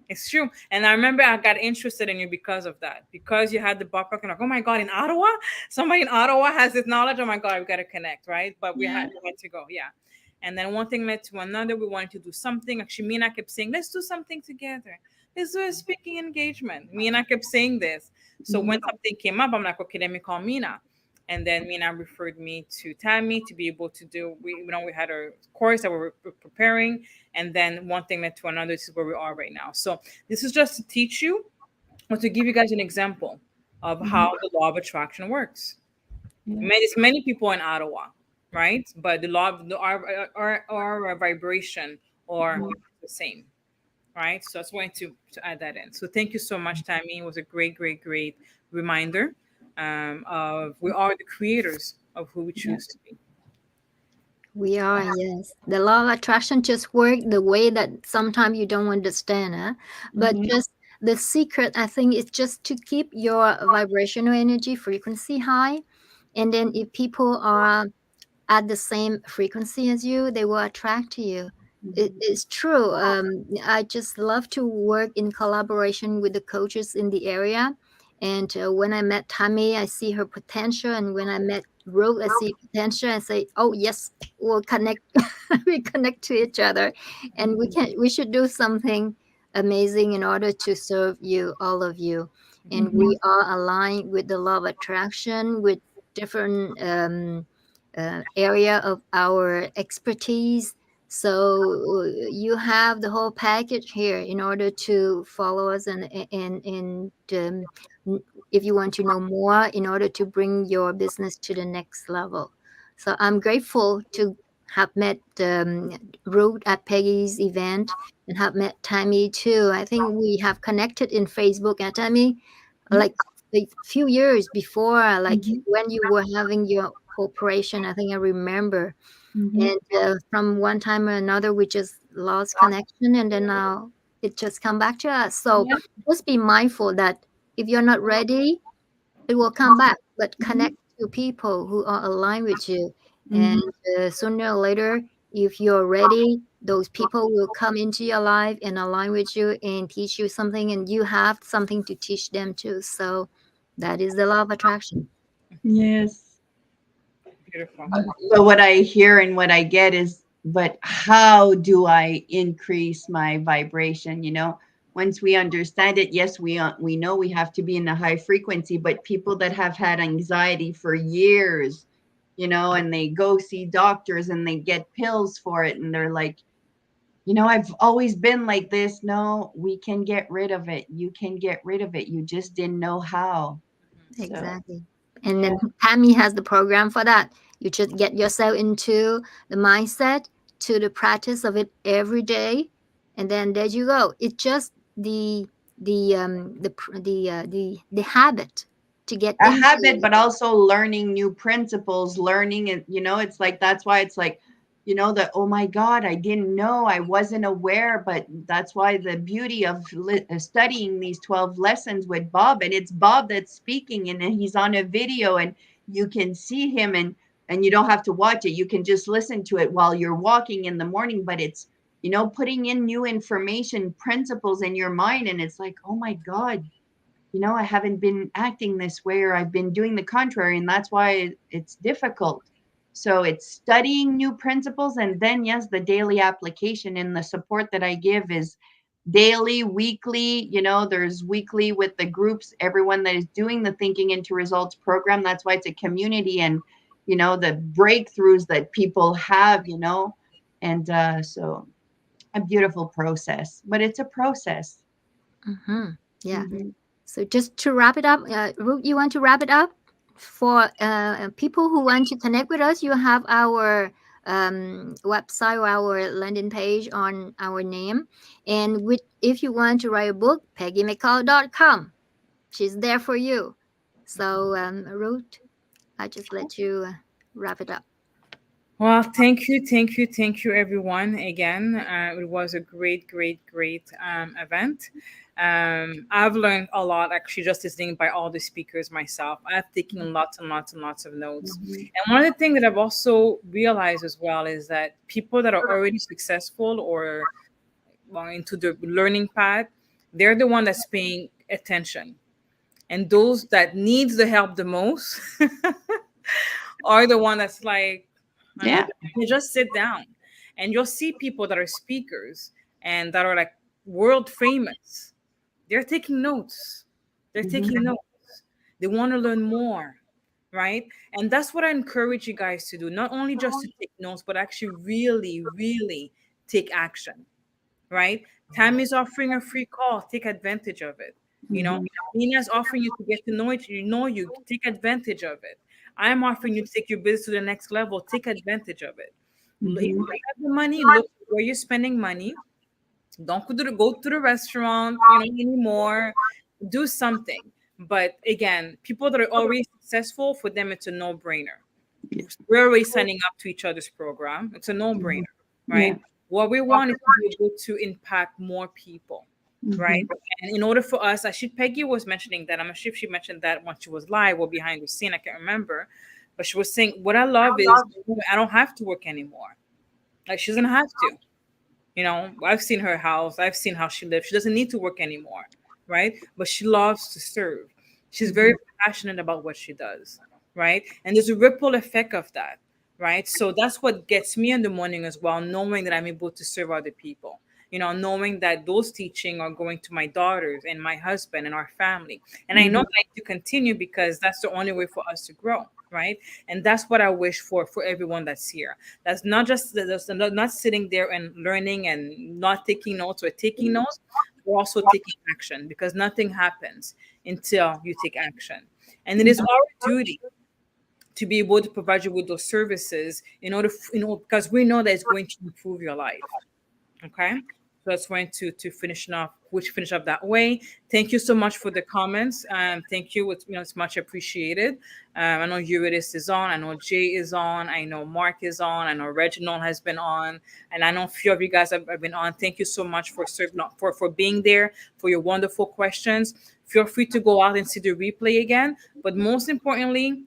it's true. And I remember I got interested in you because of that. Because you had the background, like, oh my God, in Ottawa? Somebody in Ottawa has this knowledge. Oh my God, we got to connect, right? But Yeah. we had to go, yeah. And then one thing led to another. We wanted to do something. Actually, me and I kept saying, let's do something together. Let's do a speaking engagement. Me and I kept saying this. So when Mhm. something came up, I'm like, okay, let me call Mina. And then Mina referred me to Tammy to be able to do. We had a course that we were preparing, and then one thing led to another. This is where we are right now. So this is just to teach you or to give you guys an example of Mhm. how the law of attraction works. Yeah. There's many people in Ottawa, right? But the law of our vibration or Mhm. the same, right? So I just wanted to add that in. So thank you so much, Tammy. It was a great, great, great reminder of we are the creators of who we Yeah. choose to be. We are, yes. The law of attraction just work the way that sometimes you don't understand, huh? But Mhm. just the secret, I think, is just to keep your vibrational energy frequency high. And then if people are at the same frequency as you, they will attract to you. Mhm. It's true. I just love to work in collaboration with the coaches in the area. And when I met Tammy, I see her potential. And when I met Ruth, I see potential. I say, "Oh yes, we'll connect. We connect to each other, and we Mhm. can. We should do something amazing in order to serve you, all of you." And we Mhm. are aligned with the law of attraction, with different area of our expertise. So you have the whole package here in order to follow us, and if you want to know more, in order to bring your business to the next level. So I'm grateful to have met Ruth at Peggy's event, and have met Tammy too. I think we have connected in Facebook, and Tammy, like a few years before, like Mhm. when you were having your operation. I think I remember. Mhm. And from one time or another, we just lost connection, and then now it just come back to us. So Yeah. just be mindful that if you're not ready, it will come back. But Mhm. connect to people who are aligned with you, and Mhm. sooner or later, if you're ready, those people will come into your life and align with you and teach you something, and you have something to teach them too. So that is the law of attraction. Yes. Beautiful. So what I hear and what I get is, but how do I increase my vibration? Once we understand it, yes, we know we have to be in a high frequency, but people that have had anxiety for years, and they go see doctors and they get pills for it, and they're like, I've always been like this. No, we can get rid of it. You can get rid of it. You just didn't know how. So, Exactly. And yeah. then Tammy has the program for that. You just get yourself into the mindset, to the practice of it every day, and then there you go. It's just the habit to get A into habit, it. but also learning new principles, learning it, it's like that's why it's like, that, oh my God, I didn't know, I wasn't aware, but that's why the beauty of studying these 12 lessons with Bob, and it's Bob that's speaking, and he's on a video, and you can see him, and you don't have to watch it. You can just listen to it while you're walking in the morning, but it's, putting in new information, principles in your mind, and it's like, oh my God, I haven't been acting this way, or I've been doing the contrary, and that's why it's difficult. So it's studying new principles, and then yes, the daily application, and the support that I give is daily, weekly. There's weekly with the groups, everyone that is doing the Thinking into Results program. That's why it's a community, and the breakthroughs that people have, and so a beautiful process, but it's a process. Hmm. Yeah. Mhm. So just to wrap it up, Ruth, you want to wrap it up for people who want to connect with us? You have our website or our landing page on our name, and if you want to write a book, PeggyMcCall.com. She's there for you. So Ruth, I just let you wrap it up. Well, thank you, everyone. Again, it was a great, great, great event. I've learned a lot actually just listening by all the speakers myself. I've taken lots and lots and lots of notes. Mhm. And one of the things that I've also realized as well is that people that are already successful or well, into the learning path, they're the one that's paying attention. And those that needs the help the most are the one that's like, I Yeah. don't, you just sit down and you'll see people that are speakers and that are like world famous. They're taking notes. They're taking Mhm. notes. They want to learn more, right? And that's what I encourage you guys to do. Not only just to take notes, but actually really, really take action, right? Time is offering a free call. Take advantage of it. You know, Mhm. Nina's offering you to get to know it. You take advantage of it. I'm offering you to take your business to the next level. Take advantage of it. If Mhm. you have the money, look where you're spending money. Don't go to the restaurant, anymore. Do something. But again, people that are already successful, for them, it's a no-brainer. We're already signing up to each other's program. It's a Mhm. no-brainer, Yeah. right? What we want is to be able to impact more people, right? Mhm. And in order for us, actually, Peggy was mentioning that. I'm not sure if she mentioned that when she was live or behind the scene. I can't remember, but she was saying what I love is I don't have to work anymore. Like she doesn't have to. I've seen her house. I've seen how she lives. She doesn't need to work anymore, right? But she loves to serve. She's very Mhm. passionate about what she does, right? And there's a ripple effect of that, right? So that's what gets me in the morning as well, knowing that I'm able to serve other people. knowing that those teaching are going to my daughters and my husband and our family. And I know that I need to continue because that's the only way for us to grow, right? And that's what I wish for everyone that's here. That's not sitting there and learning and not taking notes or taking notes. We're also taking action, because nothing happens until you take action. And it is our duty to be able to provide you with those services in order, because we know that it's going to improve your life. Okay. So that's going to finish up that way. Thank you so much for the comments. Thank you. It's much appreciated. I know Eurydice is on. I know Jay is on. I know Mark is on. I know Reginald has been on, and I know a few of you guys have been on. Thank you so much for serving, for being there, for your wonderful questions. Feel free to go out and see the replay again. But most importantly,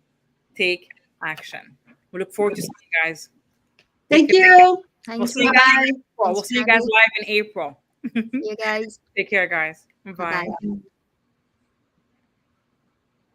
take action. We look forward to seeing you guys. Thank you. We'll Thanks. see you guys in Bye. April. We'll see you guys live in April. You guys. Take care, guys. Bye Bye. bye.